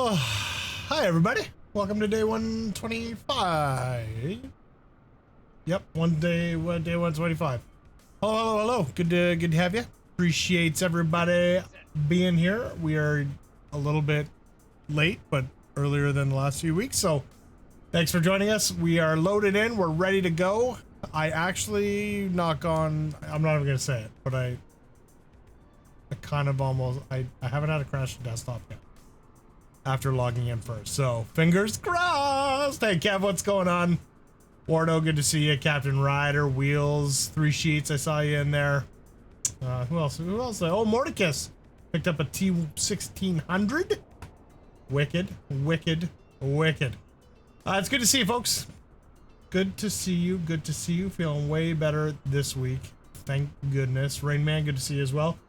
Well, hi everybody. Welcome to day 125. Yep, day 125. Hello. Good to have you. Appreciates everybody being here. We are a little bit late, but earlier than the last few weeks. So thanks for joining us. We are loaded in. We're ready to go. I actually I'm not even gonna say it, but I kind of almost, I haven't had a crash the desktop yet after logging in first. So fingers crossed. Hey Kev, what's going on? Wardo, good to see you. Captain Ryder, Wheels, 3 Sheets, I saw you in there. Who else? Oh, Mordicus picked up a T1600. Wicked. It's good to see you, folks. Good to see you. Feeling way better this week. Thank goodness. Rain Man, good to see you as well.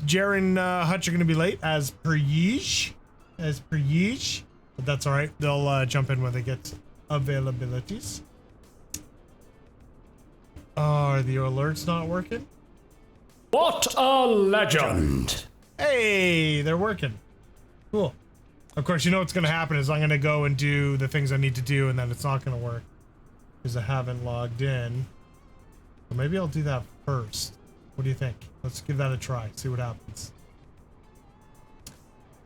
Jer and Hutch are going to be late as per usual. But that's all right. They'll jump in when they get availabilities. Are the alerts not working? What a legend! Hey, they're working. Cool. Of course, you know what's going to happen is I'm going to go and do the things I need to do, and then it's not going to work because I haven't logged in. So maybe I'll do that first. What do you think? Let's give that a try. See what happens.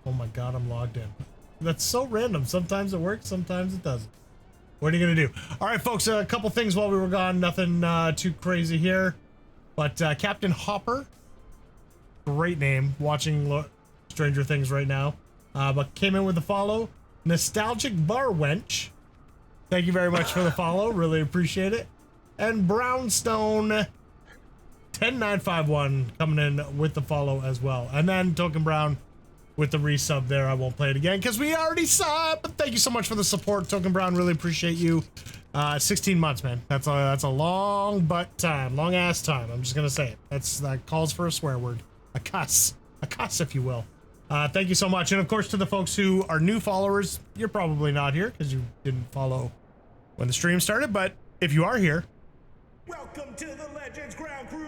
Oh my god, I'm logged in. That's so random. Sometimes it works, sometimes it doesn't. What are you gonna do? All right, folks, a couple things while we were gone. Nothing too crazy here. But Captain Hopper, great name. Watching Stranger Things right now. But came in with a follow. Nostalgic Bar Wench. Thank you very much for the follow. Really appreciate it. And Brownstone 10951 coming in with the follow as well. And then Token Brown with the resub there. I won't play it again because we already saw it, but thank you so much for the support, Token Brown. Really appreciate you. 16 months, man. That's a long ass time. I'm just gonna say it. That calls for a swear word. A cuss, if you will. Thank you so much. And of course to the folks who are new followers, you're probably not here because you didn't follow when the stream started, but if you are here, welcome to the Legends Ground Crew.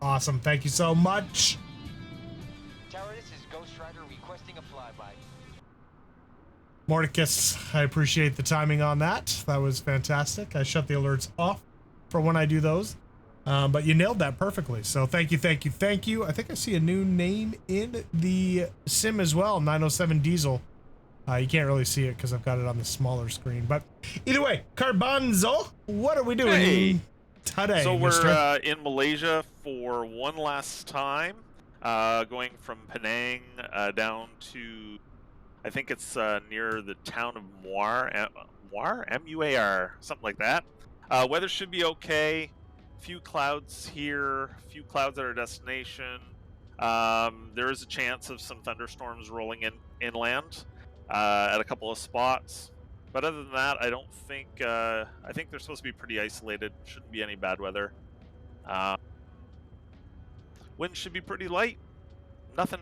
Awesome, thank you so much. Tower, this is Ghost Rider requesting a flyby. Mordicus, I appreciate the timing on that. That was fantastic. I shut the alerts off for when I do those. But you nailed that perfectly. So thank you. I think I see a new name in the sim as well, 907 Diesel. You can't really see it because I've got it on the smaller screen. But either way, Carbanzo, what are we doing today? So mister? we're in Malaysia for one last time, going from Penang down to, I think it's near the town of Muar, M-U-A-R, something like that. Weather should be okay. Few clouds here, few clouds at our destination. There is a chance of some thunderstorms rolling inland at a couple of spots. But other than that, I don't think, I think they're supposed to be pretty isolated. Shouldn't be any bad weather. Wind should be pretty light. Nothing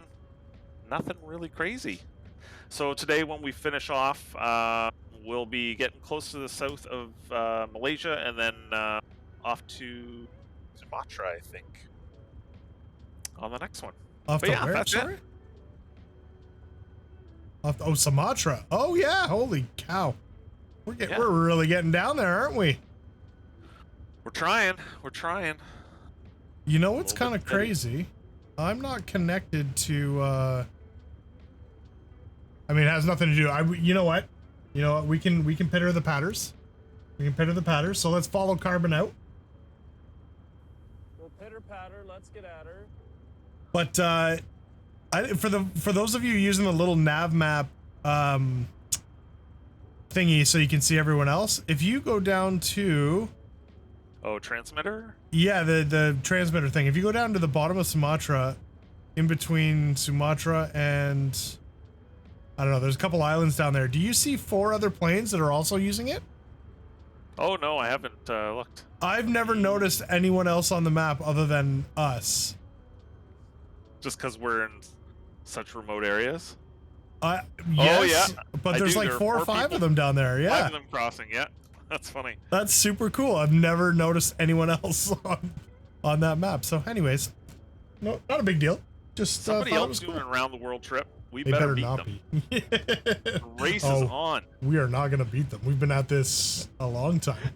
really crazy. So today when we finish off, we'll be getting close to the south of Malaysia and then off to Sumatra, I think, on the next one. Off to where? That's Sorry? it. Oh, Sumatra. Oh yeah, holy cow. We're really getting down there, aren't we? We're trying. You know what's kind of crazy? I'm not connected to I mean, it has nothing to do. You know what? We can pitter the patters. So let's follow Carbon out. We'll pitter patter, let's get at her. But for those of you using the little nav map thingy so you can see everyone else, if you go down to transmitter? Yeah, the transmitter thing. If you go down to the bottom of Sumatra, in between Sumatra and I don't know, there's a couple islands down there. Do you see 4 other planes that are also using it? Oh no, I haven't looked. I've never noticed anyone else on the map other than us. Just because we're in such remote areas? Yes, oh yeah, but there's like 4 or 5 of them down there. Yeah, 5 of them crossing. Yeah, that's funny. That's super cool. I've never noticed anyone else on that map. So, anyways, no, not a big deal. Just Somebody thought it else was doing cool. an around the world trip. We They better better beat not them. be. The race is Oh, on. we are not gonna beat them. We've been at this a long time.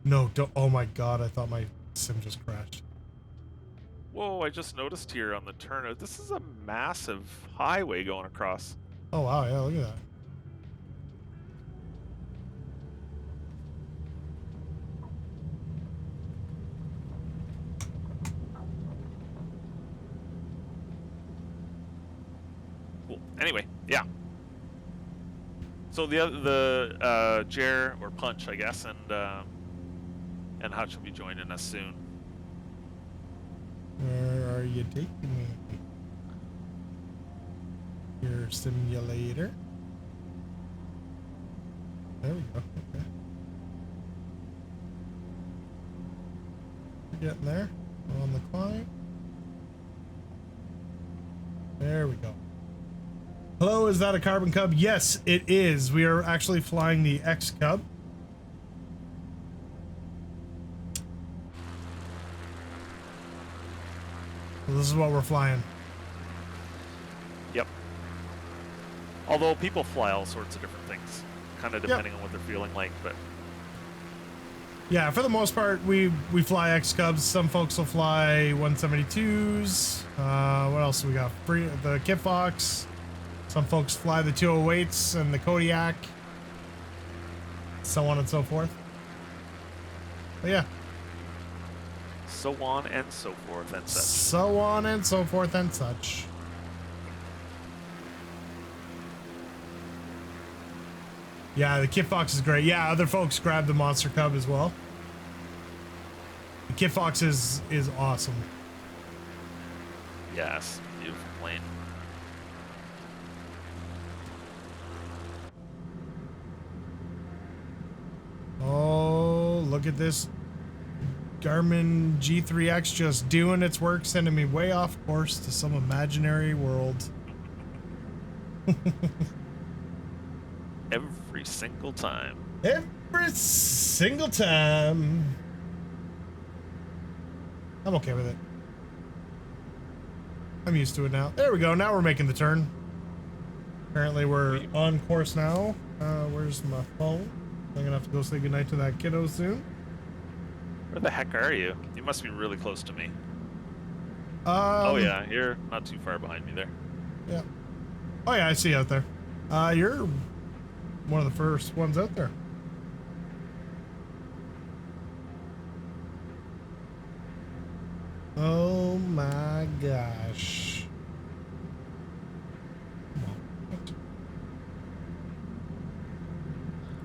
No, don't. Oh my god, I thought my sim just crashed. Whoa, I just noticed here on the turnout, this is a massive highway going across. Oh wow, yeah, look at that. Cool. Anyway, yeah. So the Jer or Punch, I guess, and Hutch will be joining us soon. Where are you taking me? Your simulator. There we go. Okay. We're getting there. We're on the climb. There we go. Hello, is that a Carbon Cub? Yes, it is. We are actually flying the xCub. So this is what we're flying. Yep. Although people fly all sorts of different things, kind of depending on what they're feeling like, but Yeah, for the most part, we fly xCubs. Some folks will fly 172s. What else we got? The Kit Fox. Some folks fly the 208s and the Kodiak. So on and so forth. But yeah. so on and so forth and such. So on and so forth and such. Yeah, the Kit Fox is great. Yeah, other folks grab the Monster Cub as well. The Kit Fox is awesome. Yes, beautiful plane. Oh, look at this Garmin G3X just doing its work, sending me way off course to some imaginary world. Every single time. Every single time. I'm okay with it. I'm used to it now. There we go. Now we're making the turn. Apparently we're on course now. Where's my phone? I'm gonna have to go say goodnight to that kiddo soon. Where the heck are you? You must be really close to me. Oh yeah, you're not too far behind me there. Yeah. Oh yeah, I see you out there. You're one of the first ones out there. Oh my gosh. Come on.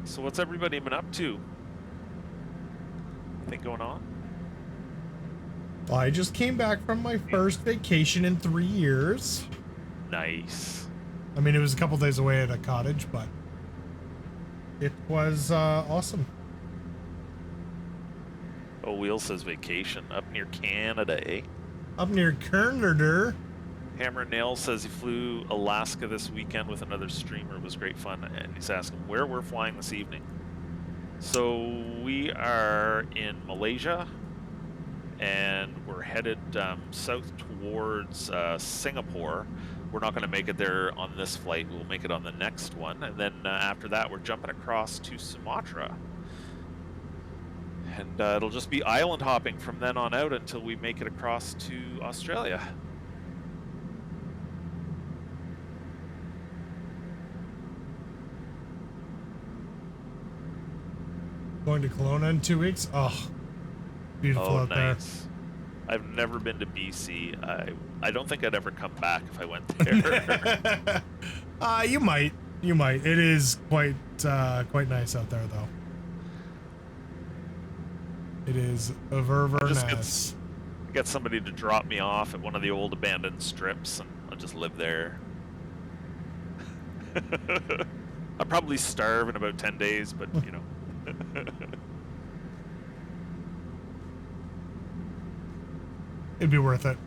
So what's everybody been up to? Anything going on? Well, I just came back from my first vacation in 3 years. Nice. I mean, it was a couple days away at a cottage, but it was awesome. Oh, Wheel says vacation up near Canada, eh? Up near Canada. Hammer Nail says he flew Alaska this weekend with another streamer. It was great fun. And he's asking where we're flying this evening. So we are in Malaysia and we're headed south towards Singapore. We're not going to make it there on this flight. We'll make it on the next one. And then after that, we're jumping across to Sumatra. And it'll just be island hopping from then on out until we make it across to Australia. Going to Kelowna in 2 weeks. Oh, beautiful out nice. I've never been to BC. I don't think I'd ever come back if I went there. You might. You might. It is quite nice out there, though. It is a very nice. Get somebody to drop me off at one of the old abandoned strips, and I'll just live there. I'll probably starve in about 10 days, but you know. It'd be worth it.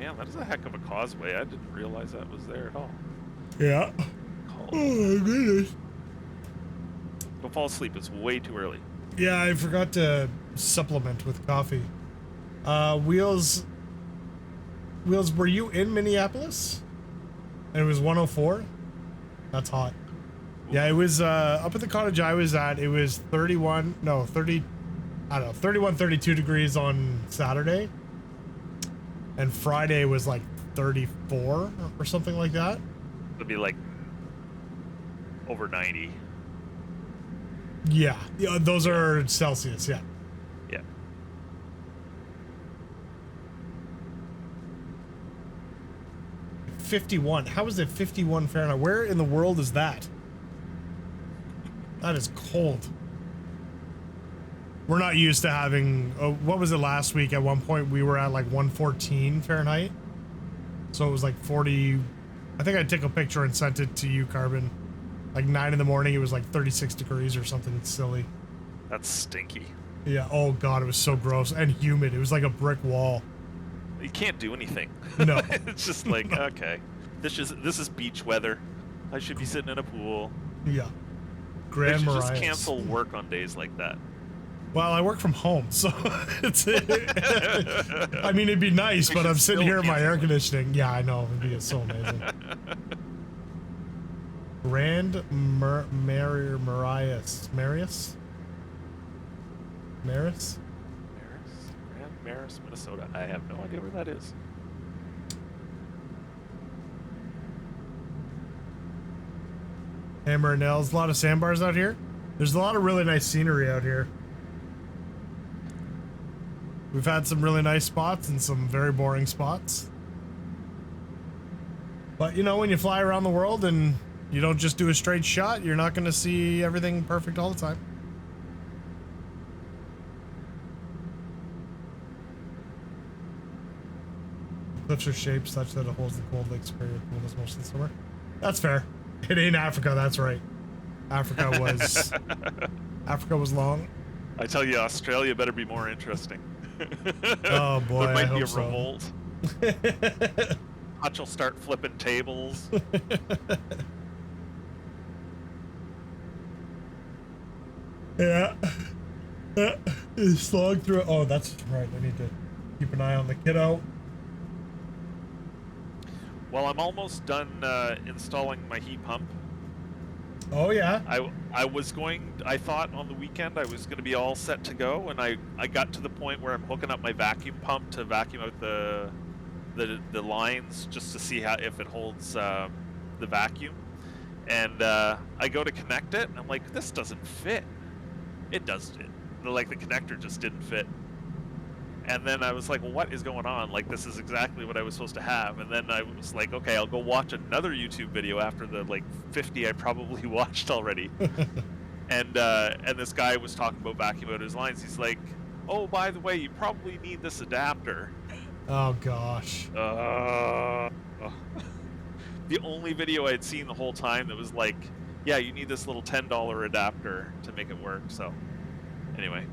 Damn, that is a heck of a causeway. I didn't realize that was there at all. Yeah. Cool. Oh my goodness. Don't fall asleep. It's way too early. Yeah, I forgot to supplement with coffee. Wheels, were you in Minneapolis? And it was 104? That's hot. Yeah, it was up at the cottage I was at, it was 31, no, 30, I don't know, 31, 32 degrees on Saturday. And Friday was like 34 or something like that. It'd be like over 90. Yeah, those are Celsius, yeah. Yeah. $51. How is it 51 Fahrenheit? Where in the world is that? That is cold. We're not used to having, what was it last week? At one point we were at like 114 Fahrenheit. So it was like 40. I think I took a picture and sent it to you, Carbon. Like 9 in the morning, it was like 36 degrees or something silly. That's stinky. Yeah, oh God, it was so gross and humid. It was like a brick wall. You can't do anything. No. It's just like, okay. This is beach weather. I should be sitting in a pool. Yeah. They Grand should Marias. just cancel work on days like that. Well, I work from home, so it's. I mean, it'd be nice, We but should I'm sitting still here in my cancel air it. conditioning. Yeah, I know. It'd be so amazing. Grand Marias? Maris? Grand Maris, Minnesota. I have no idea where that is. Hammer and nails. A lot of sandbars out here. There's a lot of really nice scenery out here. We've had some really nice spots and some very boring spots. But you know, when you fly around the world and you don't just do a straight shot, you're not going to see everything perfect all the time. Cliffs are shaped such that it holds the cold lake superior coolness most of the summer. That's fair. It ain't Africa, that's right. Africa was long. I tell you, Australia better be more interesting. Oh boy, there might I be a hope so. revolt. Hutch will start flipping tables. Yeah. Slog through. Oh, that's right. I need to keep an eye on the kiddo. Well, I'm almost done installing my heat pump. Oh yeah. I thought on the weekend I was going to be all set to go, and I got to the point where I'm hooking up my vacuum pump to vacuum out the lines just to see if it holds the vacuum. And I go to connect it, and I'm like, this doesn't fit. It does. Like the connector just didn't fit. And then I was like, well, what is going on? Like, this is exactly what I was supposed to have. And then I was like, okay, I'll go watch another YouTube video after the, like, 50 I probably watched already. And this guy was talking about vacuum out his lines. He's like, oh, by the way, you probably need this adapter. Oh, gosh. The only video I'd seen the whole time that was like, yeah, you need this little $10 adapter to make it work. So, anyway.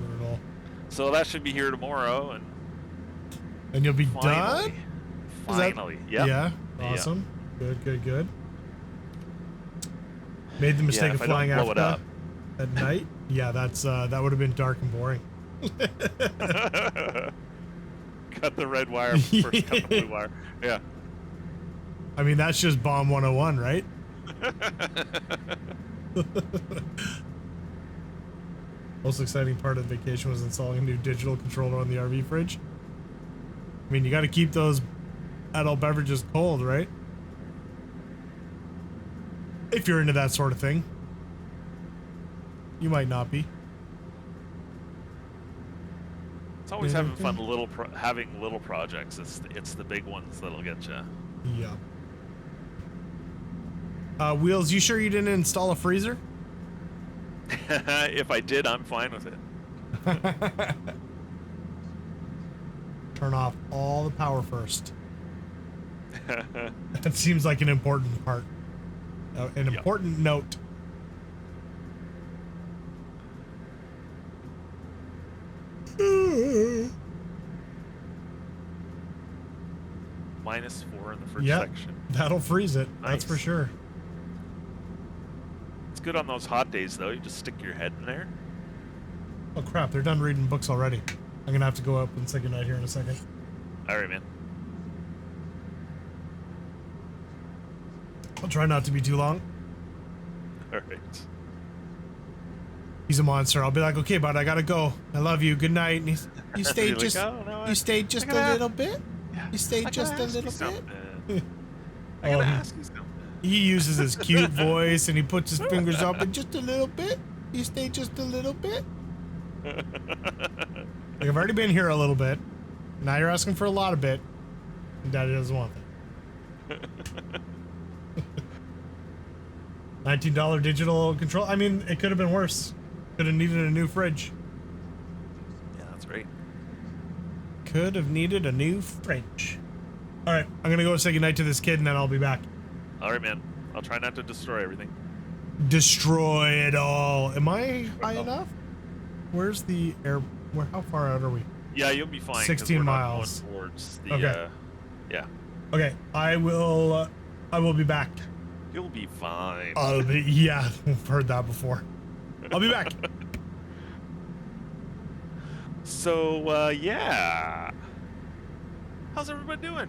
Brutal. So that should be here tomorrow, And you'll be finally, done? finally, yep. Yeah. Awesome. Good. Made the mistake of if I don't flying blow it Africa up. at night. Yeah, that's that would have been dark and boring. Cut the red wire first, cut the blue wire. Yeah. I mean, that's just bomb 101, right? Most exciting part of the vacation was installing a new digital controller on the RV fridge. I mean, you got to keep those adult beverages cold, right? If you're into that sort of thing. You might not be. It's always having fun having little projects. It's the big ones that'll get you. Yeah. Wheels, you sure you didn't install a freezer? If I did, I'm fine with it. Turn off all the power first. That seems like an important part. An important note. -4 in the first Yep. section. That'll freeze it. That's for Nice. sure. It's good on those hot days, though. You just stick your head in there. Oh crap, they're done reading books already. I'm gonna have to go up and say goodnight here in a second. All right, man. I'll try not to be too long. All right. He's a monster. I'll be like, okay, bud, I gotta go. I love you. Good night. And he's, you stayed Like, just, "Oh, no, you stayed just gotta a little bit. Yeah, You stayed I just gotta a ask you little bit. something. I gotta Oh, ask you something. he uses his cute voice and he puts his fingers up and just a little bit. You stayed just a little bit. Like, I've already been here a little bit. Now you're asking for a lot of bit. And Daddy doesn't want that. $19 digital control. I mean, it could have been worse. Could have needed a new fridge. Yeah, that's right. Could have needed a new fridge. All right, I'm gonna go say goodnight to this kid and then I'll be back. All right, man. I'll try not to destroy everything. Destroy it all. Am I high enough? Where's the air? How far out are we? Yeah, you'll be fine. 'cause 16 we're not miles. going towards the, Okay. yeah. Okay, I will be back. You'll be fine. Yeah, I've heard that before. I'll be back. So, yeah. How's everybody doing?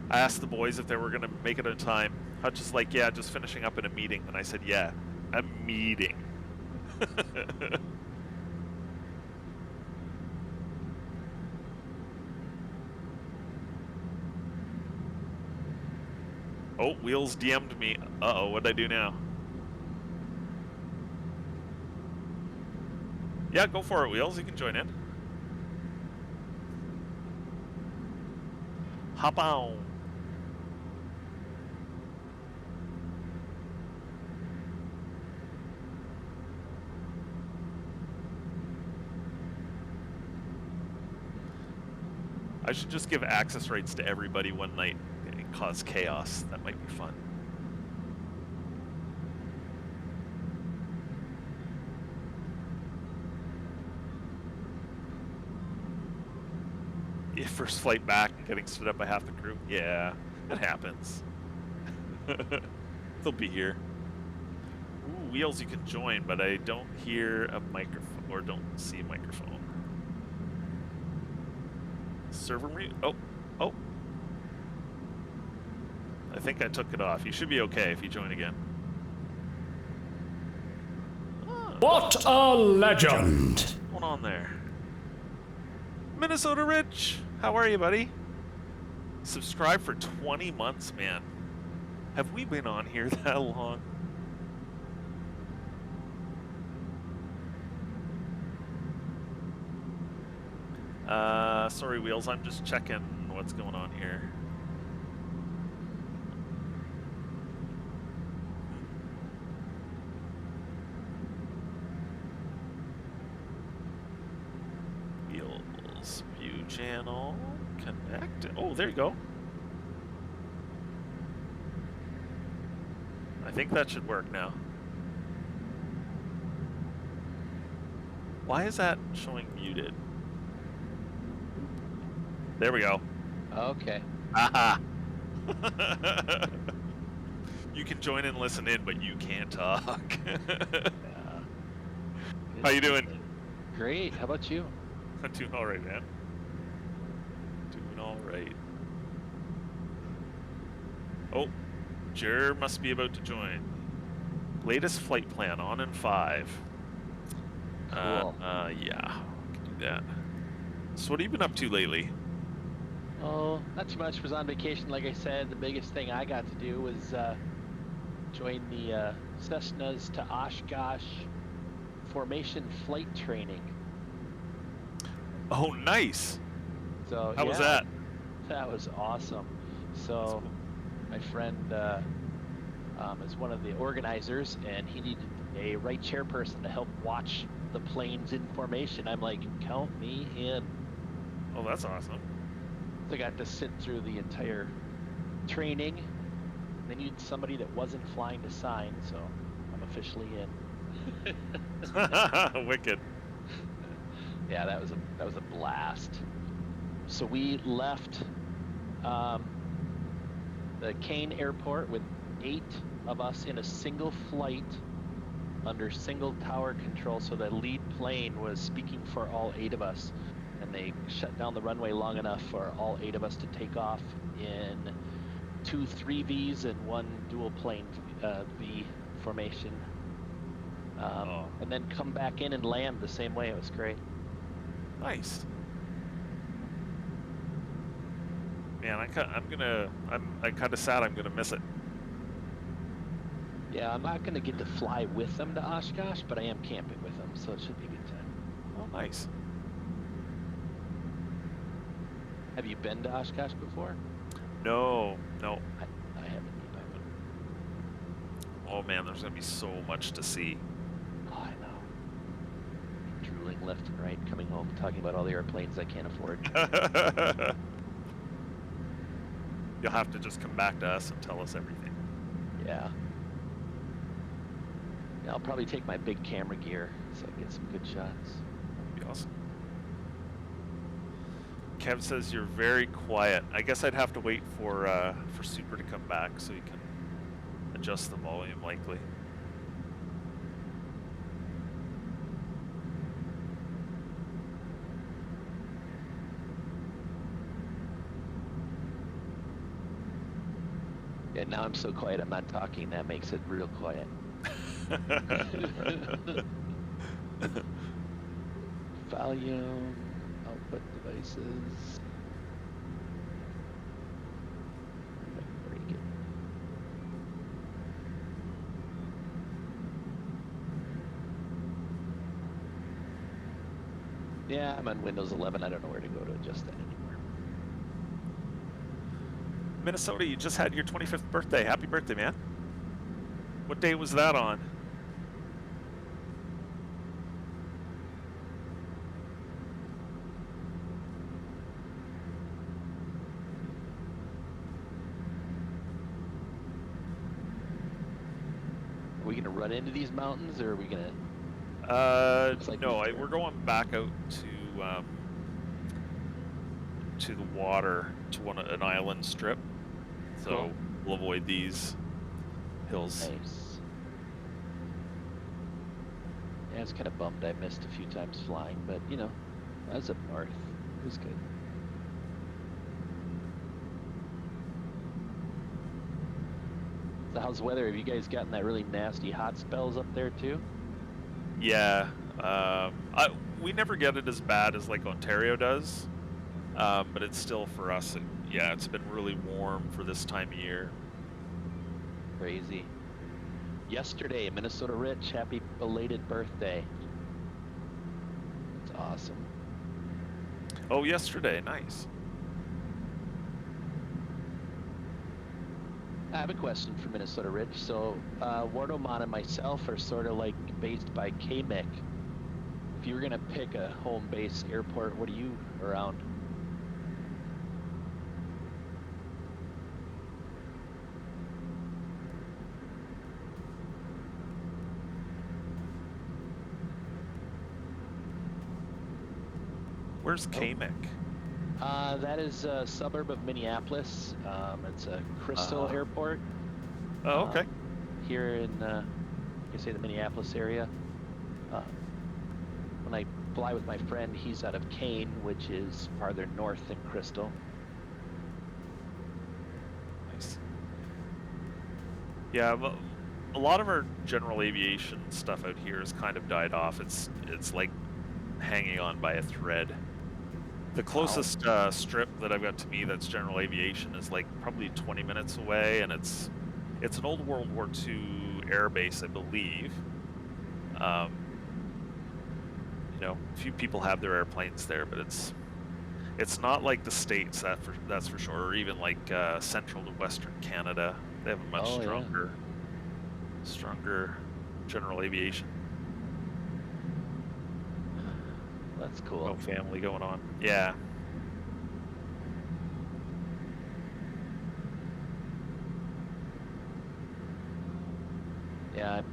I asked the boys if they were going to make it on time. Hutch is like, yeah, just finishing up in a meeting. And I said, yeah, a meeting. Oh, Wheels DM'd me. Uh-oh, what'd I do now? Yeah, go for it, Wheels. You can join in. Hop on. I should just give access rights to everybody one night and cause chaos. That might be fun. Yeah, first flight back and getting stood up by half the crew. Yeah, it happens. They'll be here. Ooh, Wheels, you can join, but I don't hear a microphone or don't see a microphone. Server mute? Oh. I think I took it off. You should be okay if you join again. Ah, What a legend! what's going on there? Minnesota Rich, how are you, buddy? Subscribe for 20 months, man. Have we been on here that long? Sorry, Wheels, I'm just checking what's going on here. Wheels, view channel, connect. Oh, there you go. I think that should work now. Why is that showing muted? There we go. Okay. Aha! You can join and listen in, but you can't talk. How you doing? Great. How about you? I'm doing all right, man. Doing all right. Oh, Jer must be about to join. Latest flight plan on in 5. Cool. Yeah, we can do that. So what have you been up to lately? Oh, not too much. Was on vacation, like I said. The biggest thing I got to do was join the Cessnas to Oshkosh formation flight training. Oh, nice. So How was that? That was awesome. So my friend is one of the organizers, and he needed a right chairperson to help watch the planes in formation. I'm like, count me in. Oh, that's awesome. So I got to sit through the entire training. They needed somebody that wasn't flying to sign, so I'm officially in. Wicked. Yeah, that was a blast. So we left the Kane Airport with 8 of us in a single flight under single tower control. So the lead plane was speaking for all 8 of us, and they shut down the runway long enough for all 8 of us to take off in 2 3Vs and 1 dual plane V formation, and then come back in and land the same way. It was great. Nice. Man, I'm kind of sad. I'm gonna miss it. Yeah, I'm not going to get to fly with them to Oshkosh, but I am camping with them, so it should be a good time. Oh, nice. Have you been to Oshkosh before? No. I haven't either. Oh man, there's gonna be so much to see. Oh, I know. Drooling left and right, coming home, talking about all the airplanes I can't afford. You'll have to just come back to us and tell us everything. Yeah. I'll probably take my big camera gear so I can get some good shots. That'd be awesome. Kev says you're very quiet. I guess I'd have to wait for Super to come back so you can adjust the volume likely. Yeah, now I'm so quiet I'm not talking. That makes it real quiet. Volume, output devices. Break it. Yeah, I'm on Windows 11. I don't know where to go to adjust that anymore. Minnesota, you just had your 25th birthday. Happy birthday, man. What day was that on? Are we gonna run into these mountains, or are we gonna? Looks like No, we're we're going back out to the water, to an island strip. So Cool. we'll avoid these hills. Nice. Yeah, I was kind of bummed I missed a few times flying, but you know, I was up north. It was good. So how's the weather? Have you guys gotten that really nasty hot spells up there too? Yeah, we never get it as bad as like Ontario does, but it's still for us. It's been really warm for this time of year. Crazy. Yesterday, Minnesota Rich, happy belated birthday. It's awesome. Oh, yesterday, nice. I have a question for Minnesota Rich. So, Wardomon and myself are sort of like based by KMIC. If you were gonna pick a home base airport, what are you around? Where's KMIC? That is a suburb of Minneapolis. It's a Crystal Airport. Oh, okay. Here in, you say the Minneapolis area. When I fly with my friend, he's out of Kane, which is farther north than Crystal. Nice. Yeah, well, a lot of our general aviation stuff out here has kind of died off. It's like hanging on by a thread. The closest strip that I've got to me that's general aviation is like probably 20 minutes away, and it's an old World War II air base, I believe. A few people have their airplanes there, but it's not like the States, that's for sure, or even like central to Western Canada. They have a much stronger general aviation. That's cool. No family going on. Yeah. Yeah, I'm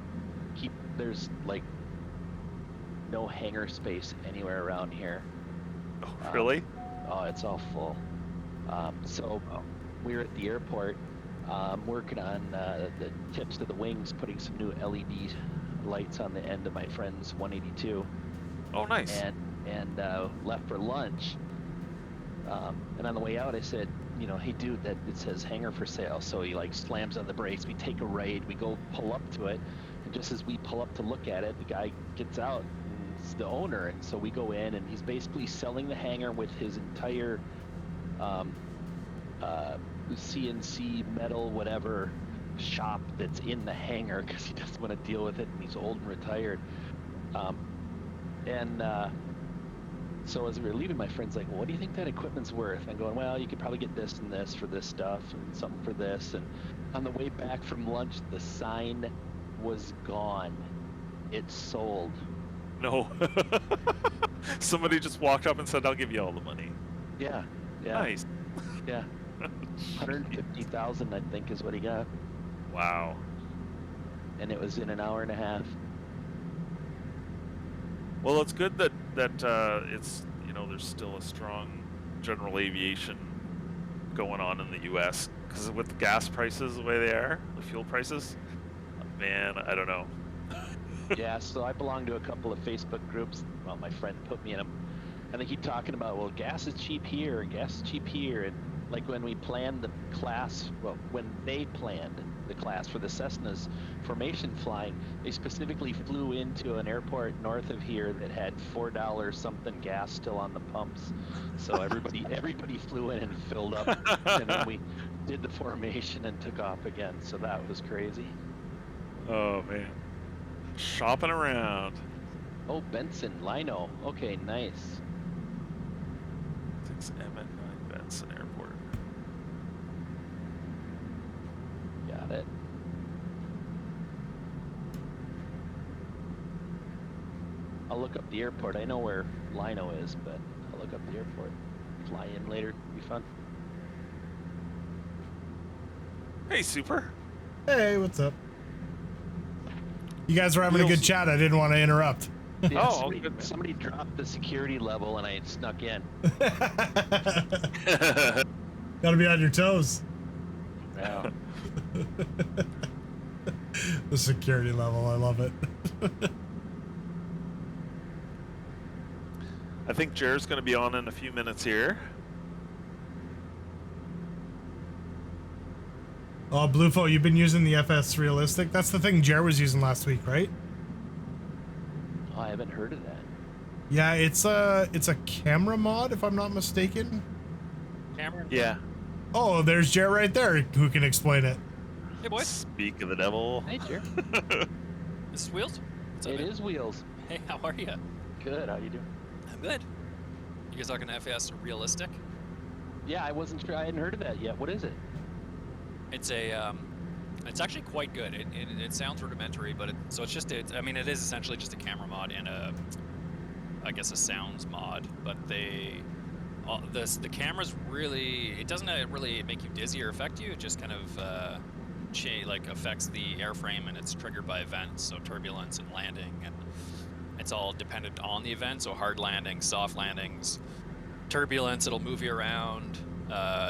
there's like no hangar space anywhere around here. Oh, really? Oh, it's all full. So we were at the airport working on the tips to the wings, putting some new LED lights on the end of my friend's 182. Oh, nice. And left for lunch. And on the way out, I said, you know, hey dude, that it says hangar for sale. So he like slams on the brakes. We take a right. We go pull up to it, and just as we pull up to look at it, the guy gets out. And it's the owner, and so we go in, and he's basically selling the hangar with his entire CNC metal whatever shop that's in the hangar because he doesn't want to deal with it, and he's old and retired. So as we were leaving, my friend's like, well, what do you think that equipment's worth? And I'm going, well, you could probably get this and this for this stuff and something for this. And on the way back from lunch, the sign was gone. It sold. No. Somebody just walked up and said, I'll give you all the money. Yeah. Nice. Yeah. 150,000, I think, is what he got. Wow. And it was in an hour and a half. Well, it's good that it's, you know, there's still a strong general aviation going on in the U.S. because with the gas prices the way they are, the fuel prices, man, I don't know. Yeah, so I belong to a couple of Facebook groups. Well, my friend put me in them, and they keep talking about, well, gas is cheap here, gas is cheap here, and like when we planned the class, well, when they planned the class for the Cessna's formation flying, they specifically flew into an airport north of here that had $4 something gas still on the pumps. So everybody flew in and filled up, and then we did the formation and took off again. So that was crazy. Oh man, shopping around. Oh, Benson, Lino. Okay, nice. 6M at 9 Benson Airport. Got it. I'll look up the airport. I know where Lino is, but I'll look up the airport. Fly in later. It'll be fun. Hey, Super. Hey, what's up? You guys were having a good chat. I didn't want to interrupt. Yeah, Oh, good, man. somebody dropped the security level and I snuck in. Gotta be on your toes. Yeah. The security level, I love it. I think Jared's going to be on in a few minutes here. Oh, Bluefo, you've been using the FS Realistic? That's the thing Jared was using last week, right? Oh, I haven't heard of that. Yeah, it's a camera mod, if I'm not mistaken. Cameron? Yeah. Oh, there's Jared right there who can explain it. Hey, boys. Speak of the devil. Hey, Jer. This is Wheels? What's up, It man? is Wheels. Hey, how are you? Good. How you doing? I'm good. You guys talking FS Realistic? Yeah, I wasn't sure. I hadn't heard of that yet. What is it? It's a, it's actually quite good. It sounds rudimentary, but I mean, it is essentially just a camera mod and I guess a sounds mod, but the camera's really, it doesn't really make you dizzy or affect you. It just kind of, affects the airframe, and it's triggered by events, so turbulence and landing, and it's all dependent on the event. So hard landings, soft landings, turbulence, it'll move you around.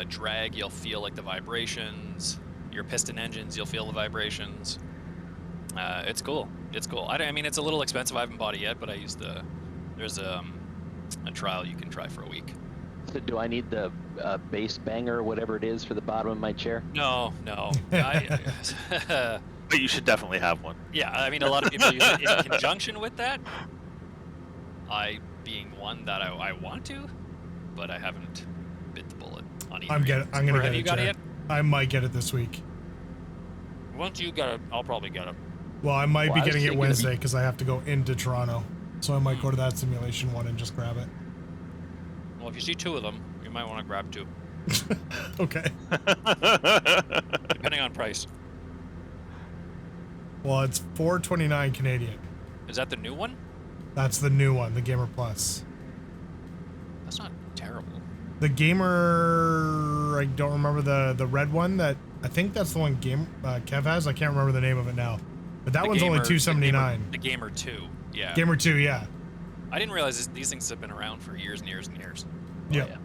Drag, you'll feel like the vibrations. Your piston engines, you'll feel the vibrations. It's cool. It's cool. I mean, it's a little expensive. I haven't bought it yet, but I used there's a trial you can try for a week. So do I need the bass banger or whatever it is for the bottom of my chair? No. But you should definitely have one. Yeah, I mean, a lot of people use it in conjunction with that. I being one that I want to, but I haven't bit the bullet on either. I'm gonna Or get have it. you got it Jared. yet? I might get it this week. Once you get it, I'll probably get it. Well, I might Well, be I was getting it thinking Wednesday because I have to go into Toronto. So I might go to Hmm. that simulation one and just grab it. Well, if you see two of them, you might want to grab two, Okay. depending on price. Well, it's $4.29 Canadian. Is that the new one? That's the new one, the Gamer Plus. That's not terrible. The Gamer, I don't remember the red one. That I think that's the one Kev has. I can't remember the name of it now. But that The one's only Gamer- $279. The Gamer 2, yeah. Gamer 2, yeah. I didn't realize these things have been around for years and years and years. Yeah. yeah.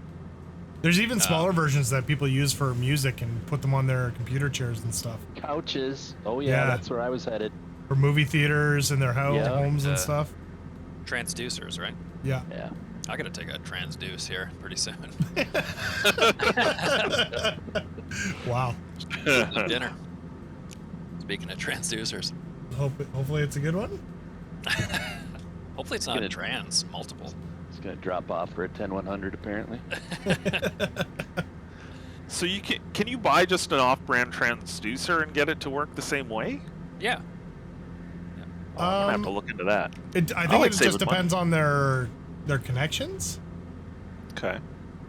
There's even smaller versions that people use for music and put them on their computer chairs and stuff. Couches. Oh yeah, Yeah. that's where I was headed. For movie theaters and their Yeah. homes and stuff. Transducers, right? Yeah. Yeah. I gotta take a transduce here pretty soon. Wow. Dinner. Speaking of transducers. Hopefully it's a good one. Hopefully it's not Gonna- trans, multiple. It's gonna drop off for a 10100 apparently. So you can you buy just an off-brand transducer and get it to work the same way? Yeah. Oh, I'm gonna have to look into that. I think like it saving just depends on their connections. Okay.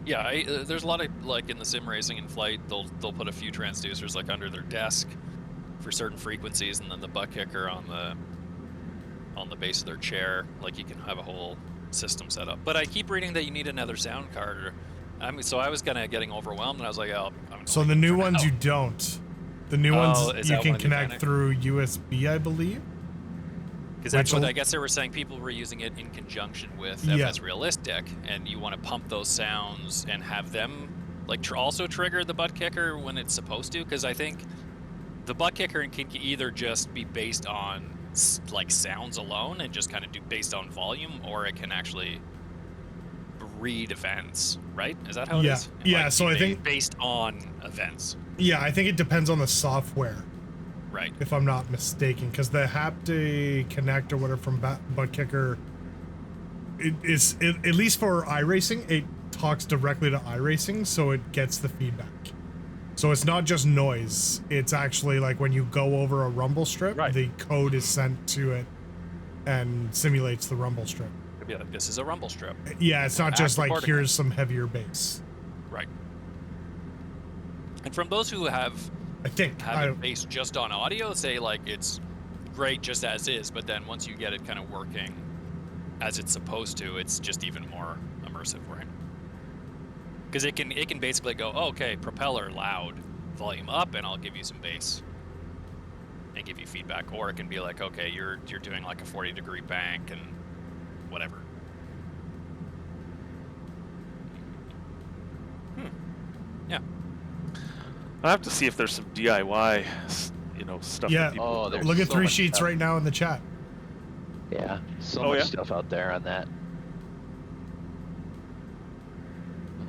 Yeah, there's a lot of, like, in the sim racing and flight, they'll put a few transducers, like, under their desk for certain frequencies, and then the butt kicker on the base of their chair. Like, you can have a whole system set up. But I keep reading that you need another sound card. So I was kind of getting overwhelmed, and I was like, oh, I'm So the new ones you don't. The new Oh, ones is you that can one connect mechanic? through USB, I believe. Because that's what Which- I guess they were saying. People were using it in conjunction with Yeah. FS Realistic, and you want to pump those sounds and have them like also trigger the butt kicker when it's supposed to. Because I think the butt kicker can either just be based on like sounds alone and just kind of do based on volume, or it can actually read events. Right? Is that how it Yeah. is? Yeah, Like, so I think- based on events. Yeah, I think it depends on the software, Right. if I'm not mistaken, because the haptic connect or whatever from butt kicker, at least for iRacing, it talks directly to iRacing, so it gets the feedback. So it's not just noise. It's actually like when you go over a rumble strip, Right. the code is sent to it and simulates the rumble strip. It'd be like, this is a rumble strip. Yeah, it's not just like, Accordingly. here's some heavier bass. Right. And from those who have I think. I, it based just on audio, say like it's great just as is, but then once you get it kind of working as it's supposed to, it's just even more immersive, right? Because it can basically go, oh, okay, propeller loud, volume up, and I'll give you some bass and give you feedback. Or it can be like, okay, you're doing like a 40-degree bank and whatever. Yeah. I have to see if there's some DIY, stuff. Yeah. That people Oh, can there's look at so Three much Sheets stuff. right now in the chat. Yeah. So Oh, much yeah? stuff out there on that.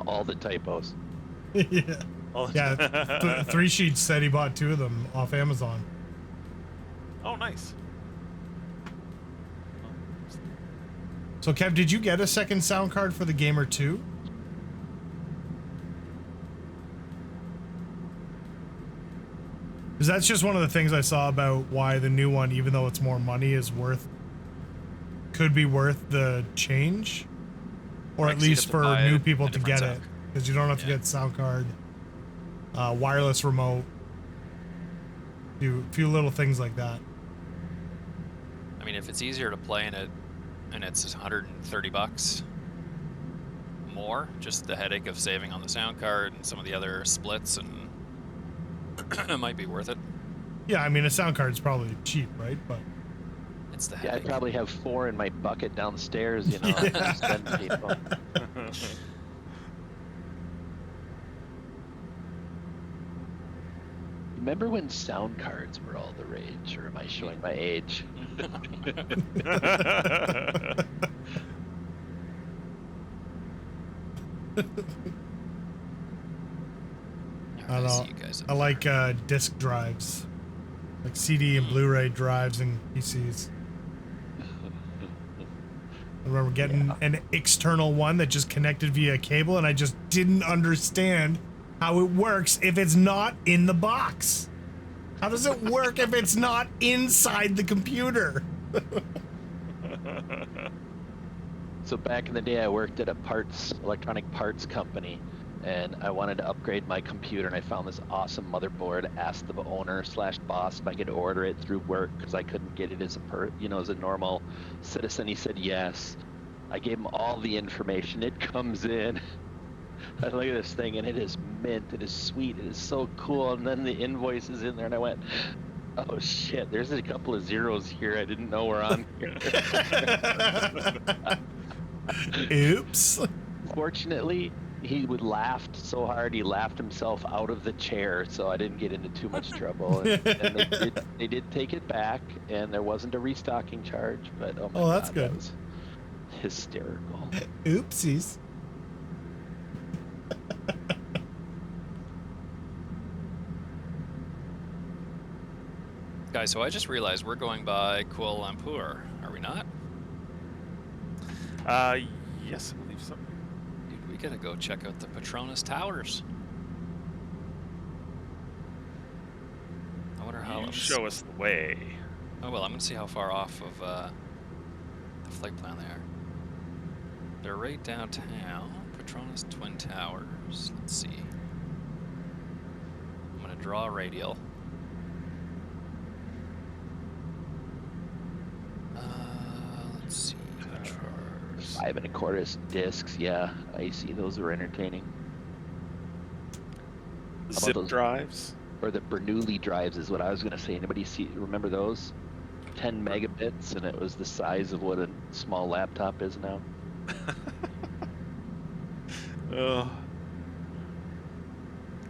All the typos. Yeah. Oh. Yeah, Three Sheets said he bought 2 of them off Amazon. Oh, nice. So, Kev, did you get a second sound card for the Gamer 2? Because that's just one of the things I saw about why the new one, even though it's more money, could be worth the change. Or Like, at so you'd least have to for buy new a people to different get it. sound. Because you don't have to Yeah. get sound card, wireless remote, few little things like that. I mean, if it's easier to play in it and it's $130 more, just the headache of saving on the sound card and some of the other splits, and it might be worth it. Yeah, I mean, a sound card's probably cheap, right? But It's the Yeah, I headache. probably have 4 in my bucket downstairs, Yeah. spend people. Remember when sound cards were all the rage, or am I showing my age? I don't know. see you guys up I like disc drives, like CD and Blu-ray drives and PCs. I remember getting an external one that just connected via cable, and I just didn't understand how it works if it's not in the box. How does it work if it's not inside the computer? So back in the day, I worked at a electronic parts company, and I wanted to upgrade my computer, and I found this awesome motherboard. Asked the owner/boss if I could order it through work because I couldn't get it as a normal citizen. He said yes. I gave him all the information. It comes in. I look at this thing, and it is mint. It is sweet. It is so cool. And then the invoice is in there, and I went, Oh shit! There's a couple of zeros here. I didn't know were on here. Oops. Fortunately, he would laughed so hard he laughed himself out of the chair, so I didn't get into too much trouble. And they did take it back, and there wasn't a restocking charge. But oh my Oh, that's god, good. that was hysterical. Oopsies. Guys, so I just realized we're going by Kuala Lumpur, are we not? Yes, I believe so. Dude, we gotta go check out the Petronas Towers. I wonder how. You show us the way. Oh well, I'm gonna see how far off of the flight plan they are. They're right downtown. Petronas Twin Towers. Let's see. I'm gonna draw a radial. Let's see. Petronas. 5 1/4 discs. Yeah, I see those were entertaining. Zip those- drives. Or the Bernoulli drives is what I was gonna say. Anybody remember those? 10 megabits, and it was the size of what a small laptop is now. Oh.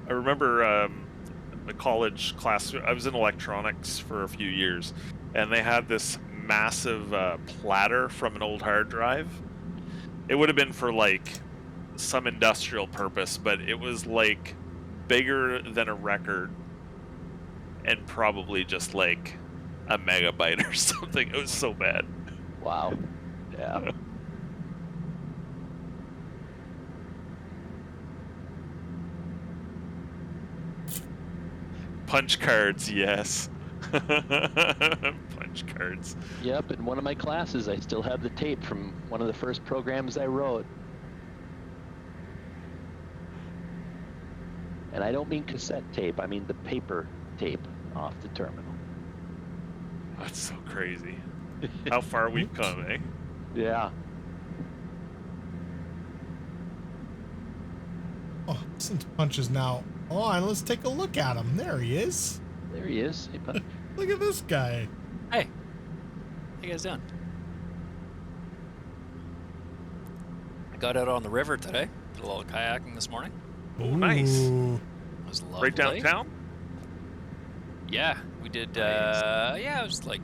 I remember a college class. I was in electronics for a few years, and they had this massive platter from an old hard drive. It would have been for like some industrial purpose, but it was like bigger than a record, and probably just like a megabyte or something. It was so bad. Wow. Yeah. Punch cards, yes. Punch cards. Yep, in one of my classes, I still have the tape from one of the first programs I wrote. And I don't mean cassette tape, I mean the paper tape off the terminal. That's so crazy. How far we've come, eh? Yeah. Oh, since Punch is now on, let's take a look at him. There he is. There he is. Hey, Punch. Look at this guy. Hey, how you guys doing? I got out on the river today. Did a little kayaking this morning. Oh, nice. Ooh. It was lovely. Right downtown? Yeah, we did. Yeah, it was like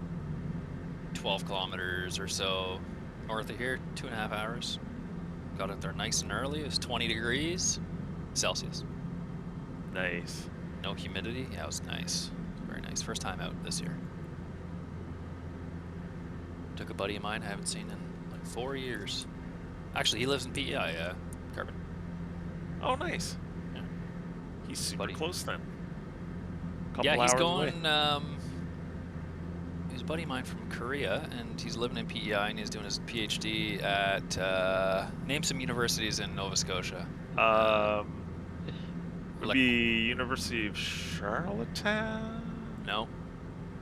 12 kilometers or so north of here, 2.5 hours. Got out there nice and early. It was 20 degrees Celsius. Nice. No humidity. Yeah, it was nice. Very nice. First time out this year. Took a buddy of mine I haven't seen in like 4 years. Actually, he lives in PEI, Carbon. Oh, nice. Yeah. He's super Buddy. close then. Couple Yeah, he's hours going. away. He's a buddy of mine from Korea, and he's living in PEI, and he's doing his PhD at name some universities in Nova Scotia. Would like- be University of Charlottetown? No,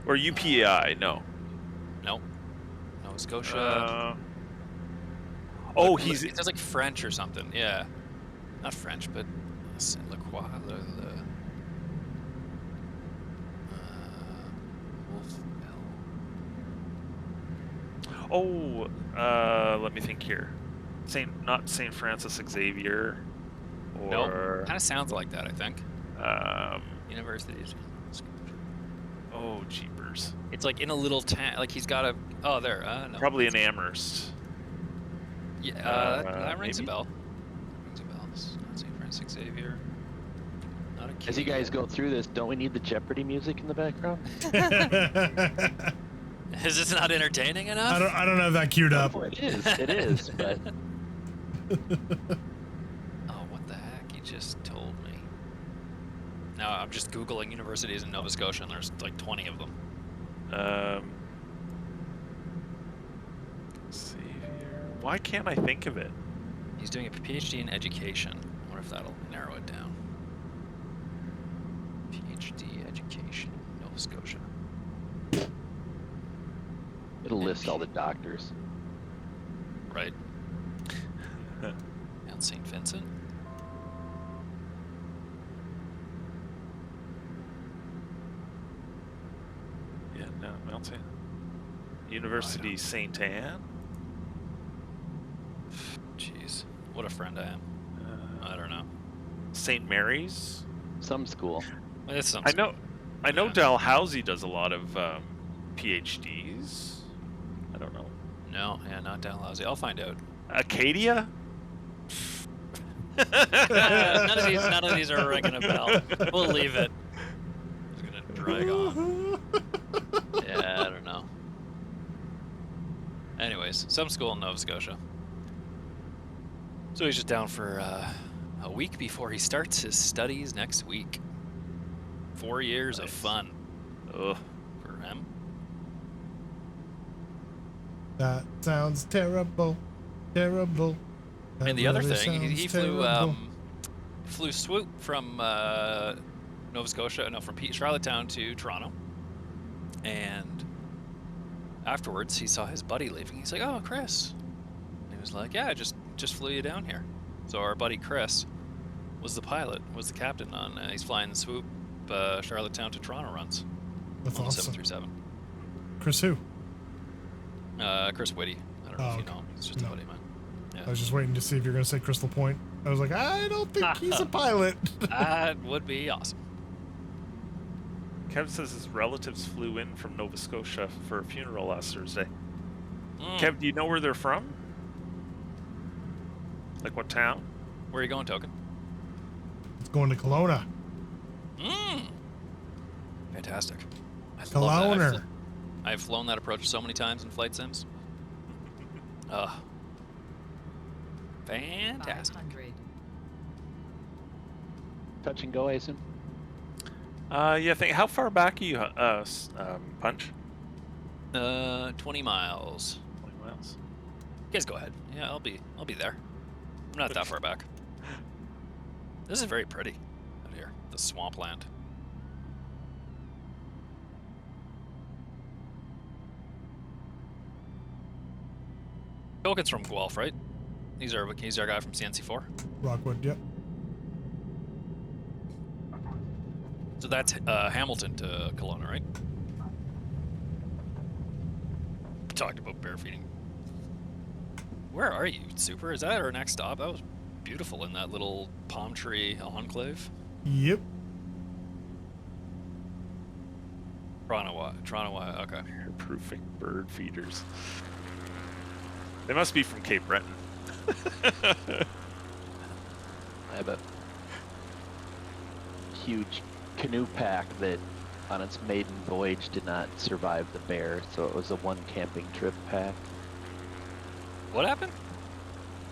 Or UPEI? No. no, Nova Scotia. Oh, It he's sounds like French or something. Yeah, not French, but Saint Lacroix. Oh, let me think here. Not Saint Francis Xavier, No, or kind of sounds like that. I think um, universities. oh, jeepers. It's like in a little town. Like he's got a. Oh, there. No. Probably in Amherst. Yeah, that rings a maybe? bell. Rings a bell. It's not St. Francis Xavier. Not a As you guys go through this, don't we need the Jeopardy music in the background? Is this not entertaining enough? I don't have that queued up. Oh, it is, but Oh, what the heck? You just told me. No, I'm just Googling universities in Nova Scotia, and there's like 20 of them. Xavier. Why can't I think of it? He's doing a PhD in education. I wonder if that'll narrow it down. PhD education, Nova Scotia. it'll list all the doctors. Right. And St. Vincent. No, Mount St. University St. Anne. Jeez, what a friend I am. I don't know. St. Mary's. Some school. It's some. I know Yeah. Dalhousie does a lot of PhDs. I don't know. No, yeah, not Dalhousie. I'll find out. Acadia. None of these are ringing a bell. We'll leave it. It's gonna drag on. Yeah, I don't know. Anyways, some school in Nova Scotia. So he's just down for a week before he starts his studies next week. 4 years of fun. Ugh. For him. That sounds terrible. Terrible. That And the other really thing, he sounds flew terrible. flew swoop from Nova Scotia, no, from Charlottetown to Toronto, and afterwards he saw his buddy leaving. He's like, "Oh, Chris," and he was like, "Yeah, I just flew you down here." So our buddy Chris was the pilot, was the captain on. He's flying the swoop Charlottetown to Toronto runs That's on awesome. the 737. Chris who? Chris Whitty. I don't know if you know him. He's just a buddy of mine. Yeah. I was just waiting to see if you're going to say Crystal Point. I was like, I don't think he's a pilot. That would be awesome. Kev says his relatives flew in from Nova Scotia for a funeral last Thursday. Mm. Kev, do you know where they're from? Like what town? Where are you going, Token? It's going to Kelowna. Mm. Fantastic. I love that. Kelowna. I've flown that approach so many times in flight sims. Fantastic. 500. Touch and go, I assume. Yeah. How far back are you, Punch? 20 miles. 20 miles. You guys go ahead. Yeah, I'll be there. I'm not that far back. This is very pretty out here. The swampland. Token's from Guelph, right? He's our guy from CNC4. Rockwood, yep. So that's Hamilton to Kelowna, right? Talked about bear feeding. Where are you, Super? Is that our next stop? That was beautiful in that little palm tree enclave. Yep. Toronto, okay. Air-proofing bird feeders. They must be from Cape Breton. I have a huge canoe pack that on its maiden voyage did not survive the bear, so it was a one camping trip pack. What happened?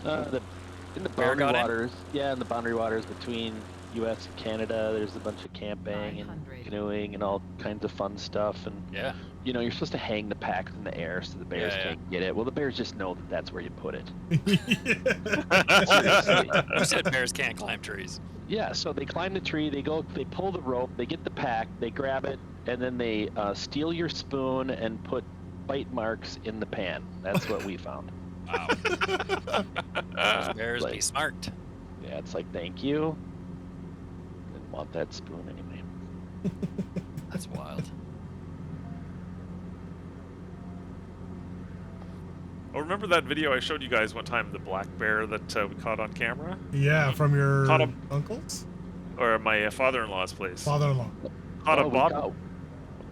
In the Bear boundary got in? waters, yeah, in the boundary waters between U.S. and Canada, there's a bunch of camping 900. and canoeing and all kinds of fun stuff. And Yeah. you know, you're supposed to hang the packs in the air so the bears Yeah. can't get it. Well, the bears just know that that's where you put it. Who said bears can't climb trees? Yeah, so they climb the tree, they pull the rope, they get the pack, they grab it, and then they steal your spoon and put bite marks in the pan. That's what we found. Wow. Bears be Like- smart. Yeah, it's like, thank you. Didn't want that spoon anyway. That's wild. Oh, remember that video I showed you guys one time, the black bear that we caught on camera? Yeah, from your Caught a- uncle's? Or my father-in-law's place. Father-in-law. Caught Oh, a we got-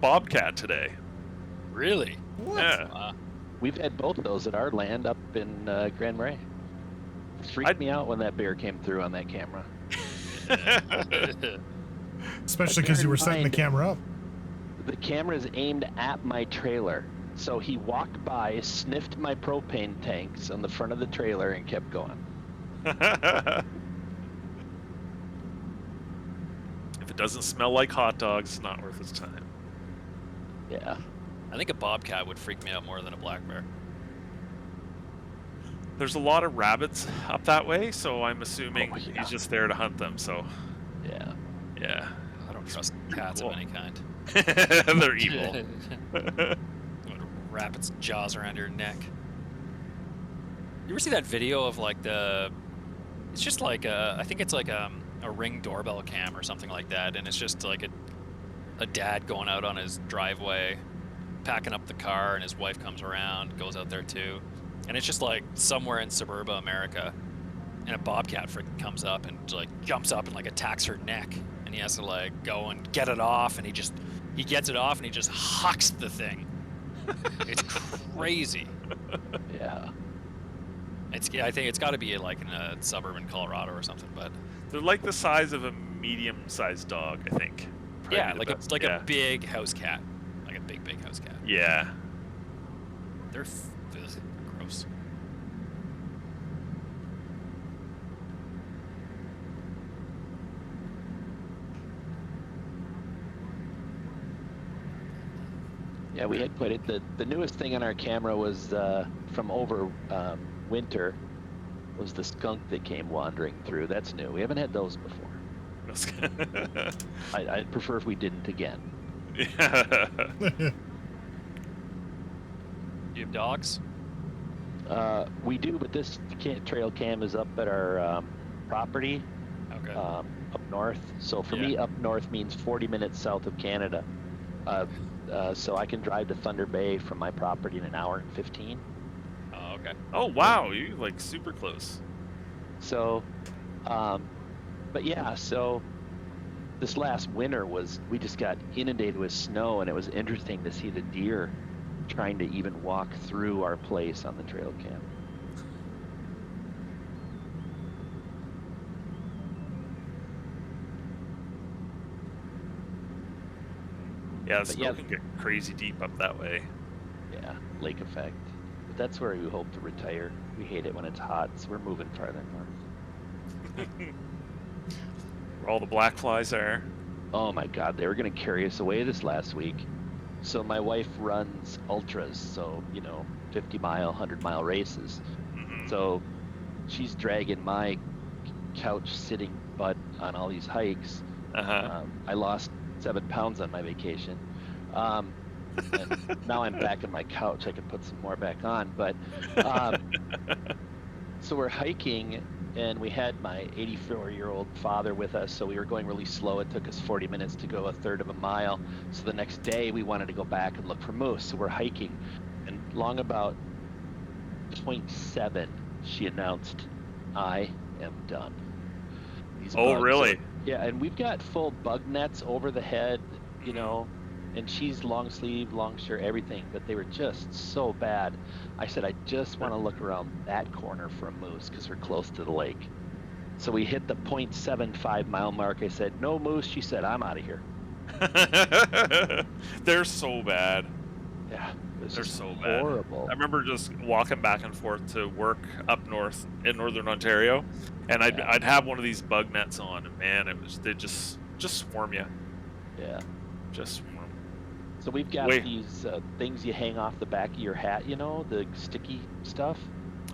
bobcat today. Really? What? Yeah. Wow. We've had both of those at our land up in Grand Marais. Freaked me out when that bear came through on that camera. Especially Bear because you in were setting the mind- camera up. The camera is aimed at my trailer. So he walked by, sniffed my propane tanks on the front of the trailer, and kept going. If it doesn't smell like hot dogs, it's not worth its time. Yeah. I think a bobcat would freak me out more than a black bear. There's a lot of rabbits up that way, so I'm assuming Oh, yeah. he's just there to hunt them, so Yeah. yeah. I don't trust cats Cool. of any kind. They're evil. Would wrap its jaws around your neck. You ever see that video of like it's just like I think it's like a Ring doorbell cam or something like that, and it's just like a dad going out on his driveway packing up the car, and his wife comes around, goes out there too, and it's just like somewhere in suburban America, and a bobcat freaking comes up and like jumps up and like attacks her neck, and he has to like go and get it off, and he gets it off and he just hucks the thing. It's crazy. Yeah. I think it's got to be like in a suburb in Colorado or something, but They're like the size of a medium-sized dog, I think. Probably yeah, the like best. a big house cat, like a big house cat. Yeah. They're gross. Yeah, we had quite it. The newest thing on our camera was from over winter was the skunk that came wandering through. That's new. We haven't had those before. I'd prefer if we didn't again. Yeah. You have dogs? We do, but this trail cam is up at our property Okay. up north. So for me, up north means 40 minutes south of Canada. So I can drive to Thunder Bay from my property in an hour and 15. Oh, okay. Oh wow, you like super close. So, but yeah, so this last winter we just got inundated with snow, and it was interesting to see the deer trying to even walk through our place on the trail cam. Yeah, the But snow yeah. can get crazy deep up that way. Yeah, lake effect. But that's where we hope to retire. We hate it when it's hot, so we're moving farther north. Where all the black flies are. Oh my God, they were going to carry us away this last week. So my wife runs ultras, so 50-mile, 100-mile races. Mhm. So she's dragging my couch sitting butt on all these hikes. Uh-huh. I lost 7 pounds on my vacation. And now I'm back on my couch. I can put some more back on. But so we're hiking, and we had my 84-year-old father with us. So we were going really slow. It took us 40 minutes to go a third of a mile. So the next day we wanted to go back and look for moose. So we're hiking, and long about 0.7, she announced, "I am done." These Oh, bugs really? are- yeah, and we've got full bug nets over the head, and she's long sleeve, long shirt, everything, but they were just so bad. I said, I just want to look around that corner for a moose because we're close to the lake. So we hit the 0.75 mile mark. I said, no moose. She said, I'm out of here. They're so bad. Yeah, it was They're just so bad. horrible. I remember just walking back and forth to work up north in northern Ontario, and I'd have one of these bug nets on, and man, they just swarm you. Yeah. Just swarm. So we've got Wait. these things you hang off the back of your hat, the sticky stuff.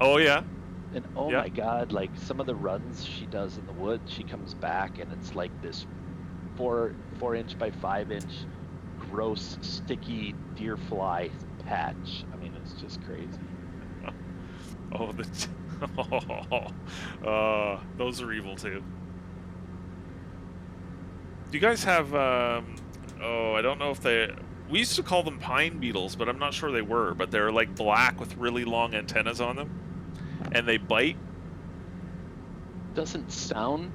Oh yeah. And oh Yeah. my God, like some of the runs she does in the woods, she comes back and it's like this 4-inch by 5-inch gross sticky deer fly patch. I mean, it's just crazy. Oh, those are evil too. Do you guys have? I don't know if we used to call them pine beetles, but I'm not sure they were. But they're like black with really long antennas on them, and they bite. Doesn't sound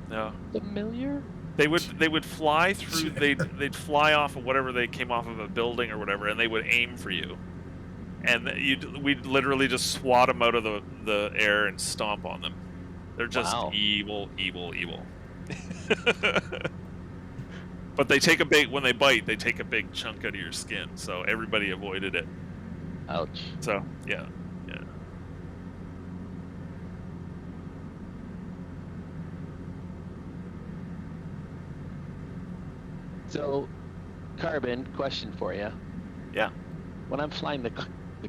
No. familiar. They would fly through. They'd fly off of whatever they came off of a building or whatever, and they would aim for you. And we'd literally just swat them out of the air and stomp on them. They're just Wow. evil, evil, evil. But when they bite, they take a big chunk out of your skin. So everybody avoided it. Ouch. So yeah. So, Carbon, question for you. Yeah. When I'm flying the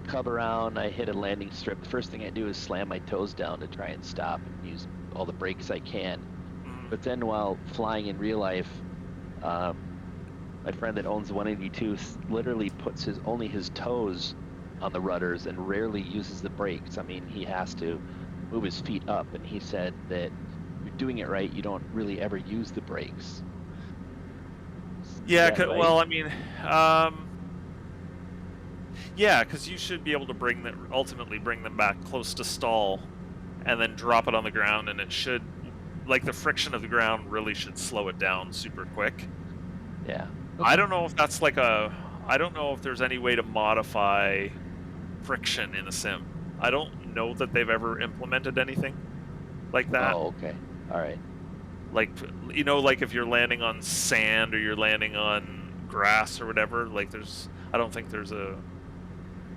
cub around, I hit a landing strip. The first thing I do is slam my toes down to try and stop and use all the brakes I can. But then while flying in real life, my friend that owns the 182 literally puts only his toes on the rudders and rarely uses the brakes. I mean, he has to move his feet up, and he said that you're doing it right, you don't really ever use the brakes. Yeah. Is that right? Well, I mean, Yeah, because you should be able to ultimately bring them back close to stall, and then drop it on the ground, and it should, like the friction of the ground really should slow it down super quick. Yeah. I don't know if that's like I don't know if there's any way to modify friction in a sim. I don't know that they've ever implemented anything like that. Oh, okay. All right. Like, you know, like if you're landing on sand or you're landing on grass or whatever, like I don't think there's a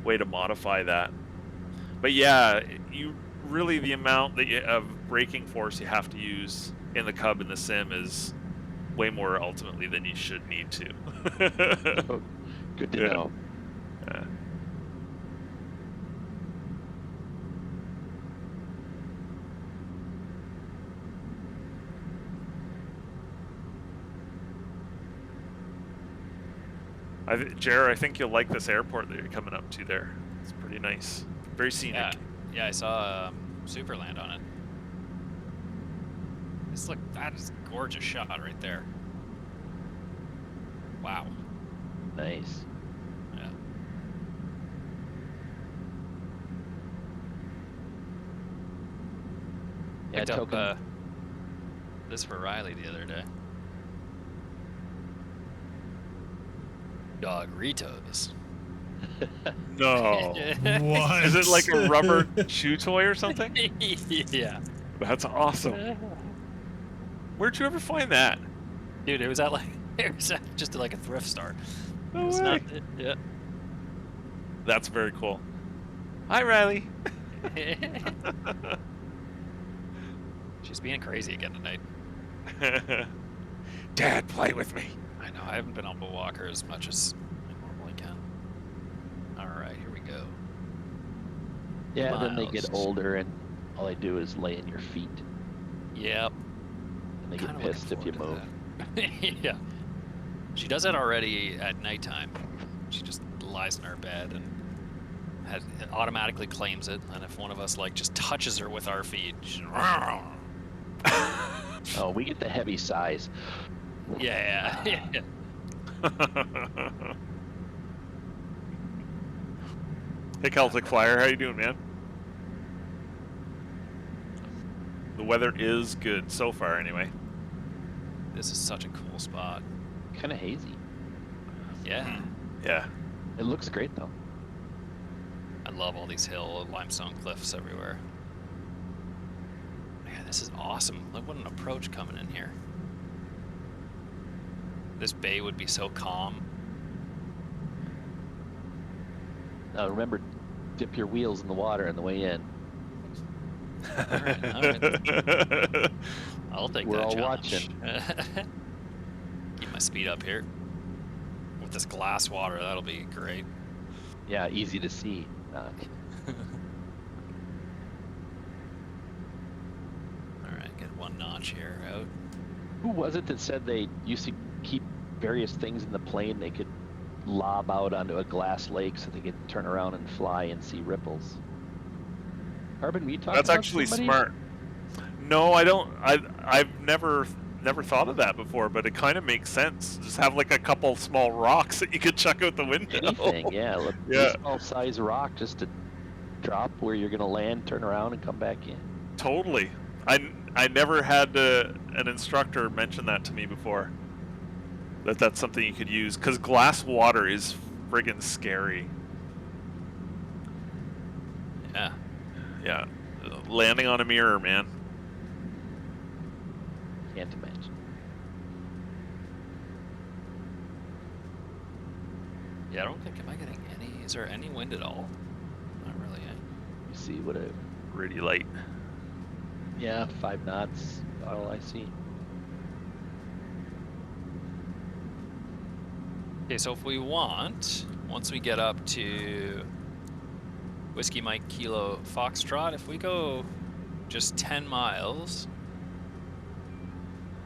way to modify that. But yeah, the amount of braking force you have to use in the Cub in the sim is way more ultimately than you should need to. Oh, good to Yeah. know. Yeah. Jer, I think you'll like this airport that you're coming up to there. It's pretty nice. Very scenic. Yeah, yeah, I saw Superland on it. That is a gorgeous shot right there. Wow. Nice. Yeah. Yeah, Picked up token. this for Riley the other day. Dogritos. No. What? Is it like a rubber chew toy or something? Yeah. That's awesome. Where'd you ever find that? Dude, it was just like a thrift store. No It's way. not, yeah. That's very cool. Hi, Riley. She's being crazy again tonight. Dad, play with me. I know, I haven't been able to walk her as much as I normally can. Alright, here we go. Yeah, then they get Miles. older and all they do is lay in your feet. Yep. And they get Kinda looking pissed if you forward move. to that. Yeah. She does it already at nighttime. She just lies in her bed and it automatically claims it. And if one of us just touches her with our feet, she's Oh, we get the heavy sighs. yeah. Hey, Celtic Flyer, how you doing, man? The weather is good so far, anyway. This is such a cool spot. Kind of hazy. Yeah. Yeah. It looks great though. I love all these limestone cliffs everywhere. Man, this is awesome. Look what an approach coming in here. This bay would be so calm. Now remember, dip your wheels in the water on the way in. All right. I'll take We're that all challenge. Keep my speed up here. With this glass water, that'll be great. Yeah, easy to see. Alright, get one notch here out. Who was it that said they used to keep various things in the plane they could lob out onto a glass lake so they could turn around and fly and see ripples? Carbon, were you talking That's about actually somebody? smart. No, I don't. I've never thought of that before, but it kind of makes sense. Just have like a couple small rocks that you could chuck out the window. Anything, yeah. Look, Yeah. baseball size rock just to drop where you're going to land, turn around, and come back in. Totally. I never had an instructor mention that to me before. That's something you could use, because glass water is friggin' scary. Yeah. Yeah. Landing on a mirror, man. Can't imagine. Yeah, I don't think, am I getting any, is there any wind at all? Not really, eh? You see what a, Pretty light. yeah, 5 knots, all I see. Okay, so if we want, once we get up to Whiskey Mike Kilo Foxtrot, if we go just 10 miles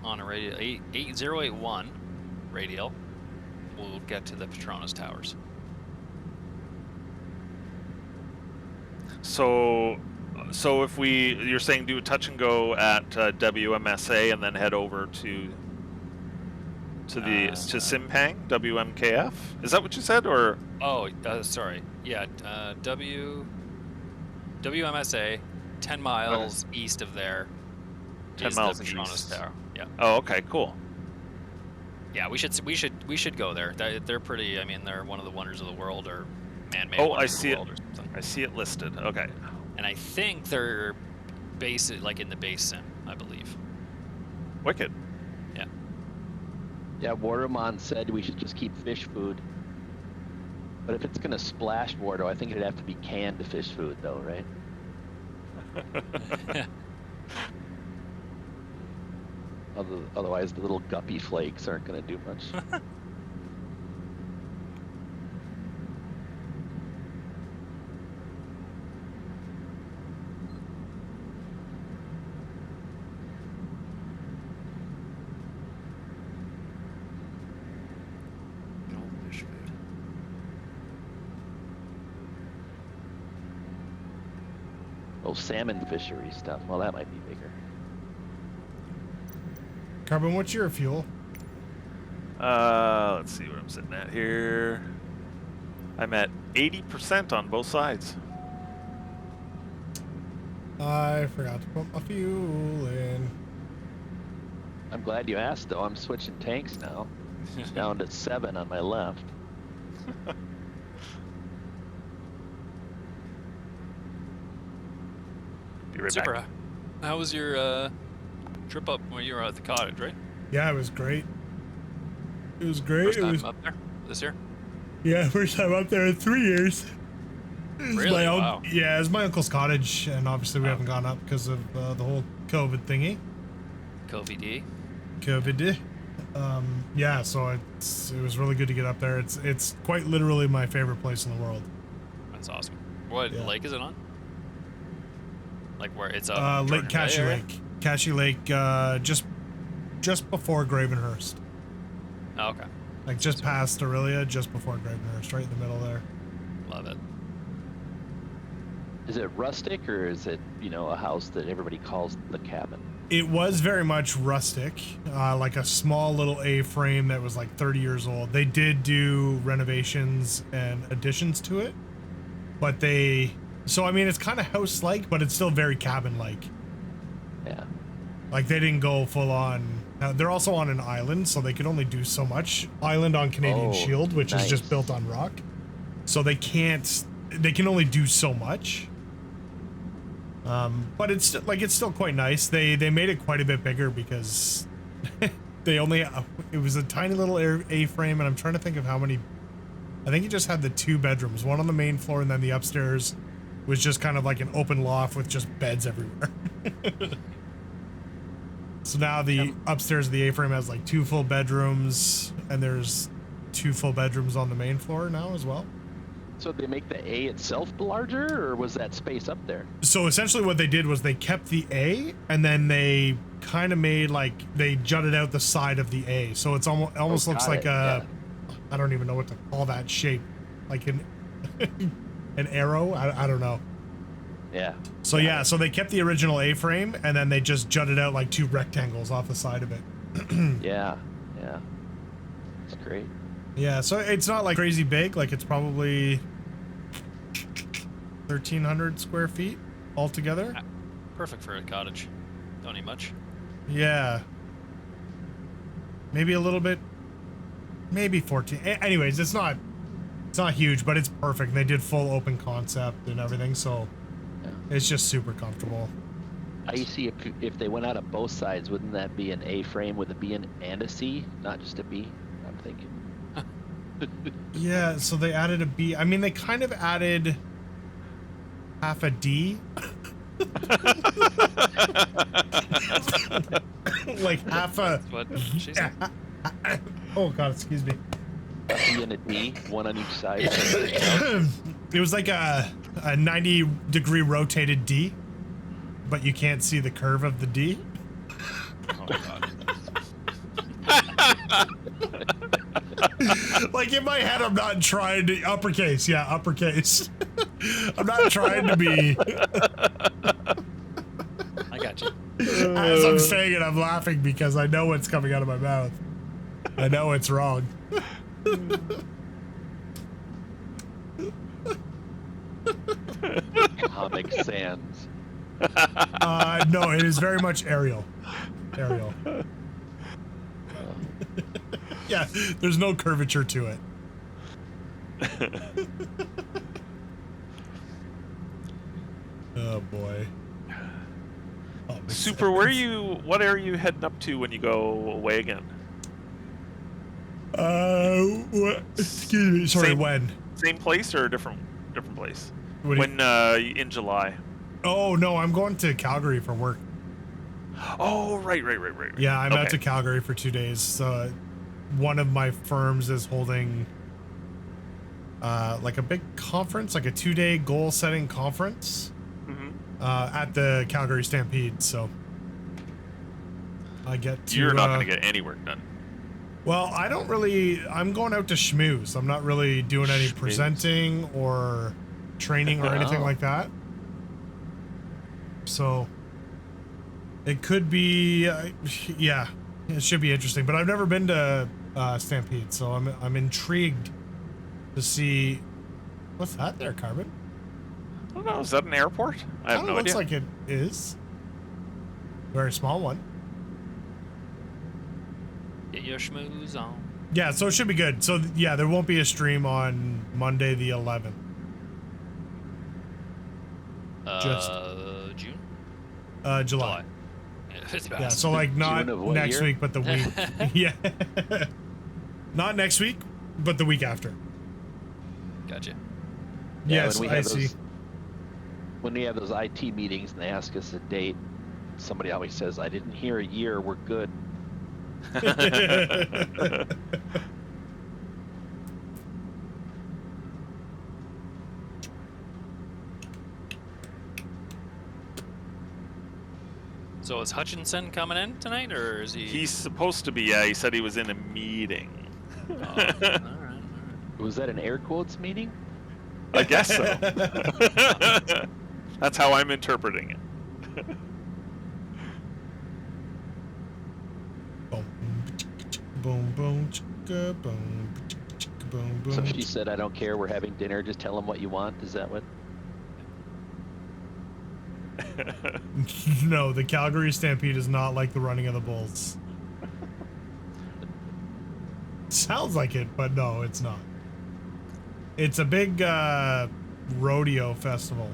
on a radial, 8081 radial, we'll get to the Petronas Towers. So if you're saying do a touch and go at WMSA and then head over to To Simpang, WMKF. Is that what you said, or? Oh, sorry. Yeah, WMSA, 10 miles east of there. 10 is miles the Petronas east. Tower. Yeah. Oh, okay, cool. Yeah, we should go there. They're pretty. I mean, they're one of the wonders of the world, or man-made Oh, wonders I of see the it. world, or something. I see it listed. Okay. And I think they're based like in the basin, I believe. Wicked. Yeah. Yeah, Watermon said we should just keep fish food. But if it's gonna splash water, I think it'd have to be canned fish food, though, right? Otherwise, the little guppy flakes aren't gonna do much. No fish food. Oh, salmon fishery stuff. Well, that might be bigger. Carbon, what's your fuel? Let's see what I'm sitting at here. I'm at 80% on both sides. I forgot to put my fuel in. I'm glad you asked, though. I'm switching tanks now. Down to 7 on my left. Be right Super. back. How was your trip up when you were at the cottage, right? Yeah, it was great. It was great. First It time was up there this year? yeah, first time up there in 3 years. Really? Wow. Yeah, it's my uncle's cottage, and obviously we Oh. haven't gone up because of the whole COVID thingy. COVID. COVID. Yeah, so it was really good to get up there. It's quite literally my favorite place in the world. That's awesome. What Yeah. lake is it on? Like where it's Lake Cashy area? Lake. Cashy Lake, just before Gravenhurst. Oh, okay. Like just past Aurelia, just before Gravenhurst, right in the middle there. Love it. Is it rustic, or is it, a house that everybody calls the cabin? It was very much rustic, like a small little A-frame that was like 30 years old. They did do renovations and additions to it, but so I mean, it's kind of house-like, but it's still very cabin-like. Yeah. Like they didn't go full on. They're also on an island, so they can only do so much. Island on Canadian Oh, Shield, which is just nice. built on rock, so they can only do so much. But it's still quite nice. They made it quite a bit bigger because it was a tiny little A-frame, and I'm trying to think of how many. I think it just had the 2 bedrooms, one on the main floor, and then the upstairs was just kind of like an open loft with just beds everywhere. So now the upstairs of the A-frame has like 2 full bedrooms, and there's 2 full bedrooms on the main floor now as well. So they make the A itself larger, or was that space up there? So essentially what they did was they kept the A, and then they kind of made they jutted out the side of the A. So it's almost looks got like it, yeah. I don't even know what to call that shape. Like an arrow? I don't know. Yeah. So yeah, so they kept the original A-frame, and then they just jutted out like 2 rectangles off the side of it. Yeah. It's great. Yeah, so it's not like crazy big. Like it's probably 1,300 square feet altogether. Perfect for a cottage. Don't need much. Yeah. Maybe a little bit. Maybe 14. Anyways, it's not huge, but it's perfect. They did full open concept and everything, so Yeah. it's just super comfortable. I see if they went out of both sides, wouldn't that be an A-frame with a B and a C, not just a B? I'm thinking. Yeah, so they added a B. I mean, they kind of added half a D. Like half a. That's what she said. Oh god, excuse me. A B and a D, one on each side. It was like a 90-degree rotated D, but you can't see the curve of the D. Oh god. Like in my head, I'm not trying to uppercase. Yeah, uppercase. I'm not trying to be. I got you. As I'm saying it, I'm laughing because I know what's coming out of my mouth. I know it's wrong. Comic Sans. No, it is very much aerial. Aerial. Yeah, there's no curvature to it. Oh boy. Oh, Super, what are you heading up to when you go away again? Excuse me. Sorry, when? Same place or different place? What do you- In July. Oh no, I'm going to Calgary for work. Oh, right. Yeah, I'm out Okay. to Calgary for 2 days. One of my firms is holding like a big conference, like a 2-day goal setting conference at the Calgary Stampede. So I get to. You're not going to get any work done. Well, I'm going out to schmooze. I'm not really doing any Schmooze. presenting or training or anything Oh. like that. So it could be, yeah, it should be interesting. But I've never been to Stampede, so I'm intrigued to see what's that there, Carbon. I don't know. Is that an airport? I have no Looks idea. like it is. Very small one. Get your schmooze on. Yeah, so it should be good. So yeah, there won't be a stream on Monday the 11th. June? July. Yeah, Yeah, so like not June of what next year? week, but the week. Yeah. Not next week, but the week after. Gotcha. Yeah, Yes, when we I have see. When we have those IT meetings and they ask us a date, somebody always says, "I didn't hear a year. We're good." So is Hutchinson coming in tonight, or is he? He's supposed to be. Yeah, he said he was in a meeting. Oh, all right. Was that an air quotes meeting? I guess so. That's how I'm interpreting it. Boom, boom, boom, chicka, boom, chicka, boom, boom. So she said, "I don't care. We're having dinner. Just tell them what you want." Is that what? No, the Calgary Stampede is not like the running of the bulls. Sounds like it, but no, it's not. It's a big rodeo festival.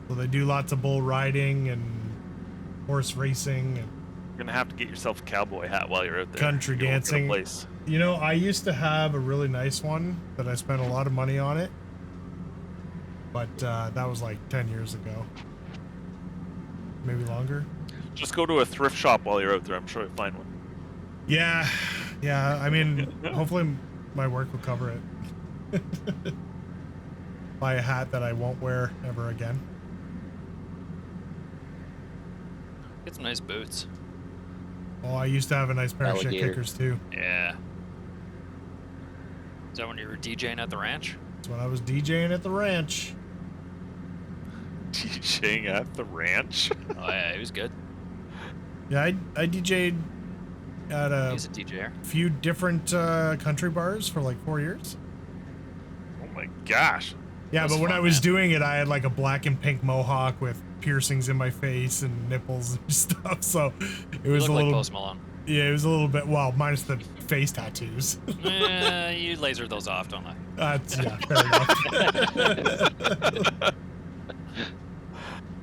So they do lots of bull riding and horse racing and You're gonna have to get yourself a cowboy hat while you're out there. Country You won't get a dancing. place. You know, I used to have a really nice one that I spent a lot of money on it. But that was like 10 years ago. Maybe longer. Just go to a thrift shop while you're out there. I'm sure you'll find one. Yeah. Yeah, I mean, hopefully my work will cover it. Buy a hat that I won't wear ever again. Get some nice boots. Oh, I used to have a nice pair of shit Alligator. kickers too. Yeah. Is that when you were DJing at the ranch? That's when I was DJing at the ranch. DJing at the ranch. Oh yeah, he was good. Yeah, I DJ'd at He's a DJer. few different country bars for like 4 years. Oh my gosh. Yeah, That's but when fun, I was man. doing it, I had like a black and pink mohawk with piercings in my face and nipples and stuff. So it You was look a like little, Post Malone. yeah, it was a little bit, well, minus the face tattoos. You lasered those off, don't I? That's, yeah, fair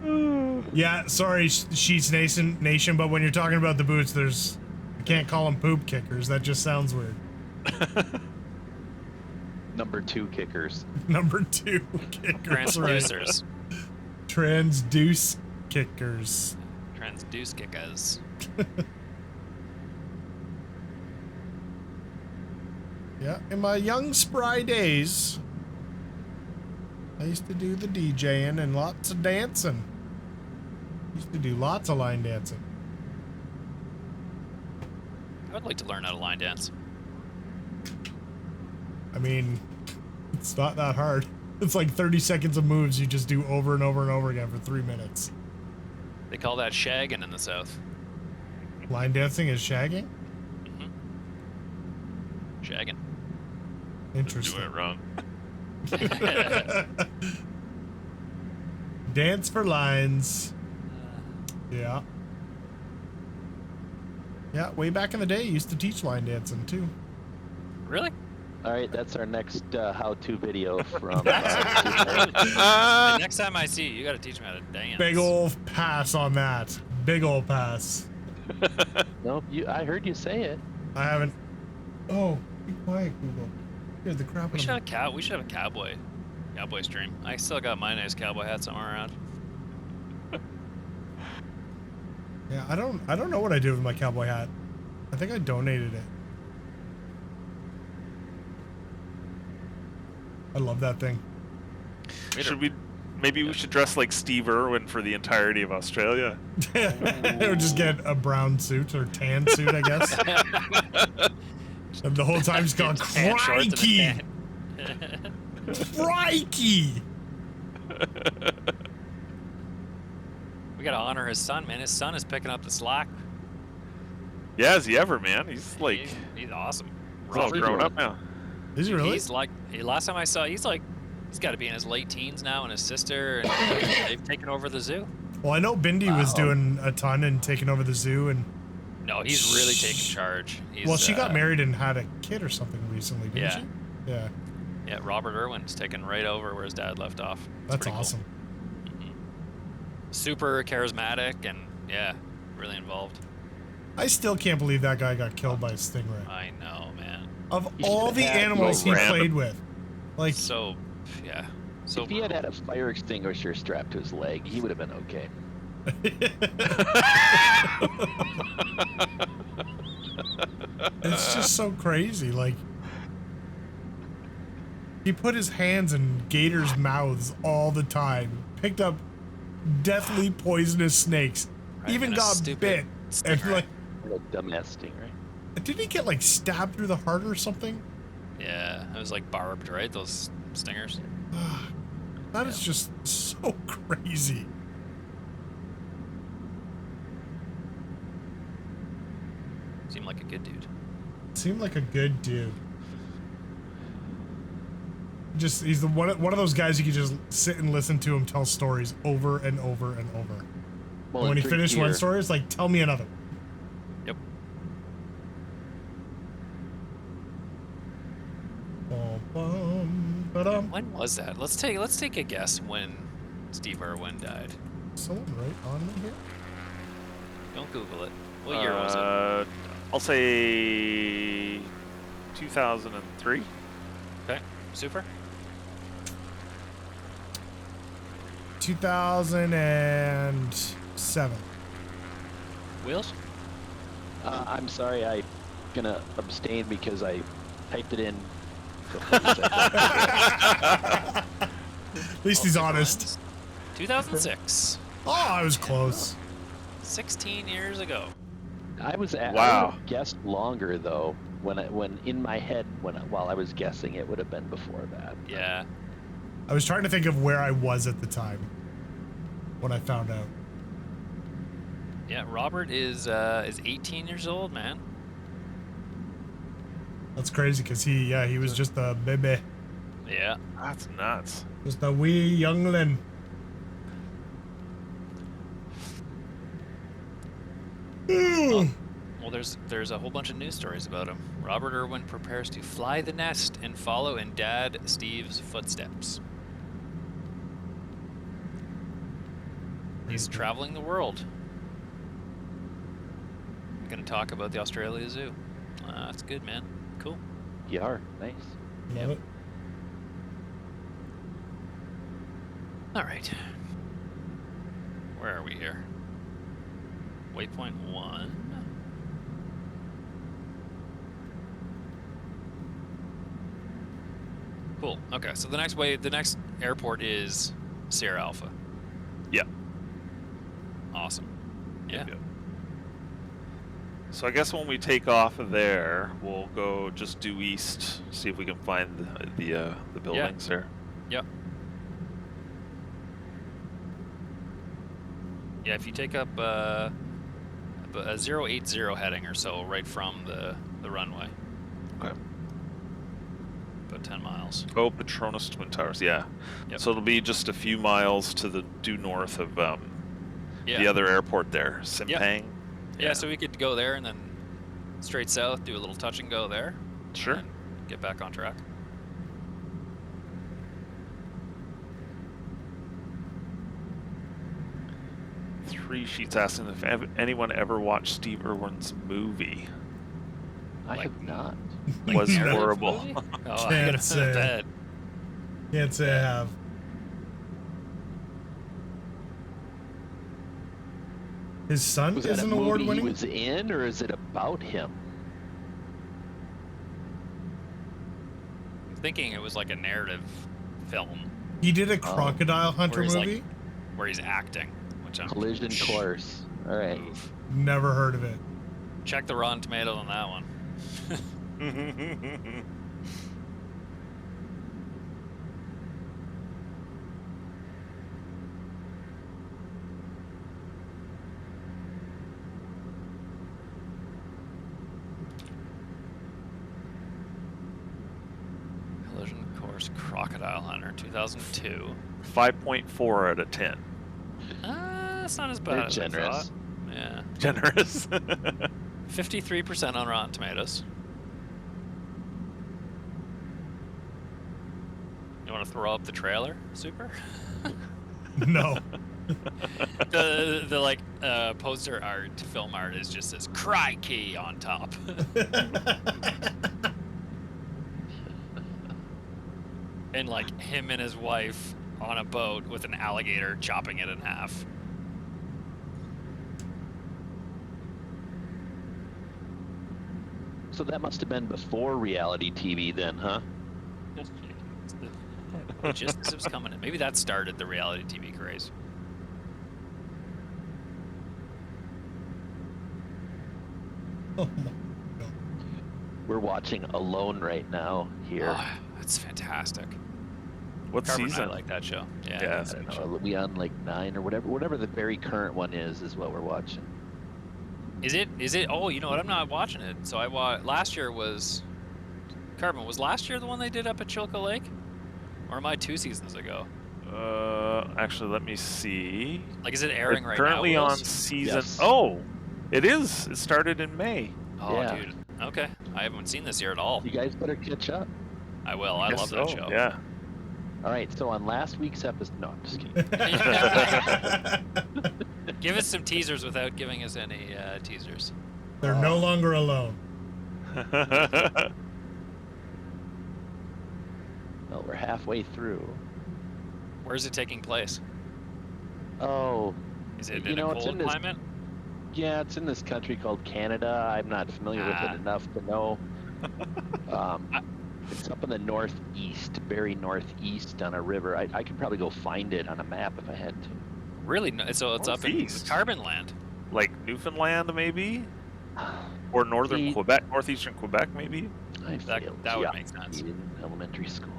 enough. Yeah, sorry, Sheets Nation, but when you're talking about the boots, I can't call them poop kickers. That just sounds weird. Number 2 kickers. Number 2 kickers. Right. Transducers. Transduce kickers. Transduce kickers. Yeah, in my young spry days, I used to do the DJing and lots of dancing. Used to do lots of line dancing. I would like to learn how to line dance. I mean, it's not that hard. It's like 30 seconds of moves you just do over and over and over again for 3 minutes. They call that shagging in the South. Line dancing is shagging? Shagging. Interesting. Doing it wrong. Dance for lines. Yeah. Yeah, way back in the day, I used to teach line dancing too. Really? All right, that's our next how-to video from. The next time I see you, you gotta teach me how to dance. Big ol' pass on that. Big ol' pass. Nope, I heard you say it. I haven't. Oh, be quiet, Google. Here's the crap. We should have a cowboy stream. I still got my nice cowboy hat somewhere around. Yeah, I don't know what I did with my cowboy hat. I think I donated it. I love that thing. Maybe we should dress like Steve Irwin for the entirety of Australia. Or just get a brown suit or tan suit, I guess. And the whole time just going, Tan shorts and a crikey! tan. Crikey! We gotta honor his son, man. His son is picking up the slack. Yeah, is he ever, man? He's like, He's awesome. he's all Robert, grown up now. Is he really? He's like, last time I saw, he's got to be in his late teens now, and his sister, and they've taken over the zoo. Well, I know Bindi was doing a ton and taking over the zoo, and No, he's really taking charge. well, she got married and had a kid or something recently, didn't Yeah. she? Yeah. Yeah, Robert Irwin's taken right over where his dad left off. It's That's pretty cool. awesome. Super charismatic and yeah, really involved. I still can't believe that guy got killed by a stingray. I know, man. Of He all should've the had animals he random. played with, like, So, yeah. So If he had had a fire extinguisher strapped to his leg, he would have been okay. it's just so crazy. Like, he put his hands in gators' mouths all the time, picked up deathly poisonous snakes, Right, even and a got stupid bit. And stingray. like, What a dumbass thing, right? did he get like stabbed through the heart or something? Yeah, it was like barbed, right? Those stingers. That is just so crazy. Seemed like a good dude. Seemed like a good dude. Just he's the one of those guys you can just sit and listen to him tell stories over and over and over. Well, And when he drink finished beer. one story, it's like, tell me another. Yep. Ba-dum. When was that? Let's take a guess when Steve Irwin died. Someone write on me here? Don't Google it. What year was it? I'll say 2003. Okay, super. 2007. Wheels? I'm sorry, I'm gonna abstain because I typed it in. At least he's honest. 2006. Oh, I was close. 16 years ago. I was I Wow. would've guessed longer though. When in my head while I was guessing, it would have been before that. Yeah. I was trying to think of where I was at the time when I found out. Yeah, Robert is 18 years old, man. That's crazy because he was just a baby, Yeah. That's nuts. just a wee youngling. Well, there's a whole bunch of news stories about him. Robert Irwin prepares to fly the nest and follow in Dad Steve's footsteps. He's traveling the world. I'm gonna talk about the Australia Zoo. That's good, man. Cool. You are nice. Love it. All right. Where are we here? Waypoint 1. Cool. Okay, so the next airport is Sierra Alpha. Yeah. Awesome. Yeah. Yep. So I guess when we take off of there, we'll go just due east, see if we can find the buildings there. Yep. Yeah, if you take up a 080 heading or so, right from the runway. Okay. About 10 miles. Oh, Petronas Twin Towers. Yeah. Yep. So it'll be just a few miles to the due north of the other airport there, Simpang. Yeah. So we could go there and then straight south, do a little touch and go there. Sure. And get back on track. Three Sheets asking if anyone ever watched Steve Irwin's movie. I have not. Was narrative horrible. movie? Oh, Can't I gotta say. bet. Can't say I have. His son Was is that a an movie he award-winning. was in, or is it about him? I'm thinking it was like a narrative film He did a Crocodile Hunter Where he's movie. where he's acting, which I'm Collision Course. All right. Oof. Never heard of it. Check the Rotten Tomatoes on that one. Collision Course Crocodile Hunter 2002. 5.4 out of 10. That's not as They're bad as I generous. thought. Yeah. Generous. 53% on Rotten Tomatoes. You want to throw up the trailer, Super? No. the like poster art, film art is just says "Crikey" on top. And like him and his wife on a boat with an alligator chopping it in half. So that must have been before reality TV then, huh? Just as it was coming in. Maybe that started the reality TV craze. Oh my God. We're watching Alone right now here. Oh, that's fantastic. What Carver and I season? like that show. Yeah. Yeah, I it's a don't good know, show. are we on like 9 or whatever the very current one is what we're watching. Is it? Oh, you know what? I'm not watching it. So I watched. Last year was. Carbon, was last year the one they did up at Chilka Lake? Or am I 2 seasons ago? Actually, let me see. Like, is it airing It's right currently now? on Wills? season. Yes. Oh, it is. It started in May. Oh, Yeah. dude. Okay. I haven't seen this year at all. You guys better catch up. I will. I Guess love that so, show. Yeah. All right, so on last week's episode, no, I'm just kidding. Give us some teasers without giving us any teasers. They're no longer alone. Well, we're halfway through. Where's it taking place? Oh, Is it You in know, a it's cold in this- climate? yeah, it's in this country called Canada. I'm not familiar with Ah. it enough to know. It's up in the northeast, very northeast on a river. I could probably go find it on a map if I had to. Really? So it's up in Northeast. Carbon Land. Like Newfoundland, maybe? Or northern See- Quebec, northeastern Quebec, maybe? I That failed would make sense. geography in elementary school.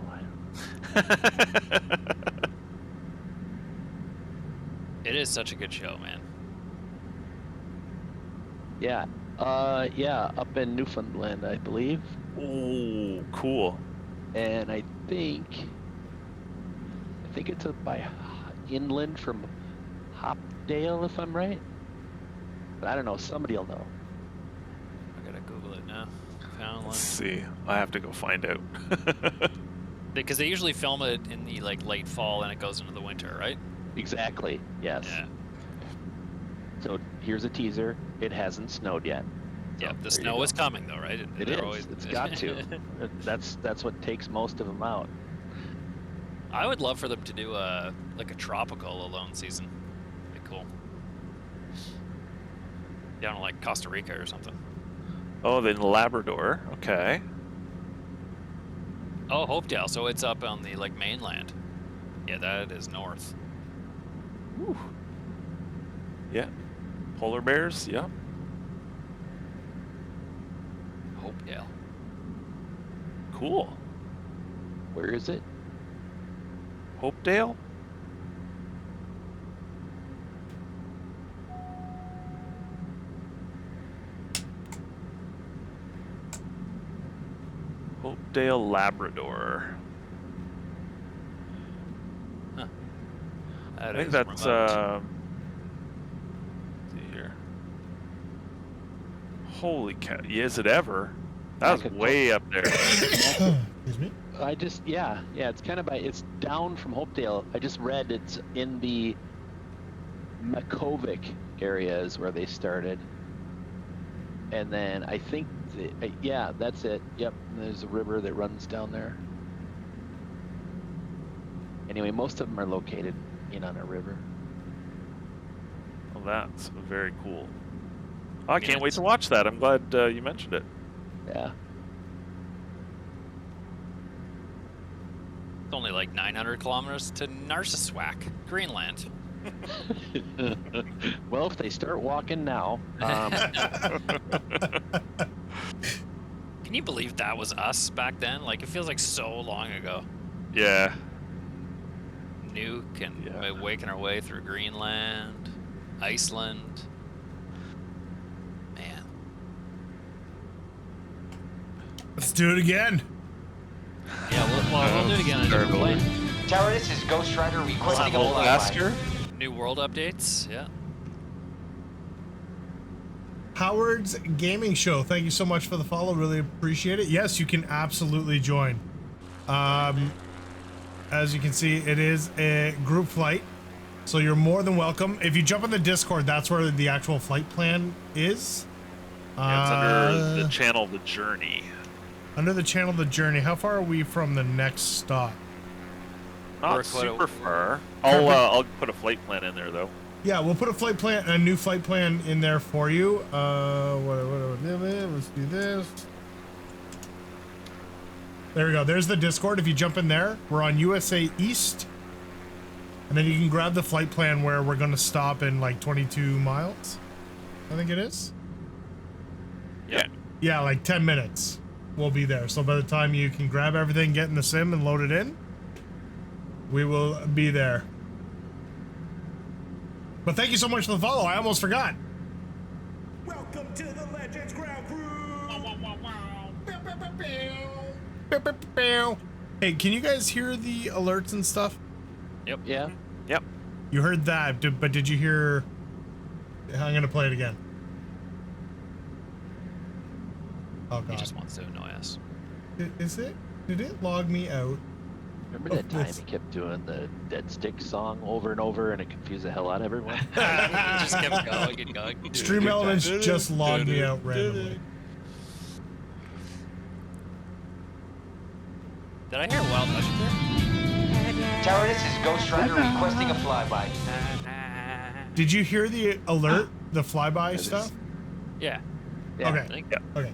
It is such a good show, man. Yeah, up in Newfoundland, I believe. Oh, cool. And I think it's up by inland from Hopdale, if I'm right. But I don't know. Somebody will know. I gotta Google it now. Let's Poundland. see. I have to go find out. Because they usually film it in the like late fall and it goes into the winter, right? Exactly. Yes. Yeah. So here's a teaser. It hasn't snowed yet. Yeah. So The there you snow go. is coming though, right? It They're is. always- It's got to. That's what takes most of them out. I would love for them to do a tropical Alone season. Be cool. Down in like Costa Rica or something. Oh, then Labrador. Okay. Oh, Hopedale. So it's up on the like mainland. Yeah, that is north. Whew. Yeah. Polar bears. Yeah. Hopedale. Cool. Where is it? Hopedale? Hopedale, Labrador. I think that's let's see here. Holy cow! Is it ever? That was way up there. Excuse me. Yeah, it's kind of it's down from Hopedale. I just read it's in the Makovic area is where they started. And then I think, yeah, that's it. Yep, and there's a river that runs down there. Anyway, most of them are located in on a river. Well, that's very cool. Oh, I can't wait to watch that. I'm glad you mentioned it. Yeah. It's only like 900 kilometers to Narsiswak, Greenland. Well, if they start walking now. Can you believe that was us back then? Like, it feels like so long ago. Yeah. Nuke and waking our way through Greenland, Iceland. Man. Let's do it again. Yeah, we'll do it again on a different plane. Tower, this is Ghost Rider requesting a Old flyby. Master. New world updates, yeah. Howard's Gaming Show. Thank you so much for the follow. Really appreciate it. Yes, you can absolutely join. As you can see, it is a group flight, so you're more than welcome. If you jump on the Discord, that's where the actual flight plan is. Yeah, it's under the channel The Journey. Under the channel The Journey. How far are we from the next stop? Not super far. I'll put a flight plan in there though. Yeah, we'll put a new flight plan in there for you. Let's do this. There we go. There's the Discord. If you jump in there, we're on USA East. And then you can grab the flight plan where we're going to stop in like 22 miles. I think it is. Yeah. Yeah, like 10 minutes. We'll be there. So by the time you can grab everything, get in the sim and load it in, we will be there. But thank you so much for the follow. I almost forgot. Welcome to the Legends Ground Crew. Hey, can you guys hear the alerts and stuff? Yep. Yeah. Yep. You heard that, but did you hear? I'm gonna play it again. Oh god. He just wants to annoy us. Is it? Did it log me out? Remember that time he kept doing the Dead Stick song over and over and it confused the hell out of everyone? He just kept going and going. Stream Elements just logged me out randomly. Did I hear a wild hush there? Tower, this is Ghost Rider requesting a flyby. Did you hear the alert, the flyby stuff? Yeah. Yeah. Okay. I think. Okay.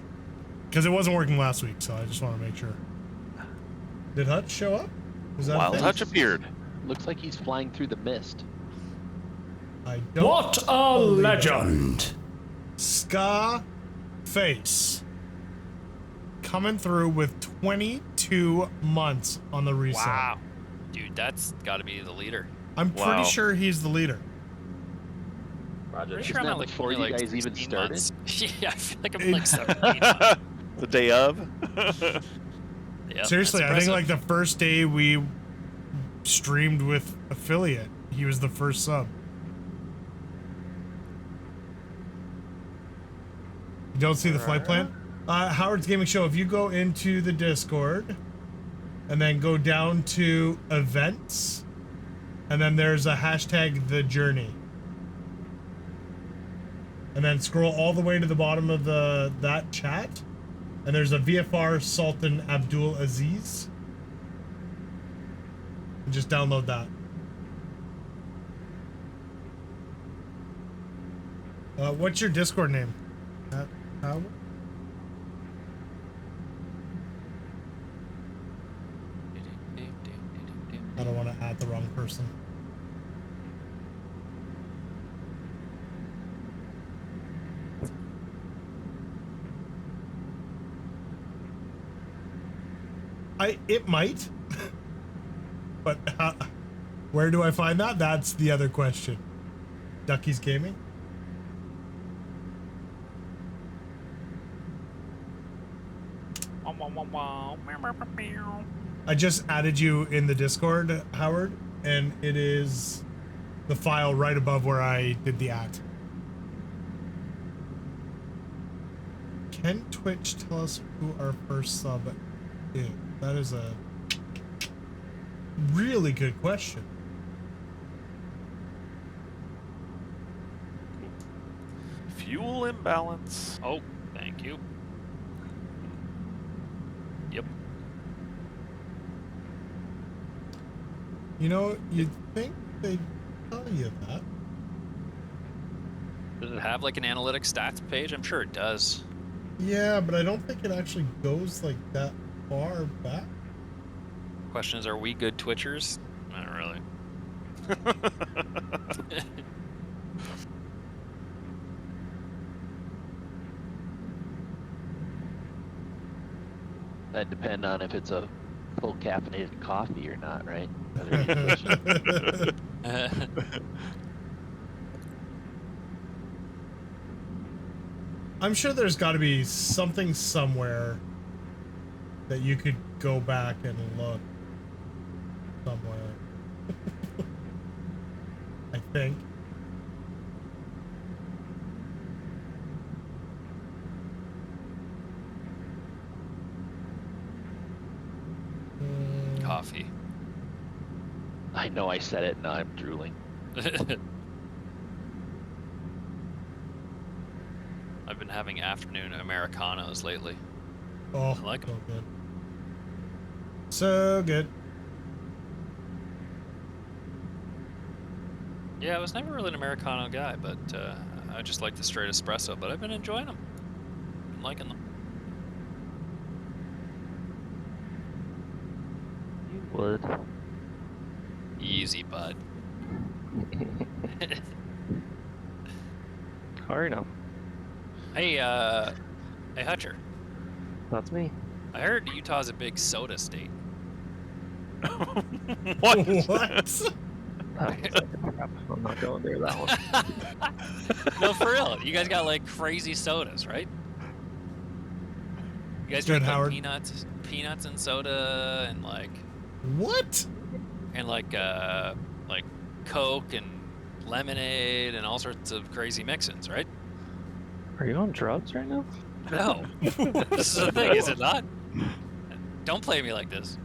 Because it wasn't working last week, so I just want to make sure. Did Hutch show up? Is that Wild Hutch appeared. Looks like he's flying through the mist. I don't What a legend! Ska Face coming through with 22 months on the reset. Wow. Dude, that's got to be the leader. I'm pretty sure he's the leader. Roger. Pretty Isn't sure I'm that at like before only you like guys even 16 started? months. Yeah, I feel like I'm like 17. The day of. Yeah, Seriously, that's I think impressive. like the first day we streamed with Affiliate, he was the first sub. You don't see the flight plan? Howard's Gaming Show, if you go into the Discord and then go down to events, and then there's a hashtag The Journey. And then scroll all the way to the bottom of that chat, and there's a VFR Sultan Abdul Aziz. And just download that. What's your Discord name? Howard? I don't want to add the wrong person. It might, but where do I find that? That's the other question. Ducky's Gaming? I just added you in the Discord, Howard, and it is the file right above where I did the at. Can Twitch tell us who our first sub is? That is a really good question. Fuel imbalance. Oh, thank you. Yep. You know, you'd think they'd tell you that. Does it have like an analytics stats page? I'm sure it does. Yeah, but I don't think it actually goes like that far back. Question is, are we good Twitchers? Not really. That depend on if it's a full caffeinated coffee or not, right? I'm sure there's got to be something somewhere that you could go back and look somewhere. I think. Coffee. I know I said it, now I'm drooling. I've been having afternoon Americanos lately. Oh, I like so 'em. good. So good. Yeah, I was never really an Americano guy, but I just like the straight espresso, but I've been enjoying them. Been liking them. You would. Easy, bud. Hurry now. Hey, hey, Hutcher. That's me. I heard Utah's a big soda state. What? What? I'm not going near that one. No, for real. You guys got like crazy sodas, right? You guys Good, drink like Howard. peanuts and soda, and like What? like Coke and lemonade and all sorts of crazy mix-ins, right? Are you on drugs right now? No. This is the thing, is it not? Don't play me like this.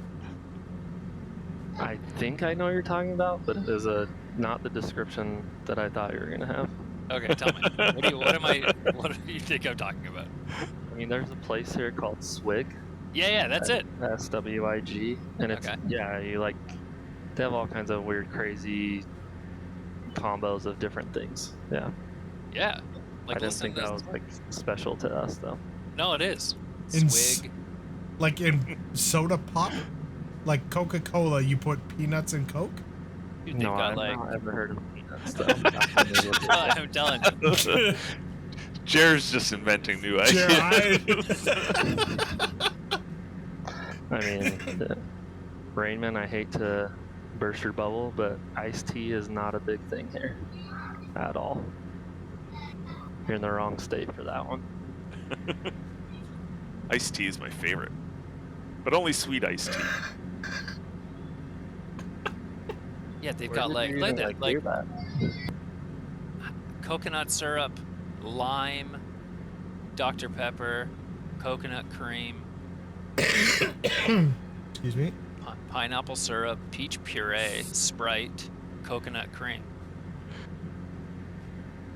I think I know what you're talking about, but it is not the description that I thought you were gonna have. Okay, tell me. What do you think I'm talking about? I mean, there's a place here called Swig. Yeah, that's it. SWIG, and it's Okay. they have all kinds of weird, crazy combos of different things. Yeah, Yeah. I didn't think that was like special to us though. No, it is. In Swig. Like in soda pop? Like Coca-Cola, you put peanuts in Coke? Dude, they've No, got I've like not ever heard of peanuts though. I'm telling you. Jer's just inventing new Jer, ideas. I mean, Rainman, I hate to burst your bubble, but iced tea is not a big thing here at all. You're in the wrong state for that one. Iced tea is my favorite, but only sweet iced tea. Yeah, they've Where got did like you like even, that, hear like that? coconut syrup, lime, Dr. Pepper, coconut cream, Excuse me. pineapple syrup, peach puree, Sprite, coconut cream.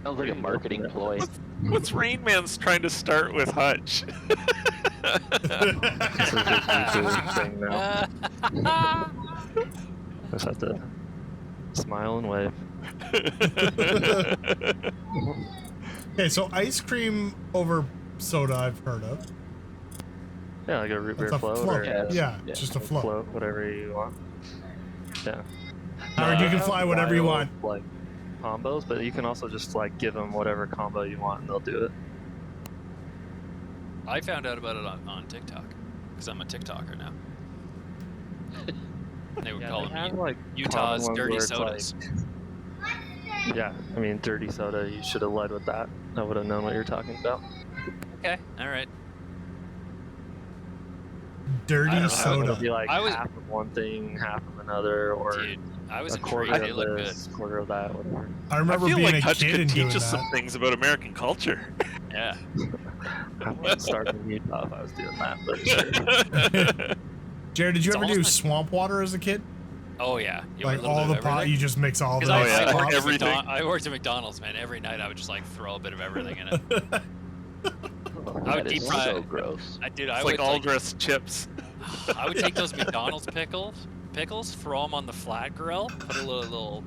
Sounds like a marketing ploy. What's Rain Man's trying to start with Hutch? This is his YouTube thing now. Just have to smile and wave. Okay, so ice cream over soda I've heard of. Yeah, like a root beer That's a float. float. Or, Yeah, Yeah. just a float. whatever you want. Yeah. Howard, you they can have fly whatever you wild, want. Like combos, but you can also just like give them whatever combo you want and they'll do it. I found out about it on TikTok because I'm a TikToker now. They would call they them have, like, Utah's common ones dirty where it's, sodas. Yeah, I mean, dirty soda, you should have led with that. I would have known what you're talking about. Okay, all right. dirty know. soda. It'll be like I was- half of one thing, half of another, or Dude, I was a quarter intrigued. It of looked good. this, quarter of that, whatever. I I remember feel being like a Hutch kid could and teach doing us some that. things about American culture. Yeah. I wouldn't start in Utah if I was doing that, but sure. Jared, did you It's ever do almost swamp water as a kid? Oh yeah. You Like want a little all bit the of pot, everything? you just mix all the Because Oh, yeah. pops? worked at Everything. I worked at McDonald's, man. Every night I would just like throw a bit of everything in it. I would That is deep fry. so gross. I did. It's I like would all like, dressed chips. I would take those McDonald's pickles, throw them on the flat grill, put a little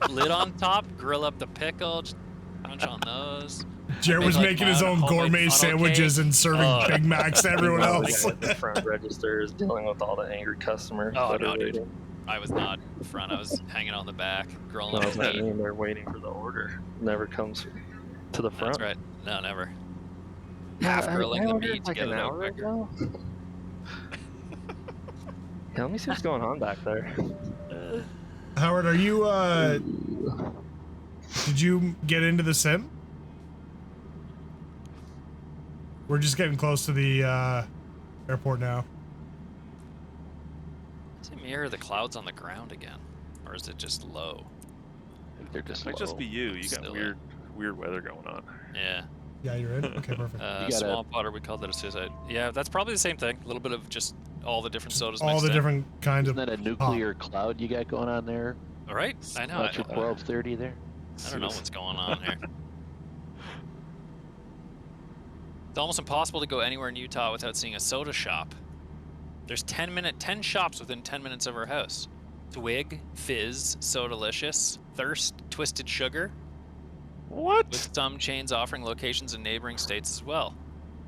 lid on top, grill up the pickle, just punch on those. Jared Make, was like, making his my own own homemade gourmet funnel sandwiches cake. and serving Oh. Big Macs to everyone Meanwhile, the else. guy at the front register is dealing with all the angry customers. Oh, that are no, dude. waiting. I was not in front. I was hanging on the back, grilling No, up it's the not meat. me. They're waiting for the order. Never comes to the front. That's right. No, never. Yeah, Half grilling the ordered meat to like get an it out hour quicker. ago. Yeah, let me see what's going on back there. Howard, are you, did you get into the sim? We're just getting close to the, airport now. Does it mirror the clouds on the ground again? Or is it just low? I think they're just Might just low. be you. You got Still weird weather going on. Yeah. Yeah, you're in? Okay, perfect. gotta- Swamp water, we called it a suicide. Yeah, that's probably the same thing. A little bit of just all the different sodas All mixed the in. different kinds Isn't of that a nuclear cloud you got going on there? All right, I know. Not your 1230 there? I don't know what's going on here. It's almost impossible to go anywhere in Utah without seeing a soda shop. There's 10 shops within 10 minutes of our house. Twig, Fizz, Sodalicious, Thirst, Twisted Sugar, What? with some chains offering locations in neighboring states as well.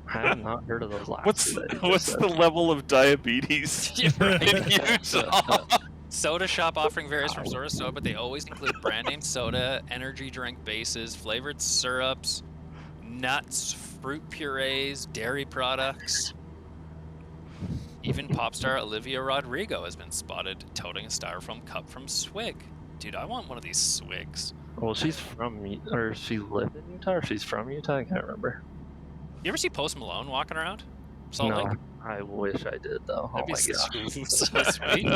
I have not heard of those last What's two that you what's just the said. level of diabetes Yeah, right. in Utah? Soda shop offering various from soda soda, but they always include brand name soda, energy drink bases, flavored syrups, nuts, fruit purees, dairy products. Even pop star Olivia Rodrigo has been spotted toting a styrofoam cup from Swig. Dude, I want one of these Swigs. Well, she's from or she lived in Utah, or she's from Utah. I can't remember. You ever see Post Malone walking around Salt No, Lake? I wish I did though. That'd Oh be my gosh. so sweet.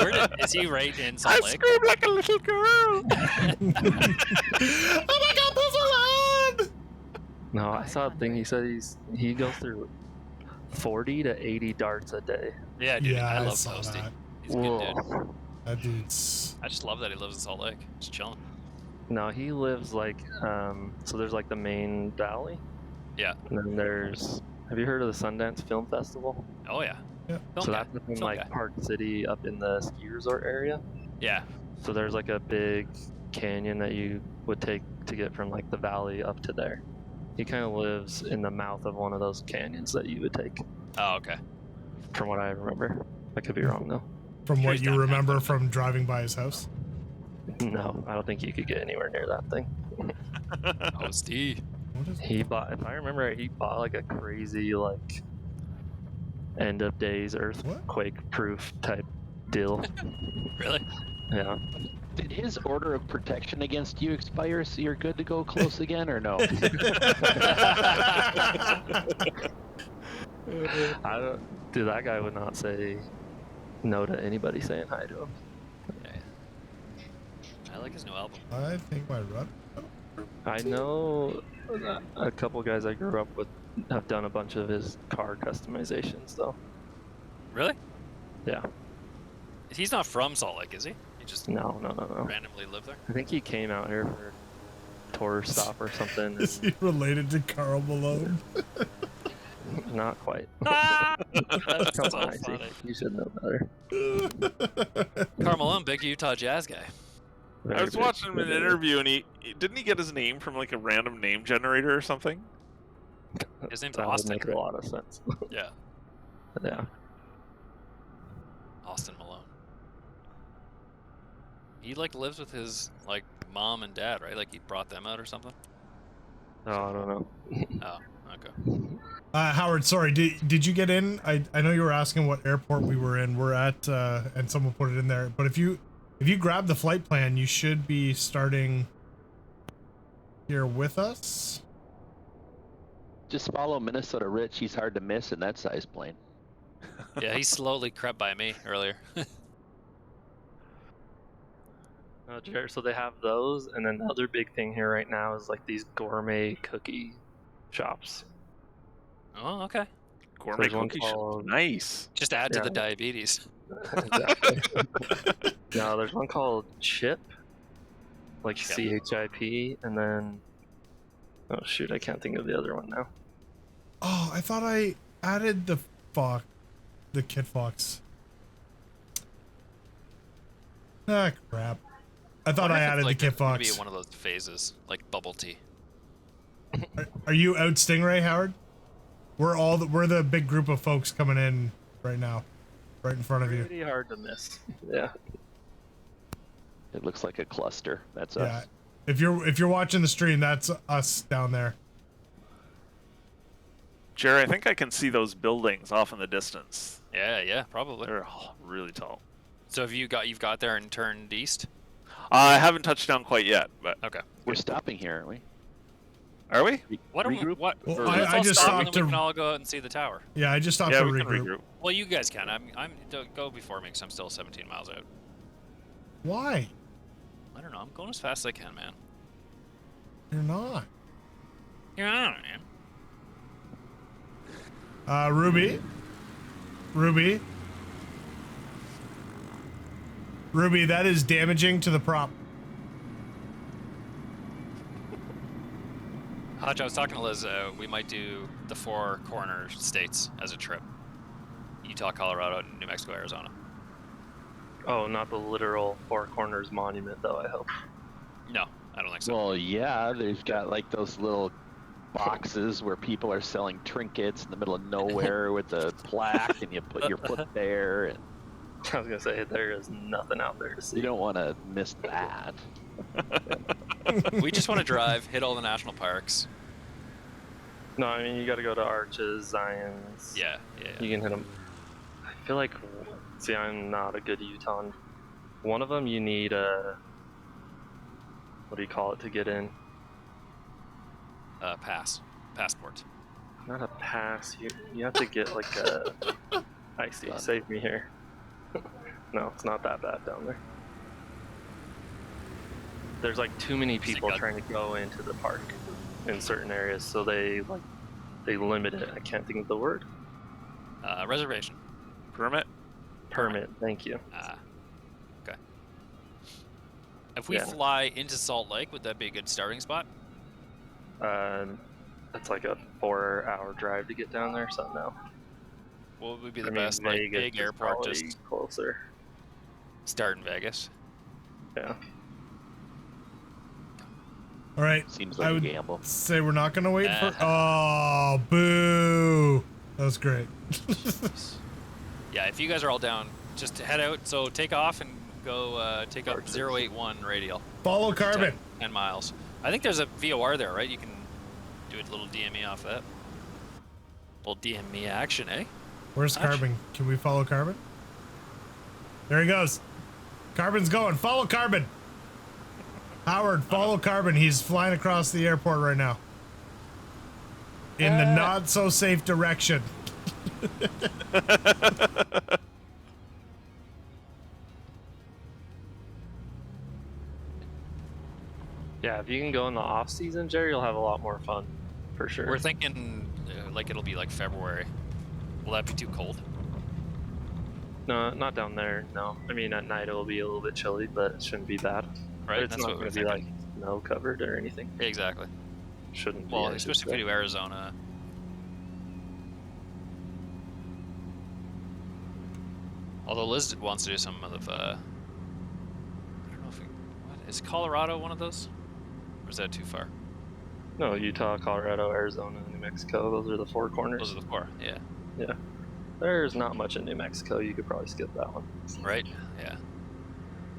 Is he right in I Salt Lake? screamed like a little girl. Oh my god, Post Malone! No, I saw a thing. He said he goes through 40 to 80 darts a day. Yeah, dude. Yeah, I I love saw Posty. that. He's a good dude. Whoa. That dude's... I just love that he lives in Salt Lake. Just chilling. No, he lives like so there's like the main valley. Yeah. And then there's, have you heard of the Sundance Film Festival? Oh yeah. Yeah. Film So guy. that's up in Film like guy. Park City, up in the ski resort area. Yeah. So there's like a big canyon that you would take to get from like the valley up to there. He kind of lives in the mouth of one of those canyons that you would take, Oh, okay. from what I remember. I could be wrong though. From Sure what he's you down remember there. from driving by his house. No, I don't think you could get anywhere near that thing. Posty. What is He bought, if I remember right, he bought like a crazy like end of days earthquake proof type deal. Really? Yeah. Did his order of protection against you expire so you're good to go close again, or no? I don't. Dude, that guy would not say no to anybody saying hi to him. I like his new album. I think my rut. I know a couple guys I grew up with have done a bunch of his car customizations though. Really? Yeah. He's not from Salt Lake, is he? He just No. randomly lived there. I think he came out here for tour stop or something. Is he related to Carl Malone? And not quite. That's Come so on, Isaac. funny. You should know better. Carl big Utah Jazz guy. Very I was big. watching him in an interview, and he didn't he get his name from like a random name generator or something? His name's That would Austin. make a lot of sense. Yeah, Yeah. Austin Malone. He like lives with his like mom and dad, right? Like he brought them out or something. No, I don't know. Oh, okay. Howard, sorry, did you get in? I know you were asking what airport we were in. We're at, and someone put it in there. But if you grab the flight plan, you should be starting here with us. Just follow Minnesota Rich. He's hard to miss in that size plane. Yeah, he slowly crept by me earlier. Oh, Jared, so they have those, and then the other big thing here right now is like these gourmet cookie shops. Oh, okay. Gourmet there's one cookie shop. called- Nice. Just add to Yeah. the diabetes. Exactly. No, there's one called Chip, like Chip. CHIP, and then oh shoot, I can't think of the other one now. Oh, I thought I added the Kit Fox. Ah, crap. I thought Wonder I if it's, added like, the Kit gonna be Fox. one of those phases, like bubble tea. Are you out Stingray, Howard? We're the big group of folks coming in right now, right in front of you. Pretty hard to miss. Yeah. It looks like a cluster. That's Yeah. us. If you're watching the stream, that's us down there. Jerry, I think I can see those buildings off in the distance. Yeah, probably. They're really tall. So have you've got there and turned east? I haven't touched down quite yet, but Okay. We're stopping here, aren't we? are we? What? Regroup? What? Well, let's I all just stop stopped and then we to- can all go out and see the tower. Yeah, I just stopped Yeah, to we can regroup. regroup. Well, you guys can. Don't go before me because I'm still 17 miles out. Why? I don't know. I'm going as fast as I can, man. You're not. Yeah, I don't know, man. Ruby, that is damaging to the prop. Hutch, I was talking to Liz. We might do the 4 corner states as a trip: Utah, Colorado, New Mexico, Arizona. Oh, not the literal Four Corners monument, though. I hope. No, I don't think so. Well, yeah, they've got like those little boxes where people are selling trinkets in the middle of nowhere with a plaque, and you put your foot there, and I was gonna say there is nothing out there to see. you don't want to miss that. We just want to drive, hit all the national parks. No, I mean you got to go to Arches, Zion's. Yeah. You can hit them. I feel like, see, I'm not a good Utah. One of them you need a, what do you call it to get in? Passport. Not a pass. You have to get like a. I see. Save me here. No, it's not that bad down there. There's like too many people trying to go into the park in certain areas, so they limit it. I can't think of the word. Reservation. Permit? Permit. Thank you. Okay. If we fly into Salt Lake, would that be a good starting spot? It's like a 4-hour drive to get down there, so no. What would be the best like, Vegas big is airport probably just closer. start in Vegas? Yeah. All right. Seems I like a would gamble. say we're not gonna wait for. Oh, boo! That was great. Yeah, if you guys are all down, just head out. So take off and go take up 081 radial. Follow Carbon. 10 miles. I think there's a VOR there, right? You can do a little DME off that. Little DME action, eh? Where's Carbon? Can we follow Carbon? There he goes. Carbon's going. Follow Carbon. Howard, follow Carbon. He's flying across the airport right now. In the not so safe direction. Yeah, if you can go in the off season, Jerry, you'll have a lot more fun, for sure. We're thinking like it'll be like February. Will that be too cold? No, not down there. No, I mean at night it will be a little bit chilly, but it shouldn't be bad. Right, It's that's not what we're going to be like thinking. snow covered or anything. Exactly. Shouldn't be. Well, I should especially if say. we do Arizona. Although Liz wants to do some of I don't know if what is Colorado one of those? Or is that too far? No, Utah, Colorado, Arizona, New Mexico. Those are the 4 corners. Those are the 4, yeah. Yeah. There's not much in New Mexico. You could probably skip that one. Right? Yeah.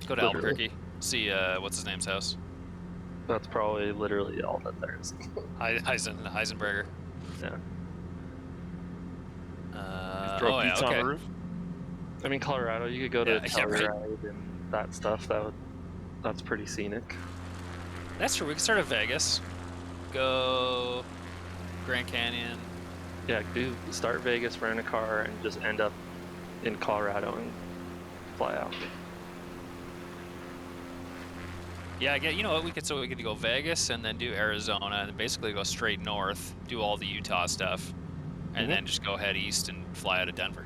Go to Literally. Albuquerque. See what's his name's house? That's probably literally all that there is. Heisenberger. Yeah. Throw Oh yeah, pizza okay. on the roof? I mean, Colorado, you could go to Yeah, yeah, right. Telluride and that stuff. That's pretty scenic. That's true. We can start at Vegas. Go Grand Canyon. Yeah, do start Vegas, rent a car, and just end up in Colorado and fly out. Yeah, you know what? We could go Vegas and then do Arizona and basically go straight north, do all the Utah stuff, and then just go head east and fly out of Denver,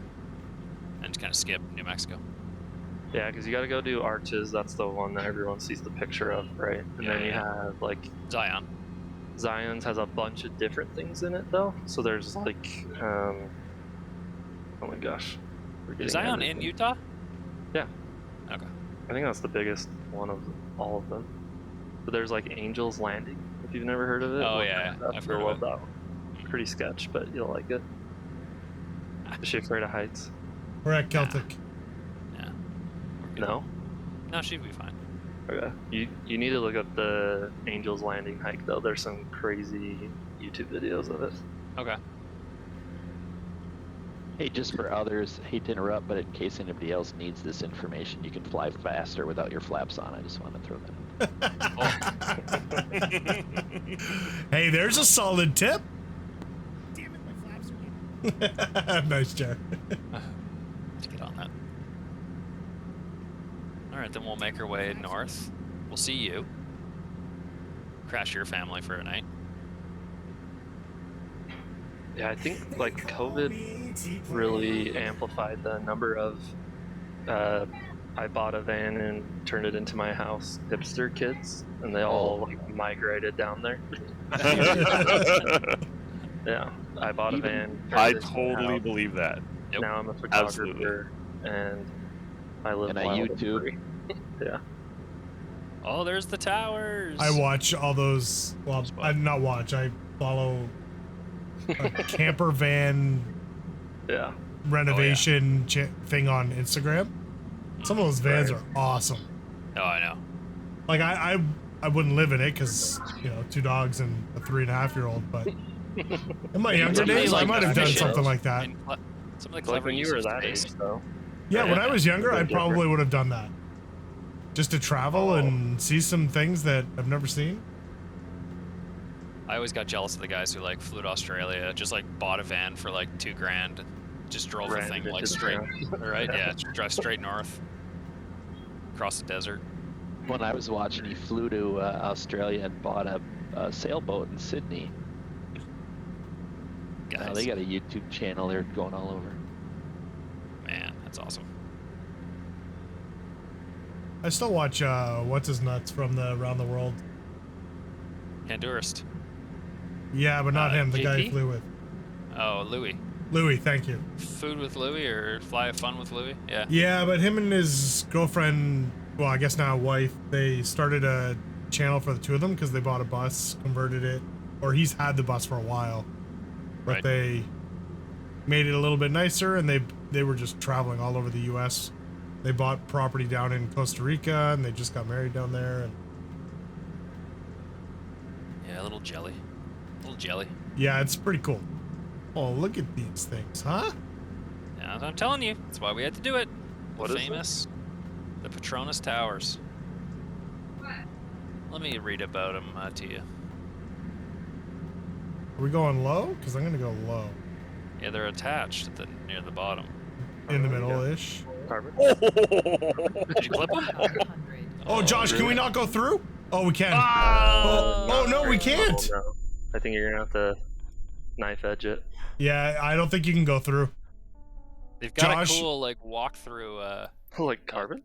and just kind of skip New Mexico. Yeah, because you got to go do Arches. That's the one that everyone sees the picture of, right? And then you have like Zion. Zion's has a bunch of different things in it though. So there's like, oh my gosh, Is Zion in Utah? Yeah. Okay. I think that's the biggest one of all of them. But there's like Angel's Landing, if you've never heard of it. Oh yeah, I've heard of it. That one. Pretty sketch, but you'll like it. Is she afraid of heights? We're at Celtic. Yeah. No? No, she'd be fine. Okay. You need to look up the Angel's Landing hike though. There's some crazy YouTube videos of it. Okay. Hey, just for others, hate to interrupt, but in case anybody else needs this information, you can fly faster without your flaps on. I just want to throw that in. Hey, there's a solid tip. Damn it, my flaps are in. Nice, Jared. Let's get on that. All right, then we'll make our way north. We'll see you. Crash your family for a night. Yeah, I think like COVID really amplified the number of I bought a van and turned it into my house hipster kids, and they all like migrated down there. Yeah, I bought a van. I totally believe that. Yep. Now I'm a photographer, and I live And a wild and YouTube. free. Yeah. Oh, there's the towers. I watch all those. Well, I not watch. I follow a camper van Yeah. renovation thing on Instagram. Some of those vans are awesome. Oh, I know. Like I wouldn't live in it because you know 2 dogs and a 3.5-year-old. But in my younger days, I might have done something like that. Some of the Like clever when you use were of that space. age, though. Yeah, when I was younger, I Different. probably would have done that. Just to travel and see some things that I've never seen. I always got jealous of the guys who like flew to Australia, just like bought a van for like $2,000, just drove the Ran thing it like into the straight, ground. right? Yeah, drive straight north, across the desert. When I was watching, he flew to Australia and bought a sailboat in Sydney. Guys, They got a YouTube channel. They're going all over. man, that's awesome. I still watch what's his nuts from the Around the World. Honduras. Yeah, but not him. The guy JP? who flew with Oh, Louis. Louis. Thank you. Food with Louis or fly fun with Louis? Yeah. Yeah, but him and his girlfriend, well, I guess now wife, they started a channel for the two of them because they bought a bus, converted it, or he's had the bus for a while, but Right. they made it a little bit nicer, and they were just traveling all over the U.S. They bought property down in Costa Rica, and they just got married down there. And Yeah, a little jelly. A little jelly. yeah, it's pretty cool. Oh, look at these things, huh? Yeah, I'm telling you. That's why we had to do it. What The is famous, the Petronas Towers. Let me read about them to you. Are we going low? Because I'm gonna go low, Yeah, they're attached at near the bottom. in the middle-ish. Carbon. Did you clip them? Oh, Josh, can we not go through? Oh, we can. Oh, Oh no, we can't. Oh, no. I think you're gonna have to knife edge it. Yeah, I don't think you can go through. They've got Josh? a cool like walkthrough. Like carbon?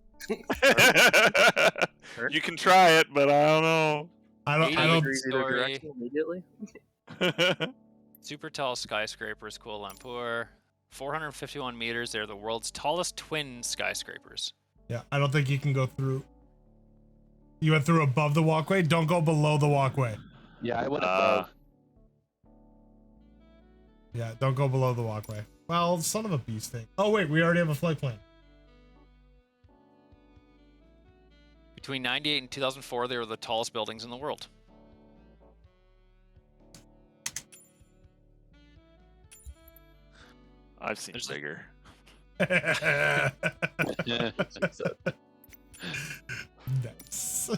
You can try it, but I don't know. I don't. 80 Degrees either story. direction immediately. Super tall skyscrapers, Kuala Lumpur. 451 meters. They're the world's tallest twin skyscrapers. Yeah, I don't think you can go through. You went through above the walkway. Don't go below the walkway. Yeah, I went above. Yeah, don't go below the walkway. Well, son of a beast thing. Oh wait, we already have a flight plan. Between 98 and 2004, they were the tallest buildings in the world. I've seen There's bigger. Yeah. Nice.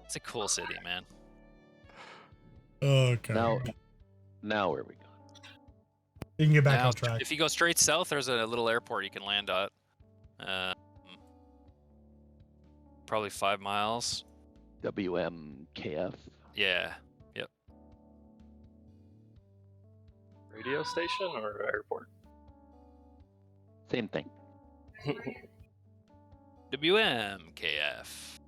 It's a cool city, man. Okay. Now where are we going? You can get back Now, on track. if you go straight south, there's a little airport you can land at. Probably 5 miles. WMKF. Yeah. Yep. Radio station or airport? Same thing. WMKF.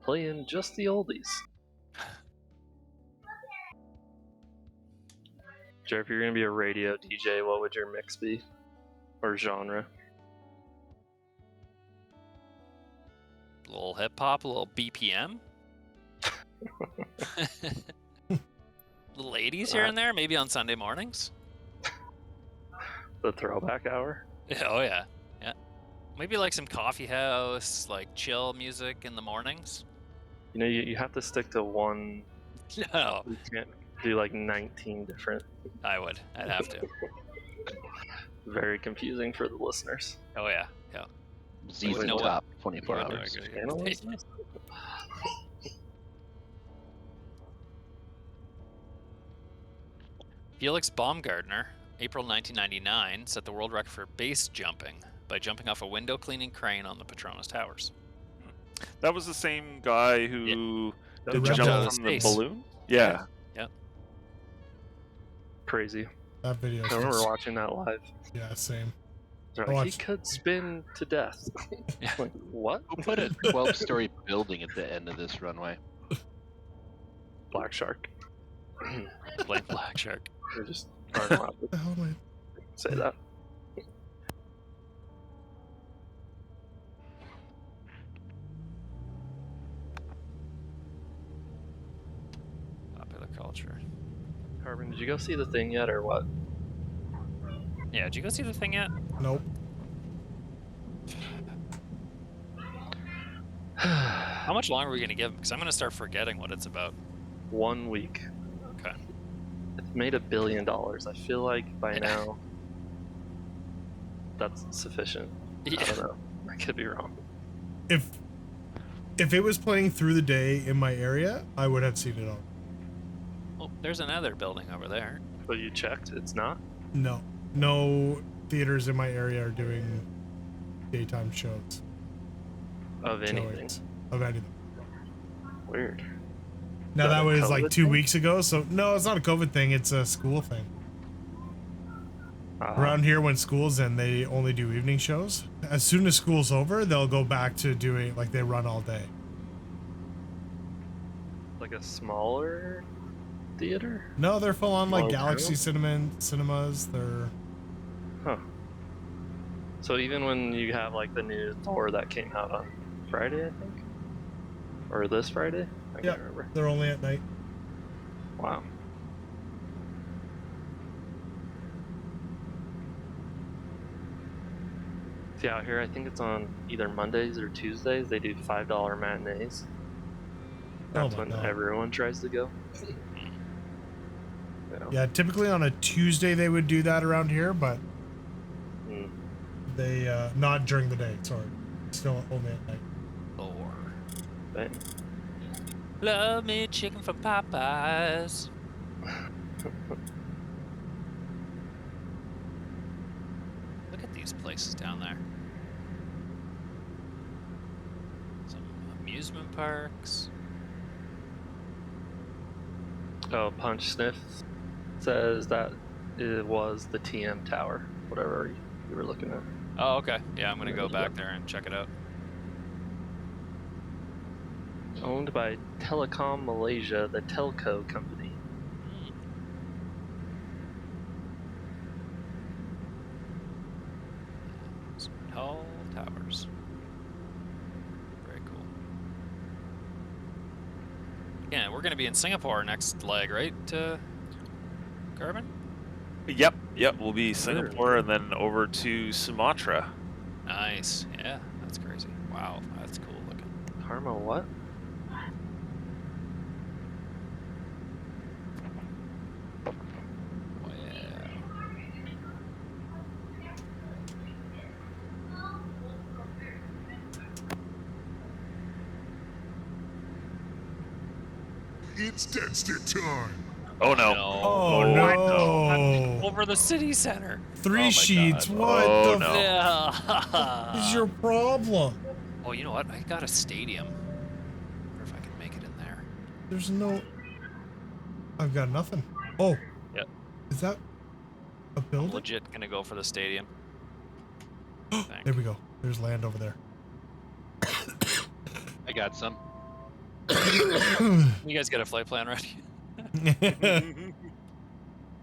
Playing just the oldies. Jared, if you're gonna be a radio DJ, what would your mix be? Or genre? A little hip hop, a little BPM. Little 80s here and there, maybe on Sunday mornings. The throwback hour? Oh yeah, yeah. Maybe like some coffee house, like chill music in the mornings. You know, you have to stick to one. No, You can't do like 19 different. I'd have to. Very confusing for the listeners. Oh yeah, yeah. Z's Wouldn't in know top 24 wouldn't know hours. what- Channel listeners? Felix Baumgartner, April 1999, set the world record for base jumping by jumping off a window cleaning crane on the Petronas Towers. That was the same guy who The did Rebel. jump from the Space. balloon? Yeah. Crazy. That video. I remember watching that live. Yeah, same. They're I like, he watched- could spin to death. Yeah. Like, what? Who put a 12-story building at the end of this runway? Black Shark. Blame Black Shark. We're just aren't allowed to What the hell am say that. Popular culture. Carbon, did you go see the thing yet, or what? Yeah, did you go see the thing yet? Nope. How much longer are we gonna give him? Because I'm gonna start forgetting what it's about. 1 week. Okay. It's made $1 billion. I feel like by now that's sufficient. I don't know. I could be wrong. If it was playing through the day in my area, I would have seen it all. Oh, there's another building over there. But you checked, it's not? No theaters in my area are doing daytime shows. Of anything. Showings of anything. Weird. Now Is that that a was like COVID 2 thing? weeks ago, so no, it's not a COVID thing. It's a school thing. Around here, when school's in, they only do evening shows. As soon as school's over, they'll go back to doing like they run all day. Like a smaller theater? No, they're full on like Small Galaxy town? cinemas. They're Huh. So even when you have like the new Thor that came out on Friday, I think? Or this Friday? I Yep. can't remember. they're only at night. Wow. See, out here, I think it's on either Mondays or Tuesdays. They do $5 matinees. That's my when God. everyone tries to go. Yeah, typically on a Tuesday they would do that around here, but Mm. they not during the day. Sorry, still only at night. Thor. Dang. Love me chicken from Popeyes. Look at these places down there. Some amusement parks. Oh, Punch Sniff says that it was the TM Tower, whatever you were looking at. Oh, okay. Yeah, I'm gonna go back there and check it out. Owned by Telecom Malaysia, the telco company. Some tall towers. Very cool. Yeah, we're gonna be in Singapore next leg, right, Carbon? Yep. We'll be Singapore and then over to Sumatra. Nice. Yeah, that's crazy. Wow, that's cool looking. Karma what? Wow. It's dead stick time. Oh no. Oh, Oh, no. Over the city center. Three Oh my sheets. God. What Oh, the no. f is your problem? Oh, you know what? I got a stadium. Wonder if I can make it in there. There's no. I've got nothing. Oh. Yep. Is that a I'm building? legit gonna go for the stadium. There we go. There's land over there. I got some. You guys got a flight plan ready?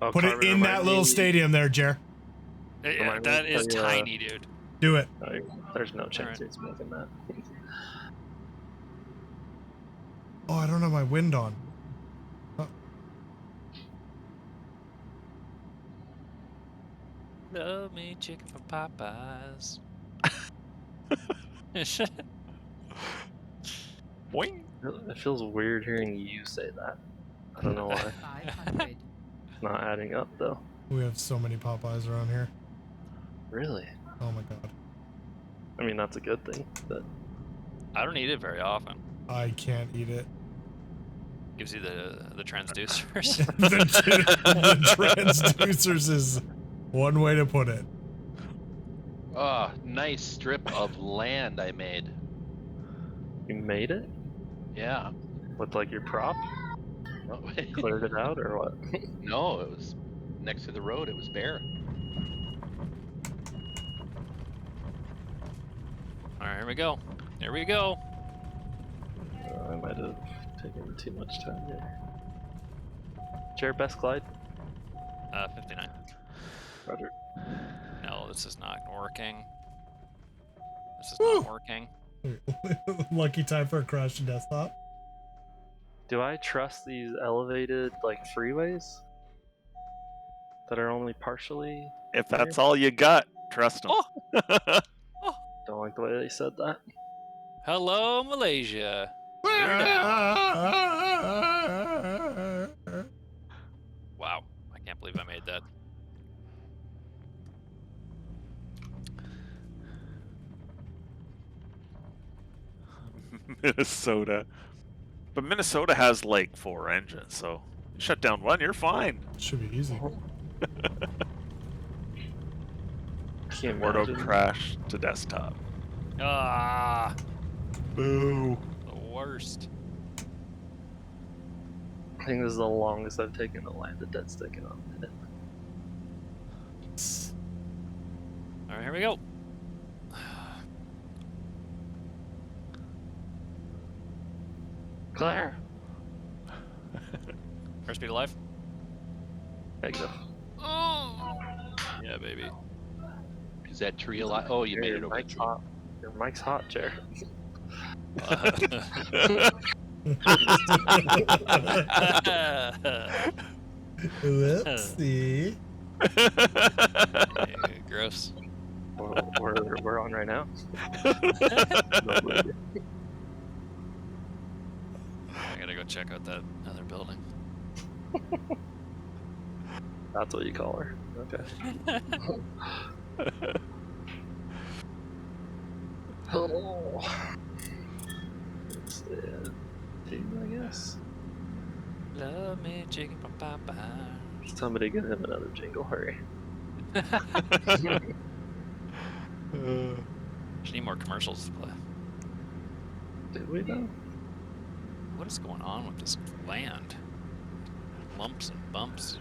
Oh, Put it Carmen, in remind that little me- stadium there, Jer. Yeah, Remind me that to is tell you, tiny, dude. Do it. Oh, there's no chance Alright. he's making that. Oh, I don't have my wind on. Love me chicken from Popeyes. Boing. It feels weird hearing you say that. I don't know why. 500. It's not adding up though. We have so many Popeyes around here. Really? Oh my god. I mean, that's a good thing, but I don't eat it very often. I can't eat it. Gives you the transducers. The transducers is one way to put it. Oh, nice strip of land I made. you made it Yeah. with like your prop, cleared it out, or what? No, it was next to the road. It was bare. All right, here we go. Here we go. I might have taken too much time here. Jared, best glide. 59. Roger. No, this is not working. This is Woo! not working. Lucky time for a crash to desktop. Do I trust these elevated like freeways that are only partially? If that's all you got, trust them. Oh! Don't like the way they said that. Hello, Malaysia. Wow, I can't believe I made that. Minnesota. But Minnesota has like 4 engines, so you shut down one, you're fine. Should be easy. Can't Wardo imagine. crash to desktop. Ah, Boo. the worst. I think this is the longest I've taken to land a dead stick in a minute. All right, here we go. Claire! First speed of life. There you go. Oh, yeah, baby. Is that tree alive? Oh, you made Your it over the mic's tree. hot. Your mic's hot, Jared. Whoopsie. Gross. We're on right now. I gotta go check out that other building. That's what you call her. Okay. Oh. It's team, I guess. Love me chicken from Popeyes. Somebody get him another jingle, hurry. Just need more commercials to play. Did we though? What is going on with this land? Lumps and bumps.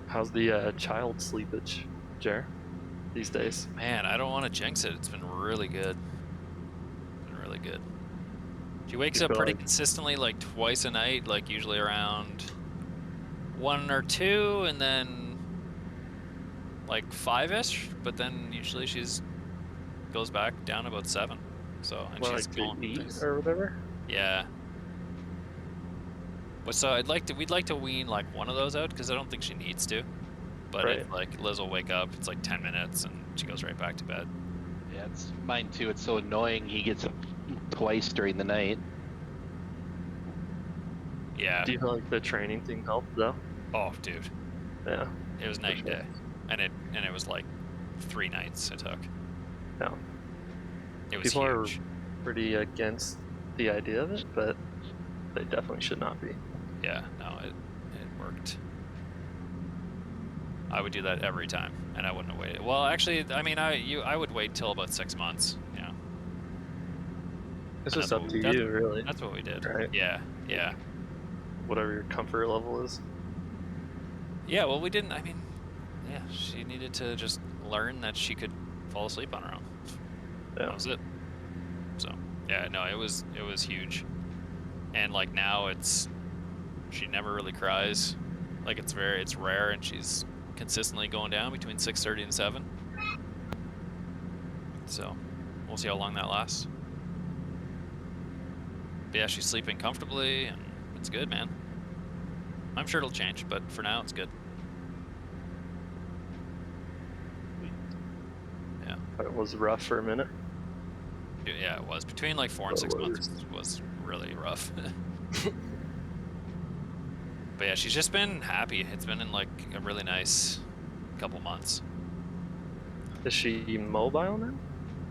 How's the child sleepage, Jer, these days? Man, I don't want to jinx it. It's been really good. Been really good. She wakes You up feel pretty like- consistently, like twice a night, like usually around 1 or 2, and then like 5-ish. But then usually she's goes back down about 7. So and Well, she's like calm. to eat or whatever? Yeah. But so we'd like to wean like one of those out because I don't think she needs to. But Right. it, like Liz will wake up, it's like 10 minutes and she goes right back to bed. Yeah, it's mine too. It's so annoying. He gets up twice during the night. Yeah. Do you feel like the training thing helped though? Oh, dude, Yeah. it was night and sure. day, and it was like 3 nights it took. No. It was People huge. pretty against the idea of it, but they definitely should not be. Yeah, no, it worked. I would do that every time, and I wouldn't have waited. Well, actually, I mean, I would wait till about 6 months. Yeah. It's And just that's up what to we- you, really. That's what we did. Right. Yeah, yeah. Whatever your comfort level is. Yeah, well, we didn't, I mean, yeah, she needed to just learn that she could fall asleep on her own. Yeah. That was it. So, yeah, no, it was huge. And, like, now she never really cries. Like, it's rare, and she's consistently going down between 6:30 and 7. So, we'll see how long that lasts. But yeah, she's sleeping comfortably, and it's good, man. I'm sure it'll change, but for now, it's good. Yeah. It was rough for a minute. Yeah, it was. Between like 4 and 6 months was really rough. But yeah, she's just been happy. It's been in like a really nice couple months. Is she mobile now?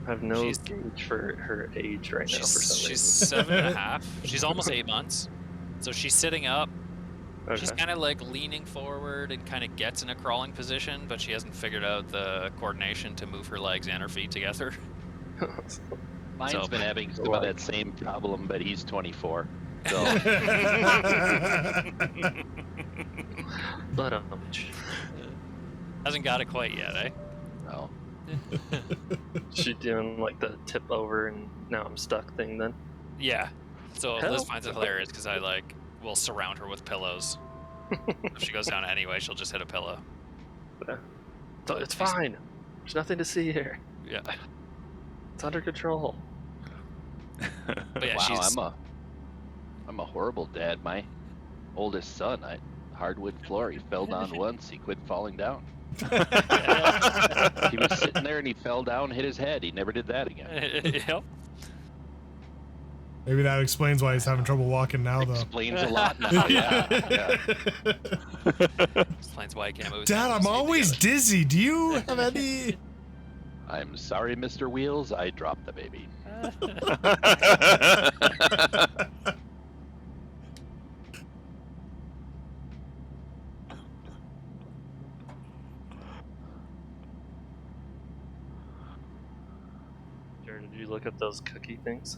I have no She's- gauge for her age right now for some She's reason. 7.5. She's almost 8 months. So she's sitting up. She's Okay. kind of like leaning forward and kind of gets in a crawling position, but she hasn't figured out the coordination to move her legs and her feet together. Mine's So- been having some of that same problem, but he's 24. So But Hasn't got it quite yet, eh? no. she doing like the tip over and now I'm stuck thing then? Yeah. So Liz Help. finds it hilarious because I like will surround her with pillows. If she goes down anyway, she'll just hit a pillow. So it's fine. There's nothing to see here. Yeah. It's under control. But yeah, Wow, she's I'm a horrible dad. My oldest son, hardwood floor. He fell down once. He quit falling down. He was sitting there and he fell down, hit his head. He never did that again. Yep. Maybe that explains why he's having trouble walking now, though. Explains a lot now. Yeah. Explains why I can't move. Dad, I'm always dizzy. Do you have any? I'm sorry, Mr. Wheels. I dropped the baby. Jared, did you look at those cookie things?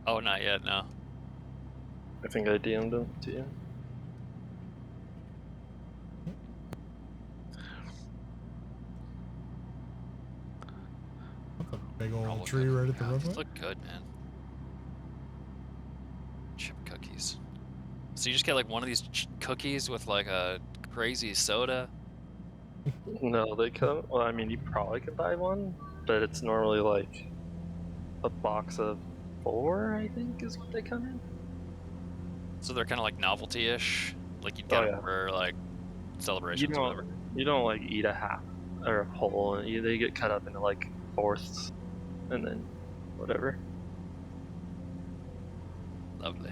Oh, not yet. No. I think I DM'd them to you. Big They're all old tree good. right at the Yeah, these roadway. look good, man. Chip cookies. So you just get like one of these cookies with like a crazy soda. No, they come. Well, I mean, you probably can buy one, but it's normally like a box of 4, I think, is what they come in. So they're kind of like novelty-ish. Like you'd Oh, get yeah. them for like celebrations or whatever. You don't like eat a half or a whole. They get cut up into like fourths, and then whatever. Lovely.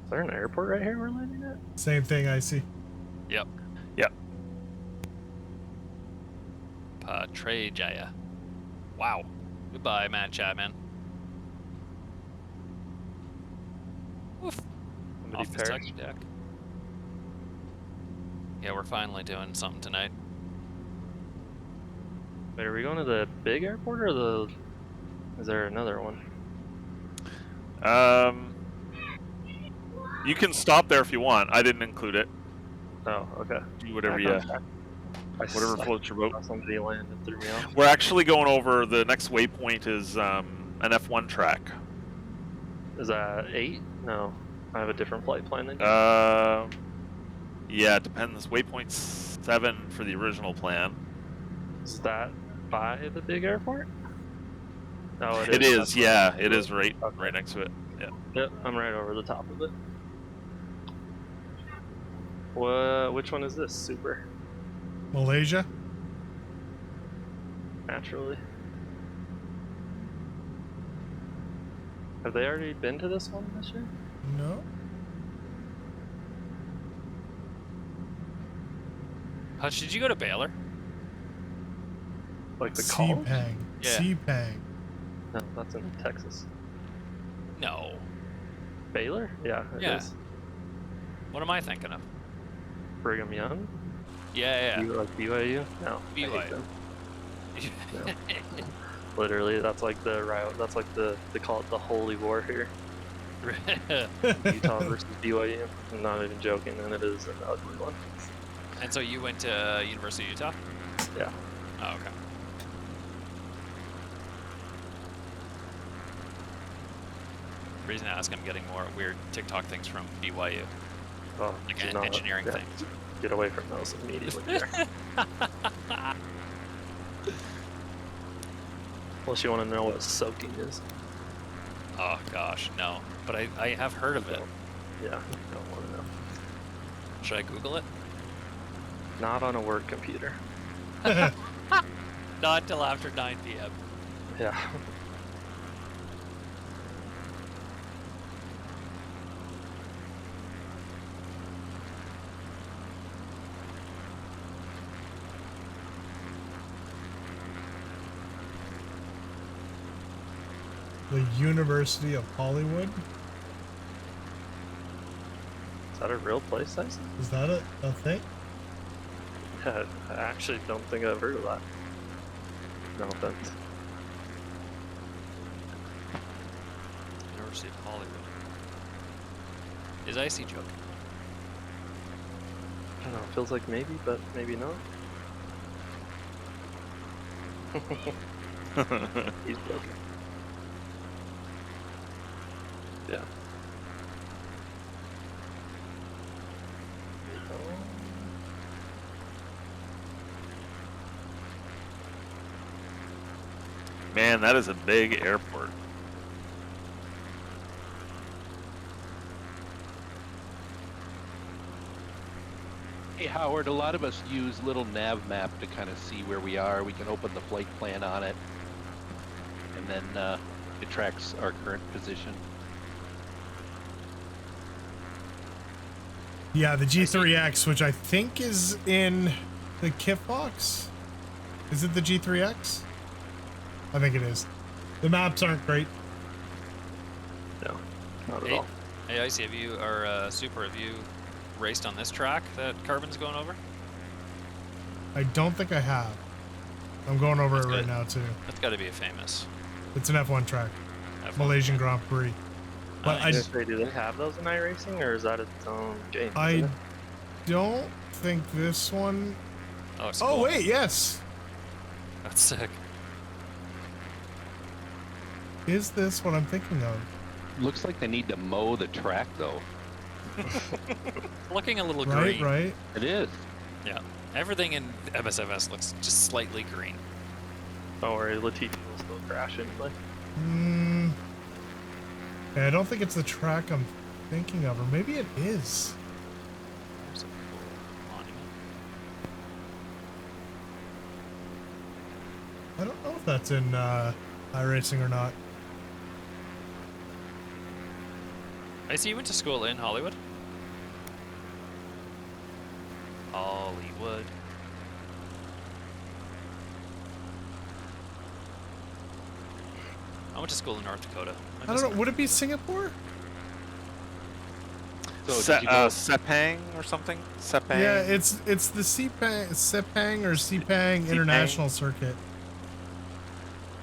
Is there an airport right here we're landing at? Same thing I see. Yep. Yep. Patre Jaya. Wow. Goodbye, Matt Chapman. Oof. Somebody Off the perished. second deck. Yeah, we're finally doing something tonight. Wait, are we going to the big airport or the? Is there another one? You can stop there if you want. I didn't include it. Oh, okay. Do whatever whatever floats your boat. Somebody landed, threw me off. We're actually going over. The next waypoint is an F1 track. Is that 8? No, I have a different flight plan than you. Yeah, it depends. Waypoint 7 for the original plan. Is that by the big airport? No, It is. That's Yeah, right. it is right Okay. right next to it. Yeah. Yep, I'm right over the top of it. Which one is this? Super? Malaysia. Naturally. Have they already been to this one this year? No. Hutch, did you go to Baylor? Like the college? Sepang. Yeah. Sepang. No, that's in Texas. No. Baylor? Yeah, it Yeah. is. What am I thinking of? Brigham Young? Yeah, You like BYU? No. I hate BYU. them. yeah. Literally, that's like the riot. That's like they call it the holy war here. Utah versus BYU. I'm not even joking, and it is an ugly one. And so you went to University of Utah? Yeah. Oh, okay. The reason I ask, I'm getting more weird TikTok things from BYU, Oh, like do not- engineering yeah, things. Get away from those immediately. There. Unless you want to know what soaking is. Oh gosh, no. But I have heard of it. Yeah, don't want to know. Should I Google it? Not on a work computer. Not until after 9 p.m. Yeah. The University of Hollywood. Is that a real place, Tyson? Is that a thing? Yeah, I actually don't think I've heard of that. No offense. University of Hollywood. Is Icy joking? I don't know, it feels like maybe, but maybe not. He's joking. Yeah. Man, that is a big airport. Hey Howard, a lot of us use little nav map to kind of see where we are. We can open the flight plan on it, and then it tracks our current position. Yeah, the G3X, which I think is in the KIF box. Is it the G3X? I think it is. The maps aren't great. No, not at Hey, all. hey Icy, have you, or Super, have you raced on this track that Carbon's going over? I don't think I have. I'm going over That's it right good. now too. That's got to be a famous It's an F1 track, F1. Malaysian Grand Prix. But Nice. Do they have those in iRacing, or is that its own game? I isn't it? don't think this one. Oh, it's Oh cool. wait, yes. That's sick. Is this what I'm thinking of? Looks like they need to mow the track though. Looking a little Right, green. right. It is. Yeah. Everything in MSFS looks just slightly green. Don't worry, Latifi will still crash anyway. Hmm. Yeah, I don't think it's the track I'm thinking of, or maybe it is. There's a cool monument. I don't know if that's in iRacing or not. I see you went to school in Hollywood. Hollywood. I went to school in North Dakota. I don't know. Would it be Singapore? So did you go? Sepang or something? Sepang? Yeah, it's the Sepang or Sepang International Circuit.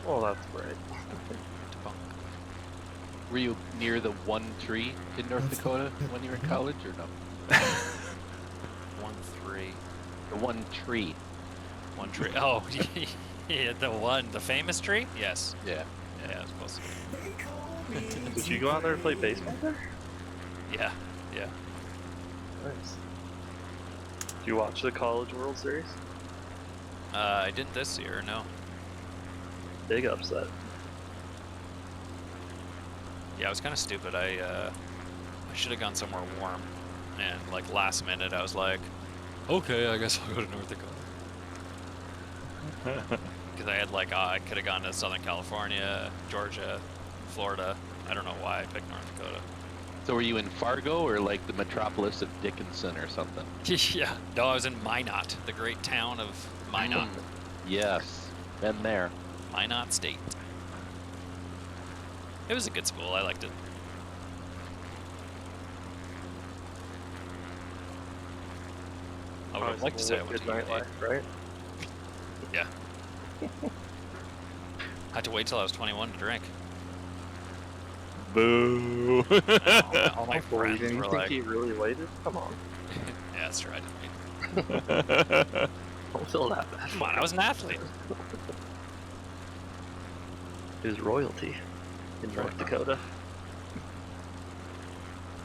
Oh, that's right. Were you near the one tree in North That's- Dakota when you were in college, or no? 1-3. The one tree. One tree. Oh, yeah, the famous tree? Yes. Yeah. Yeah, I was close. Did you go out there and play baseball there? Yeah, yeah. Nice. Did you watch the College World Series? I didn't this year, no. Big upset. Yeah, I was kind of stupid. I should have gone somewhere warm, and like last minute, I was like, okay, I guess I'll go to North Dakota. Because I had like I could have gone to Southern California, Georgia, Florida. I don't know why I picked North Dakota. So were you in Fargo or like the metropolis of Dickinson or something? Yeah, no, I was in Minot, the great town of Minot. Yes. Been there. Minot State. It was a good school. I liked it. I would have liked to say I went good to UA. nightlife, right? Yeah. Had to wait till I was 21 to drink. Boo. All my Boy, friends you were think like, he really waited? Come on. yeah, that's true. I didn't wait. Don't feel that bad. Come on, I was an athlete. It was royalty in North Dakota.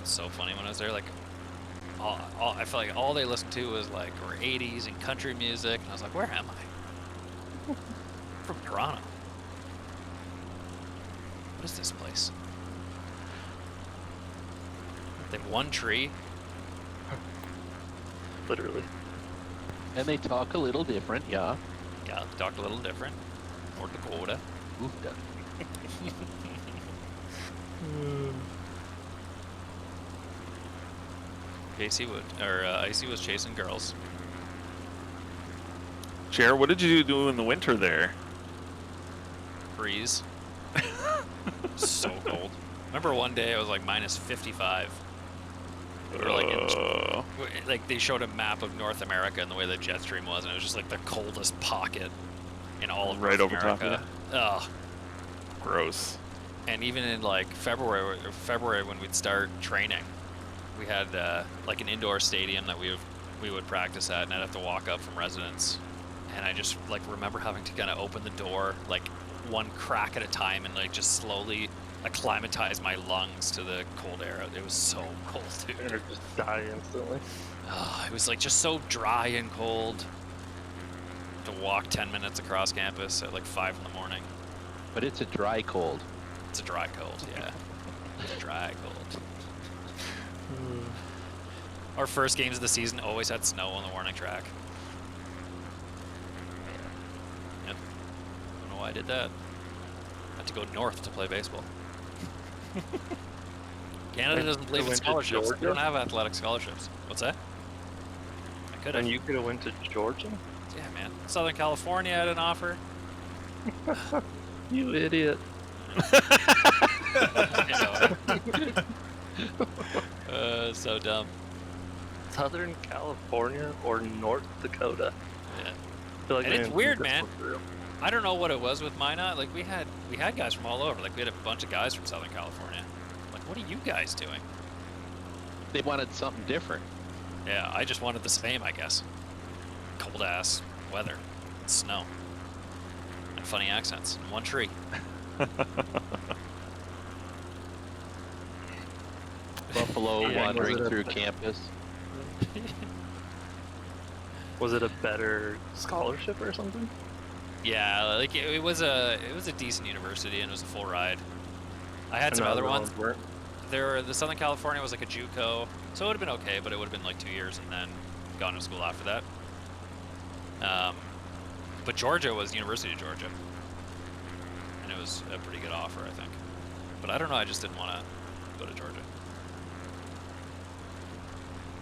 It's so funny when I was there. Like, I felt like all they listened to was like or 80s and country music, and I was like, where am I? From Toronto. What is this place? They have one tree. Literally. And they talk a little different, yeah. Yeah, they talked a little different. North Dakota. Oofda. Icy was chasing girls. Jer, what did you do in the winter there? Freeze. So cold. Remember one day it was like minus 55. We were like they showed a map of North America and the way the jet stream was, and it was just like the coldest pocket in all of Right North over top of America. Ugh. Gross. And even in like February when we'd start training, we had like an indoor stadium that we would practice at, and I'd have to walk up from residence, and I just like remember having to kind of open the door like one crack at a time and like just slowly acclimatize my lungs to the cold air. It was so cold, dude. Or just die instantly. It was like just so dry and cold. To walk 10 minutes across campus at like 5 in the morning. But it's a dry cold. It's a dry cold, yeah. It's a dry cold. Our first games of the season always had snow on the warning track. Yep. Don't know why I did that. Had to go north to play baseball. Canada doesn't believe in went to scholarships. We Georgia? don't have athletic scholarships. What's that? I could have. And you could have went to Georgia? Yeah, man. Southern California had an offer. You idiot. So dumb. Southern California or North Dakota? Yeah. I feel like And we it's didn't weird, think this man. one through. I don't know what it was with Minot. Like we had guys from all over. Like we had a bunch of guys from Southern California. Like, what are you guys doing? They wanted something different. Yeah, I just wanted the same, I guess. Cold ass weather, and snow, and funny accents, and one tree. Buffalo Yeah, wandering was it a- through campus. Was it a better scholarship or something? Yeah, like it was a decent university and it was a full ride. I had some other ones. weren't. The Southern California was like a JUCO, so it would have been okay, but it would have been like 2 years and then gone to school after that. But Georgia was University of Georgia, and it was a pretty good offer, I think. But I don't know, I just didn't want to go to Georgia.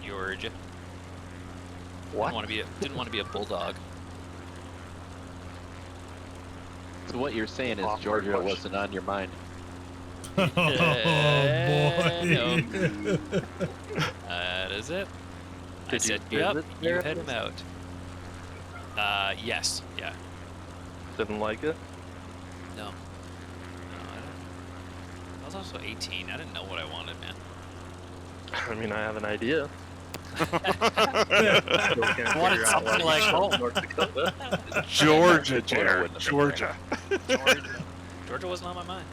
Georgia. What? Didn't want to be a bulldog. So what you're saying is Awkward Georgia question. wasn't on your mind. Oh boy. That is it. I Did you said, yep, visit you there? head him out. Yes, yeah. Didn't like it? No. No, I don't. I was also 18. I didn't know what I wanted, man. I mean, I have an idea. Wanted something like home. North Dakota. Georgia, Jared. Georgia. Georgia wasn't on my mind.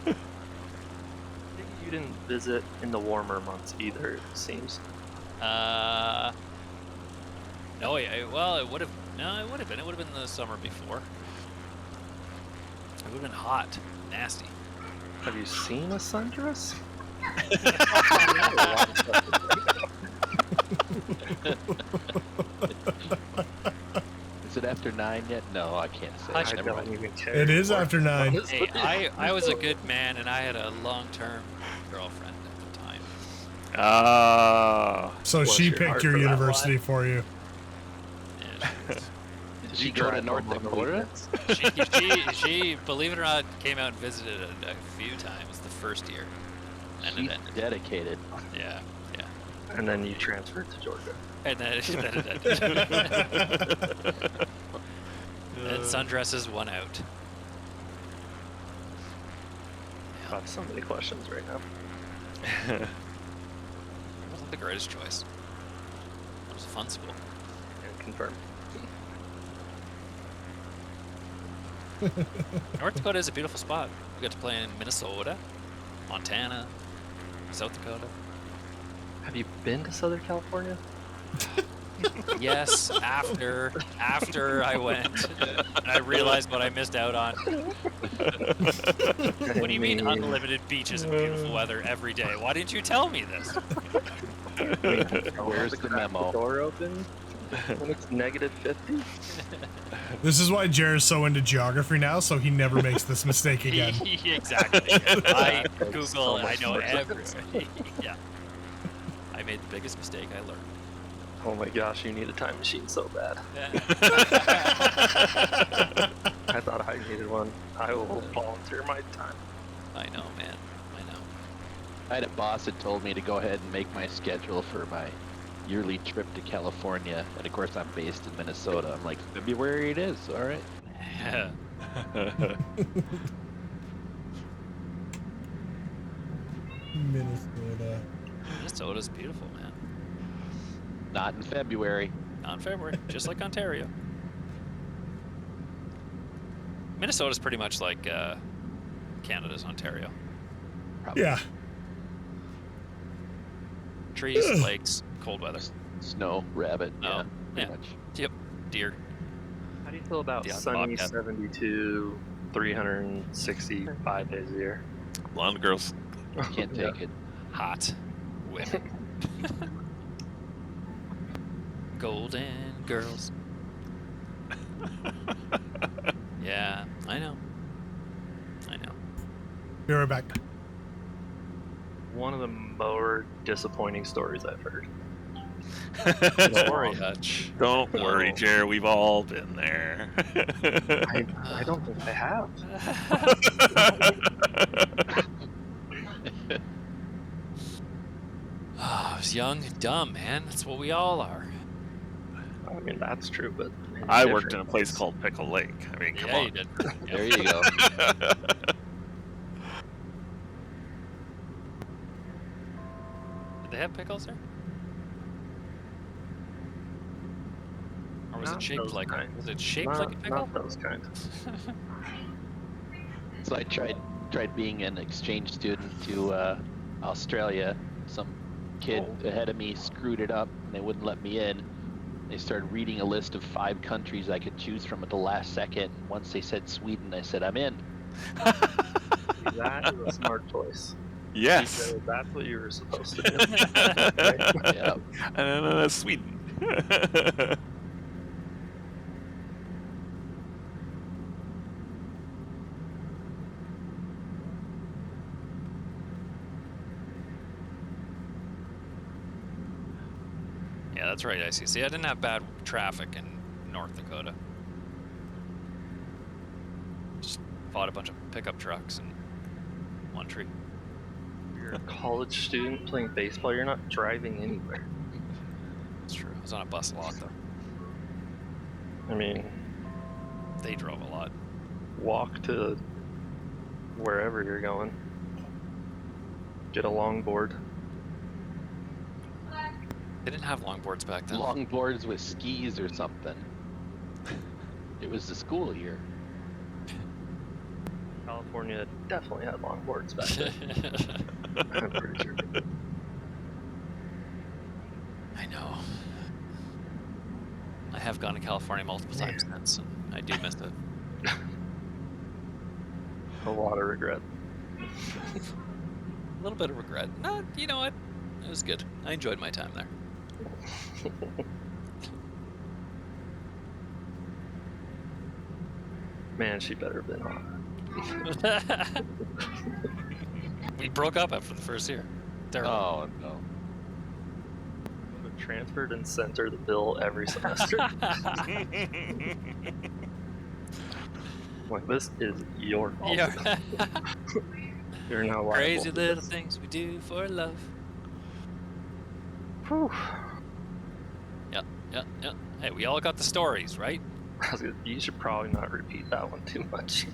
You didn't visit in the warmer months either, it seems. No, yeah, well, it would have. No, it would have been. It would have been the summer before. It would have been hot, nasty. Have you seen a sundress? Is it after 9 yet? No, I can't say. I Never don't mind. even care. It is anymore. after 9. Hey, I was a good man, and I had a long-term girlfriend at the time. Ah. So Bless she your picked heart your for that university for you. Yeah, she was- Did she go to North Dakota? She, believe it or not, came out and visited a few times the first year. And She's it ended. dedicated. Yeah. And then you transferred to Georgia. And then it ended. And sundresses won out. I have so many questions right now. It wasn't the greatest choice. It was a fun school. And confirm. North Dakota is a beautiful spot. We got to play in Minnesota, Montana, South Dakota. Have you been to Southern California? Yes, after I went, and I realized what I missed out on. What do you mean unlimited beaches and beautiful weather every day? Why didn't you tell me this? Where's the memo? Door open when it's -50. This is why Jared's so into geography now, so he never makes this mistake again. Exactly. I Google, so I much know more everything. Yeah. I made the biggest mistake I learned. Oh my gosh, you need a time machine so bad. I thought I needed one. I will volunteer my time. I know, man. I know. I had a boss that told me to go ahead and make my schedule for my yearly trip to California, and of course I'm based in Minnesota. I'm like, February it is, all right. Minnesota. Minnesota's beautiful, man. Not in February. Not in February, just like Ontario. Minnesota's pretty much like Canada's Ontario. Probably. Yeah. Trees, lakes, cold weather. Snow, rabbit, Oh, pretty yeah. much. Yep, deer. How do you feel about The sunny bobcat. 72, 365 days a year? Blonde girls. Can't take it. Hot women. Golden girls. Yeah, I know. Be right back. One of the more disappointing stories I've heard. Sorry, Hutch. Don't worry, No. Jer. We've all been there. I don't think I have. I was young and dumb, man. That's what we all are. I mean, that's true, but I worked in a different place ways. called Pickle Lake. I mean, come Yeah, on. you did. There you go. Did they have pickles there? Or was Not it shaped those like kinds. a? Was it shaped like a pickle? Not those kinds. So I tried being an exchange student to Australia. Some kid ahead of me screwed it up, and they wouldn't let me in. They started reading a list of 5 countries I could choose from at the last second. Once they said Sweden, I said, I'm in. That is a smart choice. Yes. Because that's what you were supposed to do. Yeah. And Sweden. Yeah, that's right, IC. See, I didn't have bad traffic in North Dakota. Just bought a bunch of pickup trucks and one tree. You're a college student playing baseball, you're not driving anywhere. That's true. I was on a bus a lot, though. I mean, They drove a lot. walk to wherever you're going. Get a longboard. They didn't have longboards back then. Longboards with skis or something. It was the school year. California definitely had longboards back then. I'm pretty sure. I know. I have gone to California multiple times since, and I do miss it. A lot of regret. A little bit of regret. No, you know what? It was good. I enjoyed my time there. Man, she better have been hot. We broke up after the first year. Terrible. Oh, no. transferred and sent her the bill every semester. Like, this is your fault. Yeah. You're not liable Crazy for little this. things we do for love. Whew. Yep. Hey, we all got the stories, right? You should probably not repeat that one too much.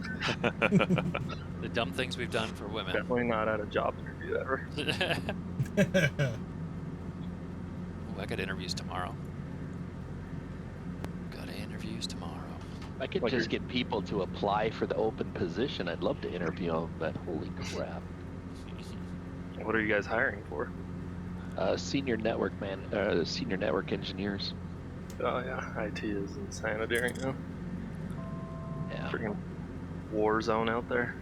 The dumb things we've done for women. Definitely not at a job interview ever. Ooh, I got interviews tomorrow. I could Like just you're- get people to apply for the open position. I'd love to interview them, but holy crap. What are you guys hiring for? Senior network engineers. Oh yeah, IT is insanity right now. Yeah. Freaking war zone out there.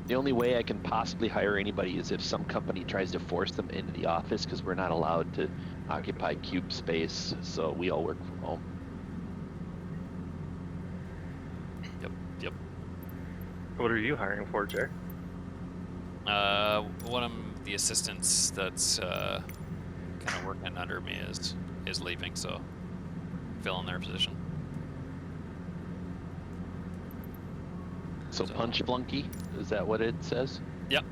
The only way I can possibly hire anybody is if some company tries to force them into the office, because we're not allowed to occupy cube space, so we all work from home. Yep. What are you hiring for, Jared? One of the assistants that's kind of working under me is leaving, so filling their position. So So- punch flunky, is that what it says? Yep.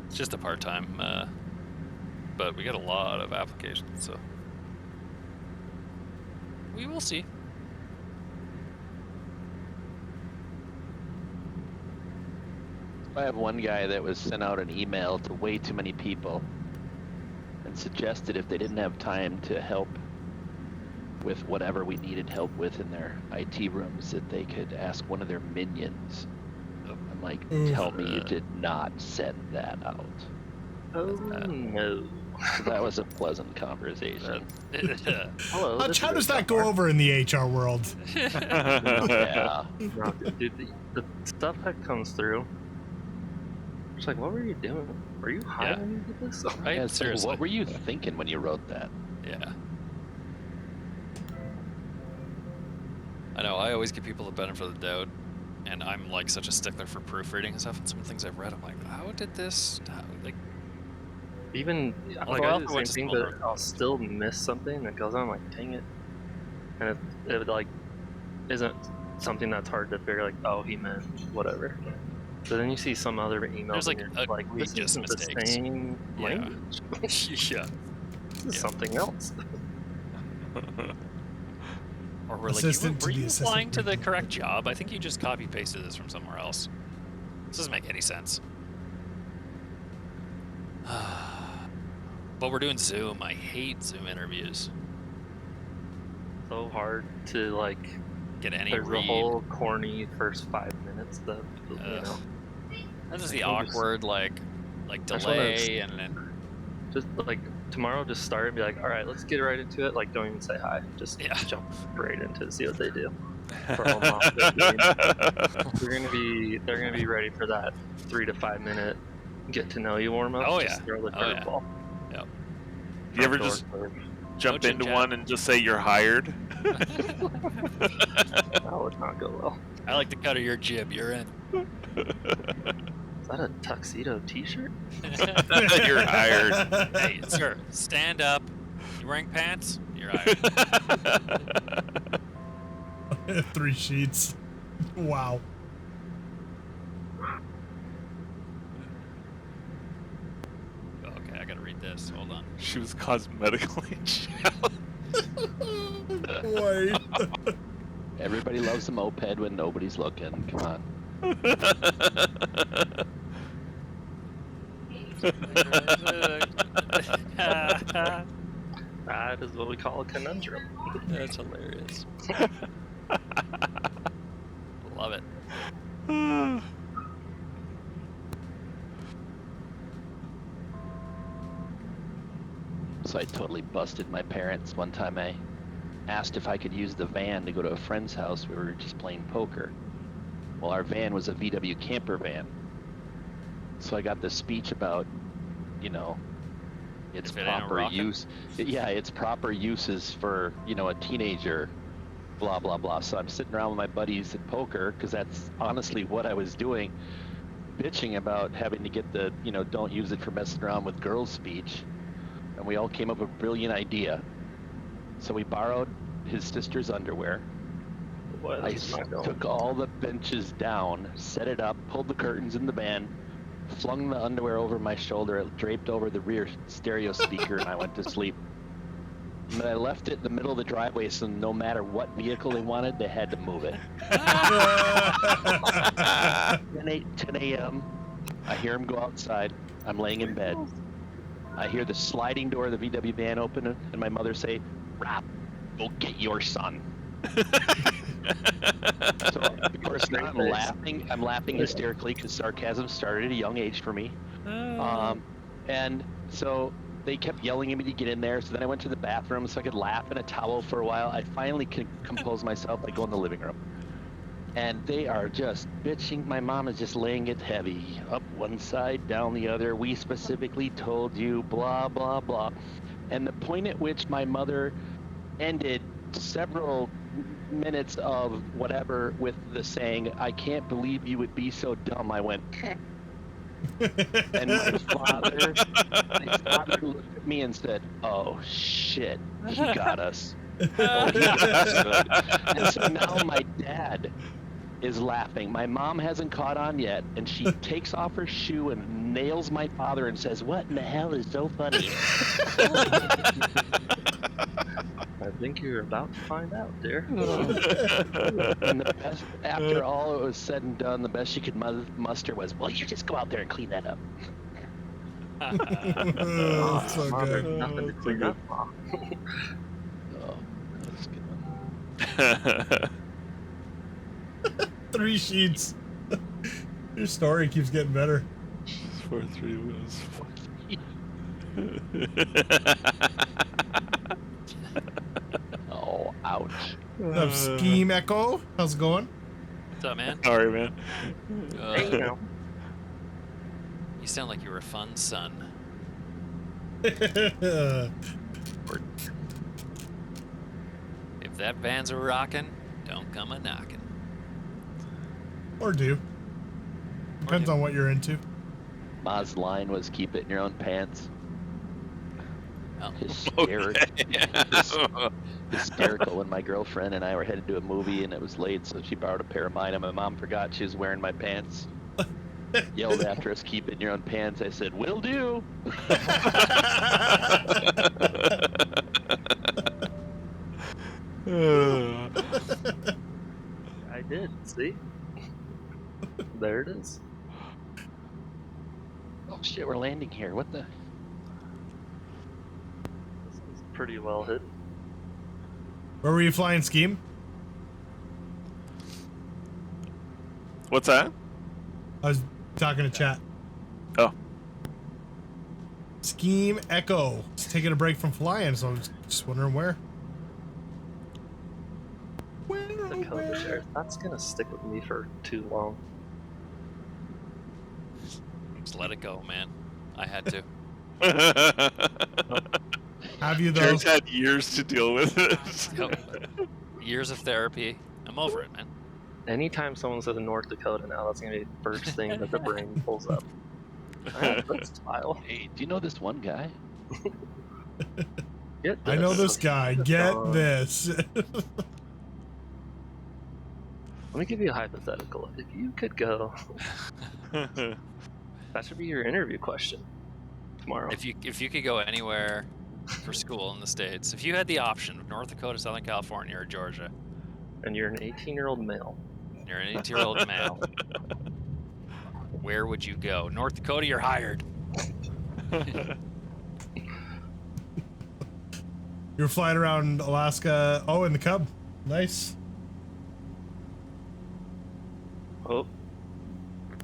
It's just a part-time, but we got a lot of applications, so we will see. I have one guy that was sent out an email to way too many people and suggested if they didn't have time to help with whatever we needed help with in their IT rooms, that they could ask one of their minions. I'm like, tell me you did not send that out. Oh no. So that was a pleasant conversation. Hello. this How is does that go HR. over in the HR world? Yeah. No, dude, the stuff that comes through. It's like, what were you doing? Were you hiring me to this? Right? Yeah, so Seriously. what were you thinking when you wrote that? Yeah. I know, I always give people the benefit of the doubt, and I'm like such a stickler for proofreading and stuff, and some of the things I've read, I'm like, how did this, like, Even Like, I I do also the went same to thing, school but I'll still miss something that goes on. I'm like, dang it, and it like isn't something that's hard to figure. Like, oh, he meant whatever. But then you see some other emails, There's, and like, you're like, this egregious isn't mistakes. the same Yeah. language. yeah. This is Yeah. something else. Or we're like, Assistant to were the you assistant applying to the director. correct job? I think you just copy-pasted this from somewhere else. This doesn't make any sense. But we're doing Zoom. I hate Zoom interviews. So hard to like. Get any There's read. a whole corny first 5 minutes that you know. This is I the can just- awkward, like just wanna delay, and then Just like tomorrow, just start and be like, all right, let's get right into it. Like, don't even say hi. Just Yeah. jump right into it. See what they do. For home office game. They're gonna be ready for that 3 to 5 minute get to know you warm up. Oh, Just yeah. throw the Oh, yeah. curveball. Yep. You ever Front door just curve. jump No into chit-chat. one and just say you're hired? That would not go well. I like the cut of your jib. You're in. Is that a tuxedo T-shirt? You're hired. Hey, sir, stand up. You wearing pants? You're hired. 3 sheets. Wow. Okay, I gotta read this. Hold on. She was cosmetically challenged. Wait. Everybody loves a moped when nobody's looking. Come on. That is what we call a conundrum. That's hilarious. Love it. So I totally busted my parents. One time I asked if I could use the van to go to a friend's house. We were just playing poker. Well, our van was a VW camper van. So I got this speech about, you know, its If it ain't proper rockin'. use. Yeah, its proper uses for, you know, a teenager, blah, blah, blah. So I'm sitting around with my buddies at poker, because that's honestly what I was doing. bitching about having to get the, don't use it for messing around with girls speech. And we all came up with a brilliant idea. So we borrowed his sister's underwear. Well, I it's not going. took all the benches down, set it up, pulled the curtains in the van, flung the underwear over my shoulder, it draped over the rear stereo speaker, and I went to sleep. And then I left it in the middle of the driveway, so no matter what vehicle they wanted, they had to move it. 10 a.m., I hear him go outside. I'm laying in bed. I hear the sliding door of the VW van open, and my mother say, "Rob, go get your son." So, of course, now I'm laughing. I'm laughing hysterically because sarcasm started at a young age for me. And so they kept yelling at me to get in there. So then I went to the bathroom so I could laugh in a towel for a while. I finally could compose myself. I go in the living room. And they are just bitching. My mom is just laying it heavy. Up one side, down the other. We specifically told you, blah, blah, blah. And the point at which my mother ended several minutes of whatever with the saying, "I can't believe you would be so dumb," I went, and my father looked at me and said, "Oh shit, he got us." Oh, he got us good. And so now my dad is laughing. My mom hasn't caught on yet, and she takes off her shoe and nails my father and says, "What in the hell is so funny?" I think you're about to find out, dear. And the best, after all it was said and done, the best she could muster was, "Well, you just go out there and clean that up." Oh, it's so Mom, there's good. nothing to clean up, Mom. Oh, that was a good one. 3 sheets. Your story keeps getting better. 4-3 was. Oh, ouch. What's up, Scheme Echo? How's it going? What's up, man? Sorry, man. Hey, you know. You sound like you were a fun son. If that van's a rockin', don't come a knockin'. Or do. Depends on what you're into. Ma's line was, "Keep it in your own pants." Oh. Hysterical when my girlfriend and I were headed to a movie and it was late, so she borrowed a pair of mine and my mom forgot she was wearing my pants. Yelled after us, "Keep it in your own pants." I said, "Will do." I did, see? There it is. Oh shit, we're landing here. What the? This one's pretty well hidden. Where were you flying, Scheme? What's that? I was talking to chat. Oh. Scheme Echo. It's taking a break from flying, so I was just wondering where. The code there. That's gonna stick with me for too long. Just let it go, man. I had to. Have you though? Jared's had years to deal with it. Yep. Years of therapy. I'm over it, man. Anytime someone says North Dakota now, that's gonna be the first thing that the brain pulls up. Let's smile. Hey, do you know this one guy? Get I know this this. guy. Get this. Let me give you a hypothetical. If you could go, that should be your interview question tomorrow. If you could go anywhere for school in the States, if you had the option of North Dakota, Southern California, or Georgia, And you're an 18-year-old male. you're an 18-year-old male, where would you go? North Dakota, you're hired. You're flying around Alaska. Oh, in the Cub. Nice. Oh,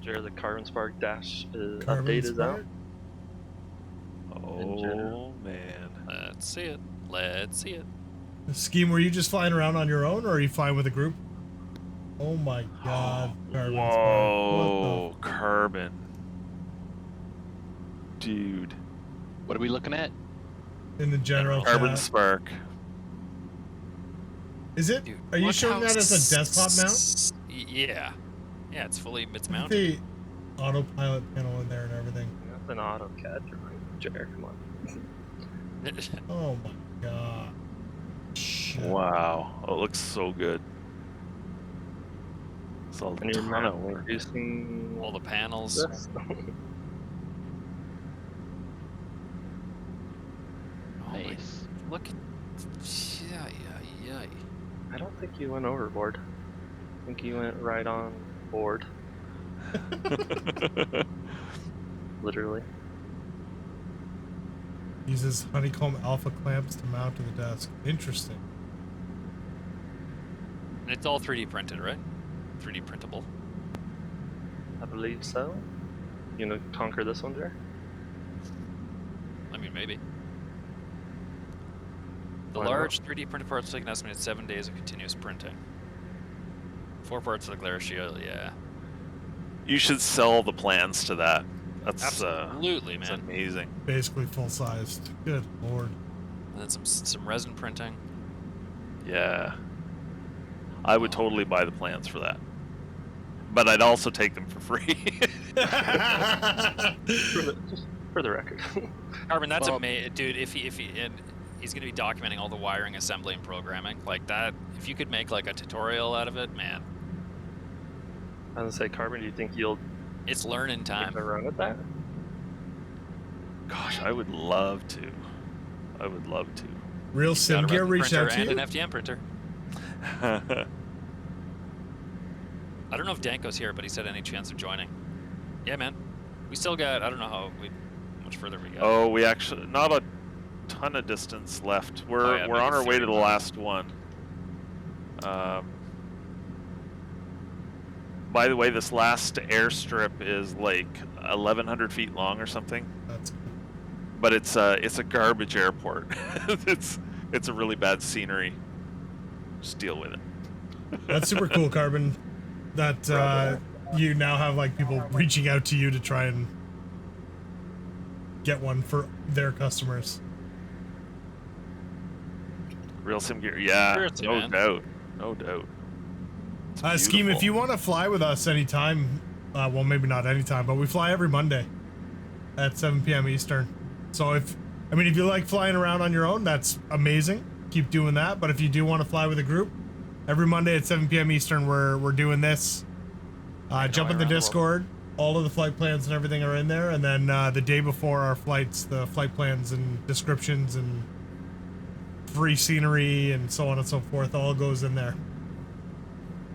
Jared, the Carbon Spark Dash Carbon update is out. Spark? Oh, man. Let's see it. Let's see it. Scheme, were you just flying around on your own, or are you flying with a group? Oh my God. Carbon Spark. Whoa, Carbon. Dude. What are we looking at? In the general Carbon chat. Spark. Is it? Dude, Are you look showing how that as a desktop mount? Yeah. Yeah, it's I think mounted. autopilot panel in there and everything. That's an AutoCAD drawing, Jared. Come on. Oh my god. Shit. Wow. Oh, it looks so good. It's a And your ton map of work. producing All the panels. this. Oh my- Nice. Look at. Yeah. I don't think you went overboard. I think you went right on board, literally. Uses honeycomb alpha clamps to mount to the desk. Interesting. And it's all 3D printed, right? 3D printable. I believe so. You gonna conquer this one, Jared? I mean, maybe. The Why not? large 3D printed parts take an estimated 7 days of continuous printing. 4 parts of the glare shield, yeah. You should sell the plans to that. That's Absolutely, that's man. amazing. Basically full sized. Good lord. And then some resin printing. Yeah. I would totally buy the plans for that. But I'd also take them for free. For the record. Carbon, that's Well- amazing, dude. If he and he's gonna be documenting all the wiring, assembly, and programming like that. If you could make like a tutorial out of it, man, I was gonna say, Carbon, do you think you'll it's learning take time. a run at that? Gosh, I would love to. I would love to. Real Got a sim gear resin reached printer out to and you? an FDM printer. I don't know if Danko's here, but he said any chance of joining. Yeah, man. We still got. I don't know how much further we got. Oh, we actually not a ton of distance left. We're yeah, we're maybe on our way to 30 the miles. last one. By the way, this last airstrip is like 1,100 feet long or something. That's But it's a garbage airport. it's a really bad scenery. Just deal with it. That's super cool, Carbon. That you now have like people reaching out to you to try and get one for their customers. Real sim gear, yeah, Seriously, no man. doubt, no doubt. It's Scheme, if beautiful. you want to fly with us anytime, well, maybe not anytime, but we fly every Monday at 7 p.m. Eastern. So if you like flying around on your own, that's amazing. Keep doing that. But if you do want to fly with a group, every Monday at 7 p.m. Eastern, we're doing this. Jump in the around the world. Discord. All of the flight plans and everything are in there. And then the day before our flights, the flight plans and descriptions and free scenery and so on and so forth all goes in there.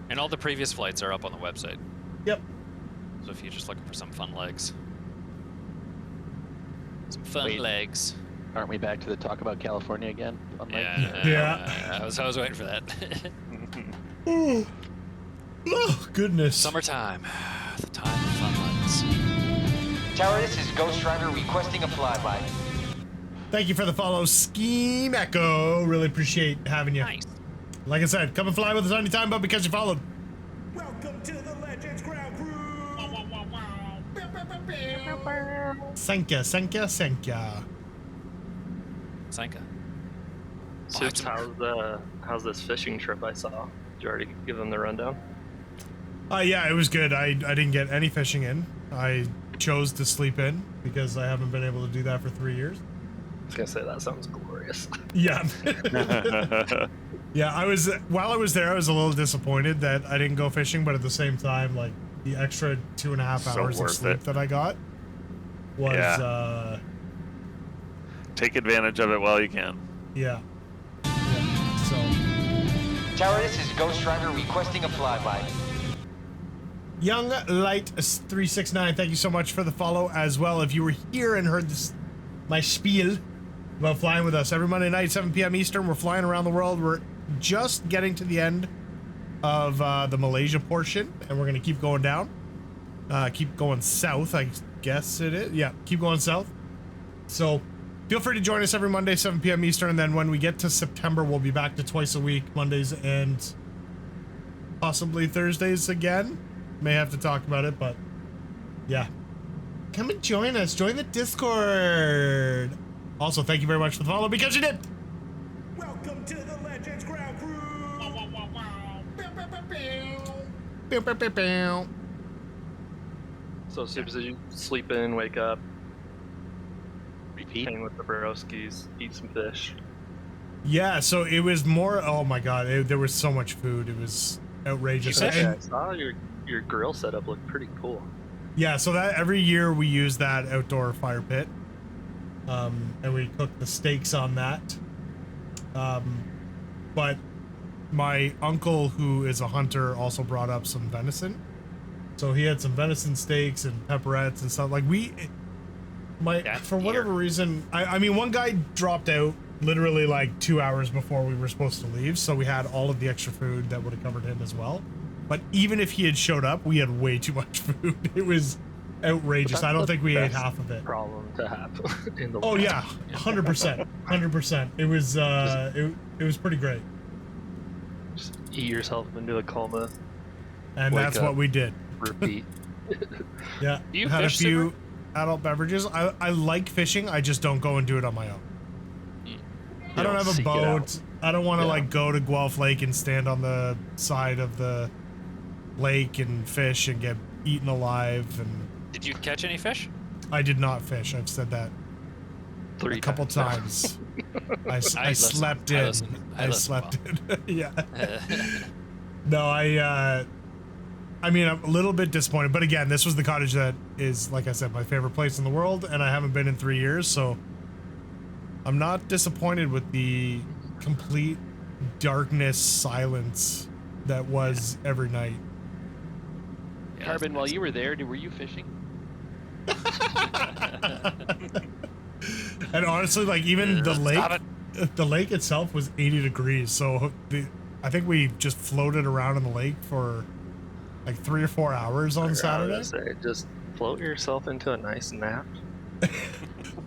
And all the previous flights are up on the website. Yep. So if you're just looking for some fun legs. Some fun Wait. legs. Aren't we back to the talk about California again? Yeah. I was waiting for that. Oh, goodness. Summertime. The time of fun legs. Tower, this is Ghost Rider requesting a flyby. Thank you for the follow, Scheme Echo. Really appreciate having you. Nice. Like I said, come and fly with us anytime, but because you followed. Welcome to the Legends Ground Crew. Senka, Senka, Senka. Sanka. Soups, how's this fishing trip I saw? Did you already give them the rundown? Yeah, it was good. I didn't get any fishing in. I chose to sleep in because I haven't been able to do that for 3 years. I was gonna say, that sounds glorious. Yeah. Yeah, while I was there, I was a little disappointed that I didn't go fishing, but at the same time, like the extra 2.5 So hours of worth sleep it. that I got was Yeah. Take advantage of it while you can. yeah. So Tower, this is Ghost Rider requesting a flyby. Young Light 369, thank you so much for the follow as well. If you were here and heard my spiel about flying with us every Monday night, 7 p.m. Eastern, we're flying around the world. We're just getting to the end of the Malaysia portion, and we're gonna keep going down, keep going south. I guess it is. Yeah, keep going south. So feel free to join us every Monday, 7 p.m. Eastern, and then when we get to September, we'll be back to twice a week, Mondays and possibly Thursdays again. May have to talk about it, but yeah. Come and join us. Join the Discord. Also, thank you very much for the follow because you did. Welcome to the Legends Ground Crew. Pew, pew, pew, pew. So as soon as you sleep in, wake up, Repeat. hang with the broskies, eat some fish. Yeah, so it was more. Oh my god, there was so much food. It was outrageous. Fish? Yeah, I And saw your grill setup looked pretty cool. yeah, so that every year we use that outdoor fire pit, and we cook the steaks on that. But my uncle, who is a hunter, also brought up some venison. So he had some venison steaks and pepperettes and stuff. Like That's for whatever reason, I mean, one guy dropped out literally like 2 hours before we were supposed to leave, so we had all of the extra food that would have covered him as well. But even if he had showed up, we had way too much food. It was outrageous. I don't think we ate half of it. Problem to have in the Oh world. yeah, 100%, 100%. It was it was pretty great, Just eat yourself into a coma, and Wake that's up. what we did. repeat. Yeah, Do you had a fish, few Sigmar? adult beverages. I like fishing. I just don't go and do it on my own. I don't have a seek it out. boat. I don't want to Yeah. like go to Guelph Lake and stand on the side of the lake and fish and get eaten alive. And Did you catch any fish? I did not fish. I've said that a couple times. I listen. slept I in. listen. I I listen slept in. Yeah. No, I mean, I'm a little bit disappointed, but again, this was the cottage that is, like I said, my favorite place in the world, and I haven't been in 3 years, so I'm not disappointed with the complete darkness, silence that was every night. Yeah, Carbon, while that's you were there, were you fishing? And honestly, like even the Stop lake itself was 80 degrees, so I think we just floated around in the lake for like 3 or 4 hours on Saturday. Just float yourself into a nice nap.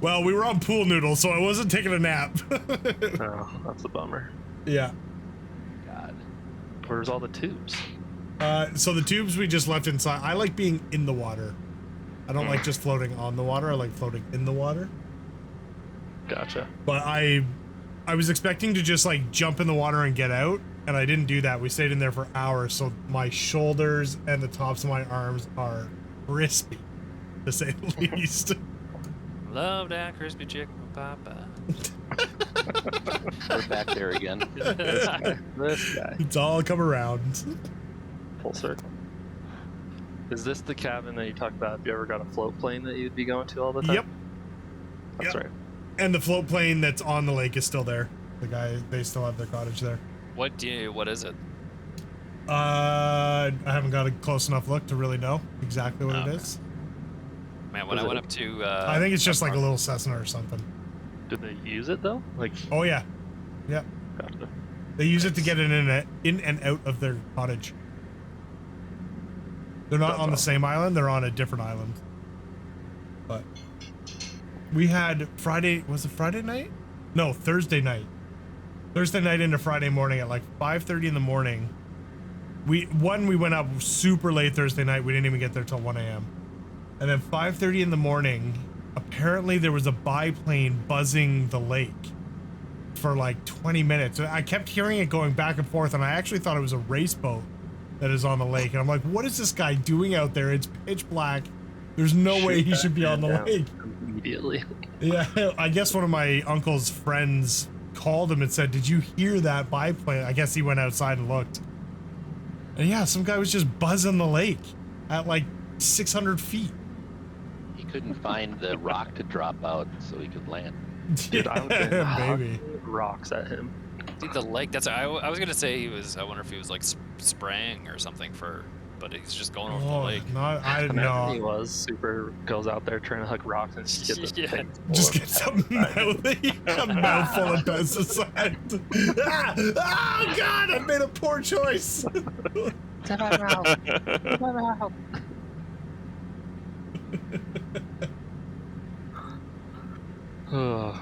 Well, we were on pool noodles, so I wasn't taking a nap. Oh, that's a bummer. Yeah. God. Where's all the tubes? So the tubes we just left inside. I like being in the water. I don't like just floating on the water. I like floating in the water. Gotcha. But I was expecting to just like jump in the water and get out, and I didn't do that. We stayed in there for hours, so my shoulders and the tops of my arms are crispy, to say the least. Love that crispy chicken with Papa. We're back there again. This guy. It's all come around. Full circle. Is this the cabin that you talked about? Have you ever got a float plane that you'd be going to all the time? Yep. That's Yep. right. And the float plane that's on the lake is still there. They still have their cottage there. What is it? I haven't got a close enough look to really know exactly what Okay. it is. Man, when Was I it- went up to I think it's just like a little Cessna or something. Do they use it though? Like, Oh yeah, yeah. gotcha. They use it to get in and out of their cottage. They're not That's on the awesome. same island. They're on a different island. But we had Friday. Was it Friday night? No, Thursday night. Thursday night into Friday morning at like 5:30 in the morning. We went up super late Thursday night. We didn't even get there till 1 a.m. And then 5:30 in the morning, apparently there was a biplane buzzing the lake for like 20 minutes. I kept hearing it going back and forth, and I actually thought it was a race boat that is on the lake. And I'm like, what is this guy doing out there? It's pitch black. There's no way he should be on the Down lake. immediately. Yeah, I guess one of my uncle's friends called him and said, did you hear that biplane? I guess he went outside and looked. And yeah, some guy was just buzzing the lake at like 600 feet. He couldn't find the rock to drop out so he could land. Dude, I would have Yeah, maybe. rocks at him. Dude, the lake. I was gonna say he was. I wonder if he was like spraying or something but he's just going over the Oh, lake. not, I Imagine he know. was super, goes out there trying to hook rocks and just get the Yeah. thing Just full get of a mouthful of pesticide. Oh God, I made a poor choice. It's in my mouth. It's in my mouth. Oh,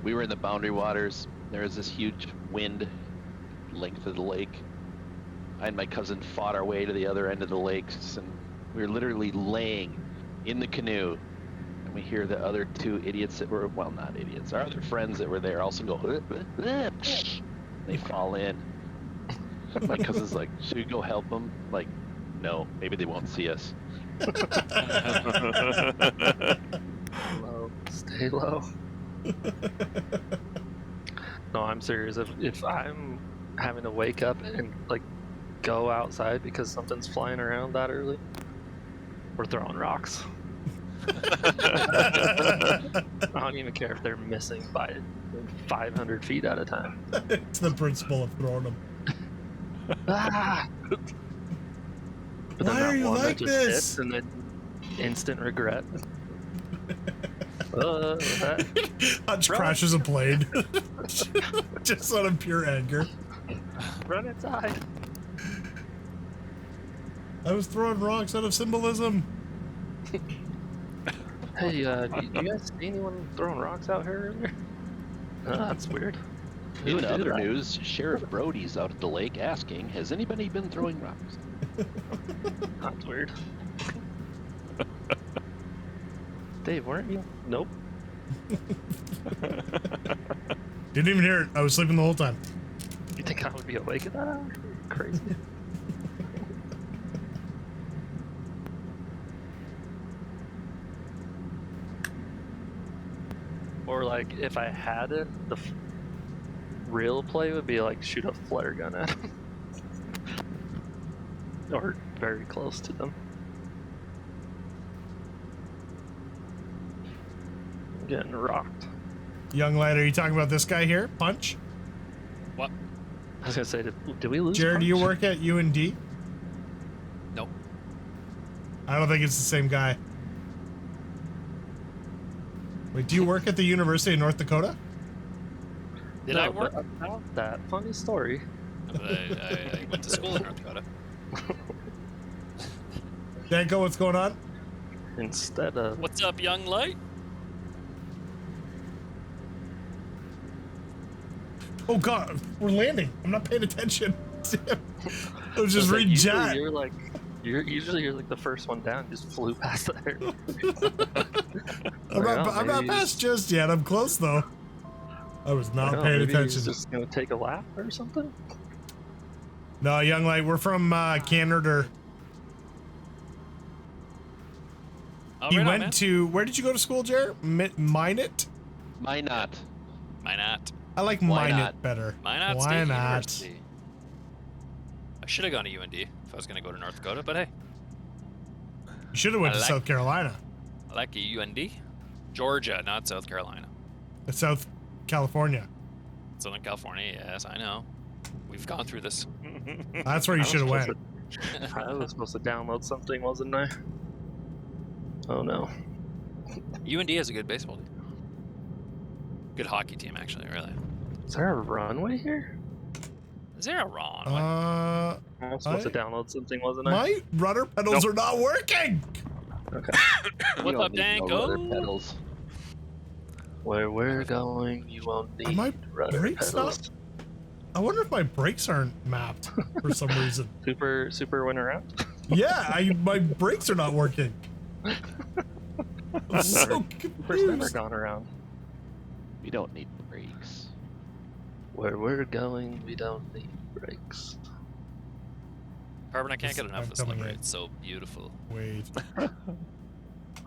We were in the boundary waters. There was this huge wind length of the lake. I and my cousin fought our way to the other end of the lakes, and we were literally laying in the canoe. And we hear the other two idiots that were, well, not idiots, our other friends that were there also go, they fall in. My cousin's like, should we go help them? Like, No, maybe they won't see us. Low. Stay low. No, I'm serious. If I'm having to wake up and like go outside because something's flying around that early, we're throwing rocks. I don't even care if they're missing by 500 feet at a time. It's the principle of throwing them. Ah! But then Why that are you one like that just this? hits and then instant regret. Hutch crashes a plane. Just out of pure anger. Run inside. I was throwing rocks out of symbolism. Hey, you guys see anyone throwing rocks out here earlier? That's weird. In Who do other that? news, Sheriff Brody's out at the lake asking, has anybody been throwing rocks? That's weird. Dave, weren't you? Nope. Didn't even hear it. I was sleeping the whole time. You think I would be awake at that hour? Crazy. Or like, if I had it, the real play would be like shoot a flare gun at them. Or very close to them. I'm getting rocked. Young lad, are you talking about this guy here? Punch? What? I was gonna say, did we lose? Jared, do you Punch? work at UND? Nope. I don't think it's the same guy. Wait, do you work at the University of North Dakota? Did No, I work? but about that funny story. I went to school in North Dakota. Danko, what's going on? Instead of What's up, young light? Oh god, we're landing. I'm not paying attention. I was just like, reading usually chat. you're like the first one down. Just flew past there. I'm not past just yet. I'm close though. I was not paying maybe attention. he's just gonna take a lap or something. No, young light, we're from Canada. Oh, He right on, went man. to, where did you go to school, Jared? Minot? Why not? Why not? I like Why Minot not? better. Why not? Why State not? University. I should have gone to UND if I was going to go to North Dakota, but hey, You should have went I to like- South Carolina. I like UND. Georgia, not South Carolina. South California. Southern California, yes, I know. We've gone through this. That's where you should have went. I was supposed to download something, wasn't I? Oh no. UND has a good baseball team. Good hockey team, actually, really. Is there a runway here? Is there a wrong? Uh, I was supposed to download something, wasn't I? my rudder pedals are not working. Okay. You What's don't up, need no rudder Danko? pedals. Where we're going, you won't need my rudder brakes pedals. I wonder if my brakes aren't mapped for some reason. Super went around. Yeah, my brakes are not working. I'm so Super's never confused. gone around. We don't need brakes. Where we're going, we don't need brakes. Carbon, I can't get enough of this coming livery. in. It's so beautiful. Wait.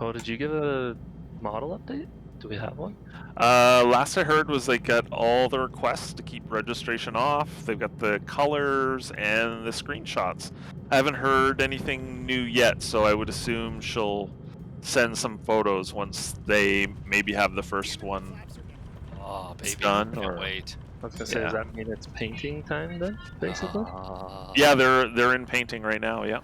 Oh, did you give a model update? Do we have one? Last I heard was they got all the requests to keep registration off. They've got the colors and the screenshots. I haven't heard anything new yet, so I would assume she'll send some photos once they maybe have the first one. Oh, baby. done, Can't or- wait. I was gonna say, Yeah. does that mean it's painting time then, basically? Yeah, they're in painting right now. Yeah.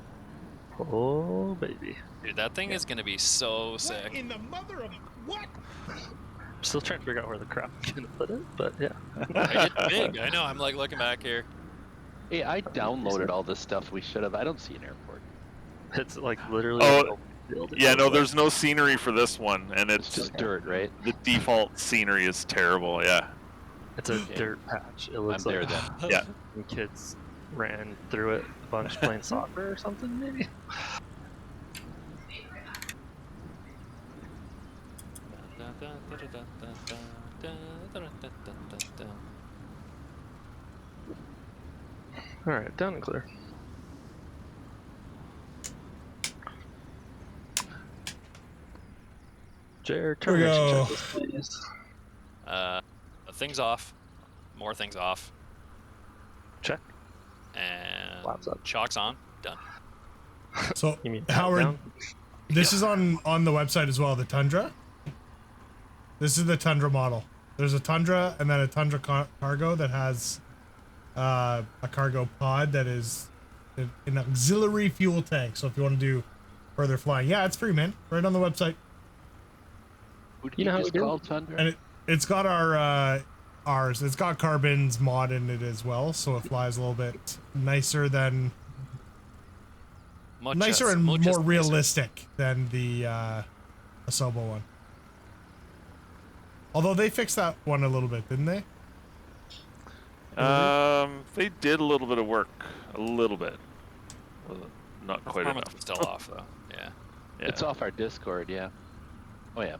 Oh, baby. Dude, that thing is going to be so sick. In the mother of what? I'm still trying to figure out where the crap I'm gonna put it, but yeah. It's big. I know. I'm like looking back here. Hey, I downloaded all this stuff we should have. I don't see an airport. It's like literally Oh, an open field. It Yeah, feels no, like. there's no scenery for this one, and It's it's just dirt, right? the default scenery is terrible. Yeah. It's a Okay. dirt patch. It I'm looks there like then. Yeah. some kids ran through it a bunch playing soccer or something, maybe. Alright, down and clear. Jared, Here we termination go. checklist, please. Things off. More things off. Check. And Flaps up. chocks on. Done. So You mean Howard, down? this is on the website as well. The Tundra. This is the Tundra model. There's a Tundra and then a Tundra cargo that has a cargo pod that is an auxiliary fuel tank. So if you want to do further flying, yeah, it's free, man. Right on the website. Who did You know how just we do? call Tundra? And it's got ours. It's got Carbon's mod in it as well, so it flies a little bit nicer than Muchas more nicer. realistic than the Asobo one. Although they fixed that one a little bit, didn't they? They did a little bit of work. A little bit. Not quite Performance enough. was still off though. Yeah. Yeah. It's off our Discord, yeah. Oh yeah.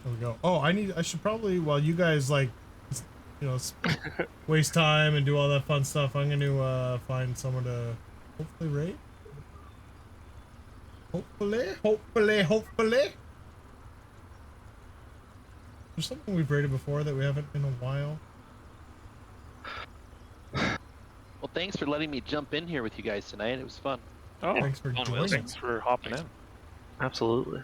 There we go. Oh, I should probably, while you guys like, waste time and do all that fun stuff, I'm going to find someone to hopefully rate. Hopefully. There's something we've rated before that we haven't in a while. Well, thanks for letting me jump in here with you guys tonight. It was fun. Oh, Thanks for Fun joining. wheels. thanks for hopping in. Absolutely.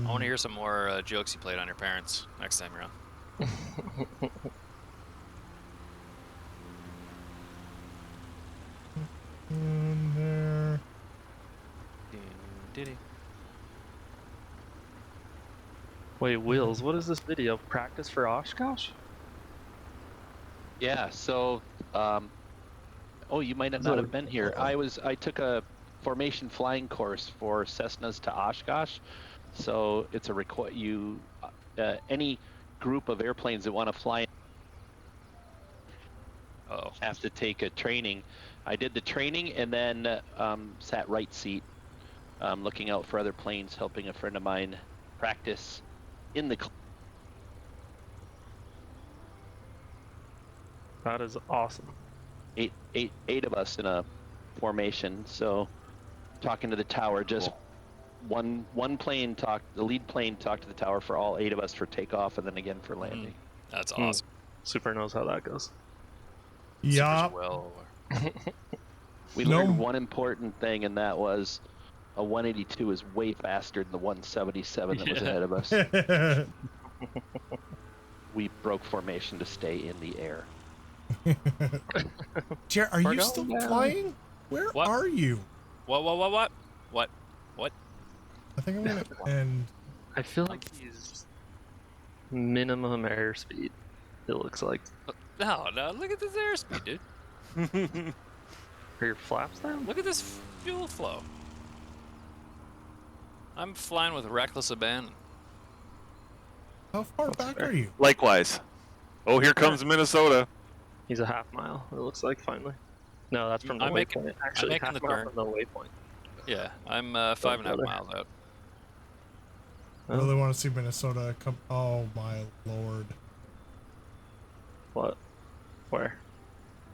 I want to hear some more jokes you played on your parents next time you're on. In there. Diddy. Wait, Wheels, what is this video? Practice for Oshkosh? Yeah, so oh, you might not have been here. I took a formation flying course for Cessnas to Oshkosh. So it's a any group of airplanes that want to fly have to take a training. I did the training and then sat right seat, looking out for other planes, helping a friend of mine practice in the. That is awesome. Eight of us in a formation. So talking to the tower, just one plane talked. The lead plane talked to the tower for all 8 of us for takeoff, and then again for landing. That's awesome. Super knows how that goes. Yeah. Super well. We learned one important thing, and that was a 182 is way faster than the 177 that was ahead of us. We broke formation to stay in the air. Jared, are you Margot? still Yeah. flying? Where What? are you? What? I think I'm gonna end. I feel like he's minimum airspeed, it looks like. No, look at this airspeed, dude. Are your flaps down? Look at this fuel flow. I'm flying with reckless abandon. How far back are you? Likewise. Oh, here comes Minnesota. He's a half mile, it looks like, finally. No, that's from the I'm making- waypoint. Actually, making half the mile turn. from the waypoint. Yeah, I'm 5.5 brother. miles out. I really want to see Minnesota come. Oh my lord. What? Where?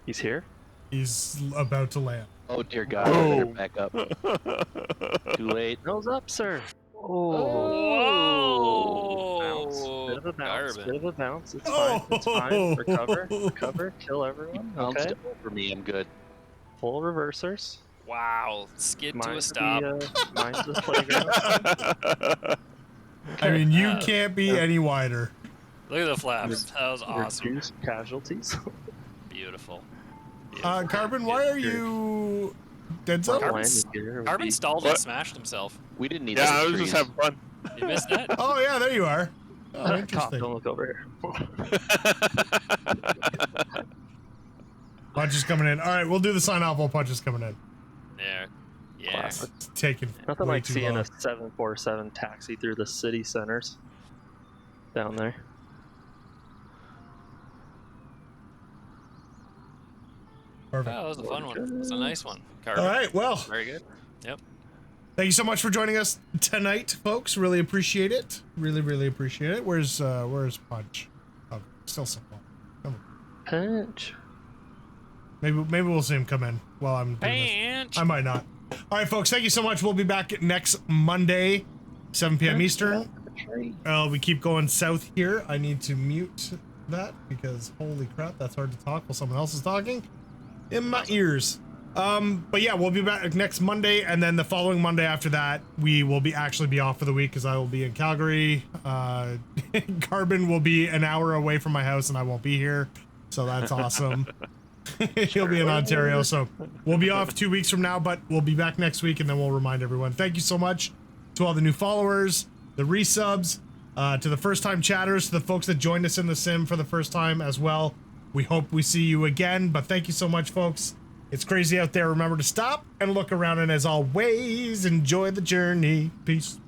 He's here? He's about to land. Oh dear God! I better back up. Too late. Nose up, sir. Whoa! Bounce. Bit of a bounce. Carbon. Bit of a bounce. It's fine. It's fine. Recover. Kill everyone. Bounced Okay. over me. I'm good. Full reversers. Wow, skid to a Mind stop. mind the playground. I mean, you Uh, can't be any wider. Look at the flaps. That was awesome. Reduce casualties. Beautiful. Carbon, why are you dead zone? Carbon- Landing gear would Carbon be- stalled What? and smashed himself. We didn't need. Yeah, those I was trees. just having fun. You missed that? Oh yeah, there you are. Oh, Cop, interesting. don't look over here. Punch is coming in. All right, we'll do the sign off while Punch is coming in. Yeah. Yeah. Classic. It's taking Nothing way like too seeing long. a 747 taxi through the city centers down there. Perfect. Oh, that was a fun one. It's a nice one. Carbon. All right, well, Very good. Yep. Thank you so much for joining us tonight, folks. Really appreciate it. Really appreciate it. Where's Punch? Oh, still so far. Come on. Punch. Maybe we'll see him come in while I'm doing this. I might not. All right, folks. Thank you so much. We'll be back next Monday, 7 p.m. Eastern. We keep going south here. I need to mute that because holy crap, that's hard to talk while someone else is talking in my ears. But yeah, we'll be back next Monday, and then the following Monday after that, we will actually be off for the week because I will be in Calgary. Carbon will be an hour away from my house, and I won't be here, so that's awesome. He'll be in Ontario, so we'll be off 2 weeks from now, but we'll be back next week, and then we'll remind everyone. Thank you so much to all the new followers, the resubs, to the first-time chatters, to the folks that joined us in the sim for the first time as well. We hope we see you again, but thank you so much, folks. It's crazy out there. Remember to stop and look around, and as always, enjoy the journey. Peace.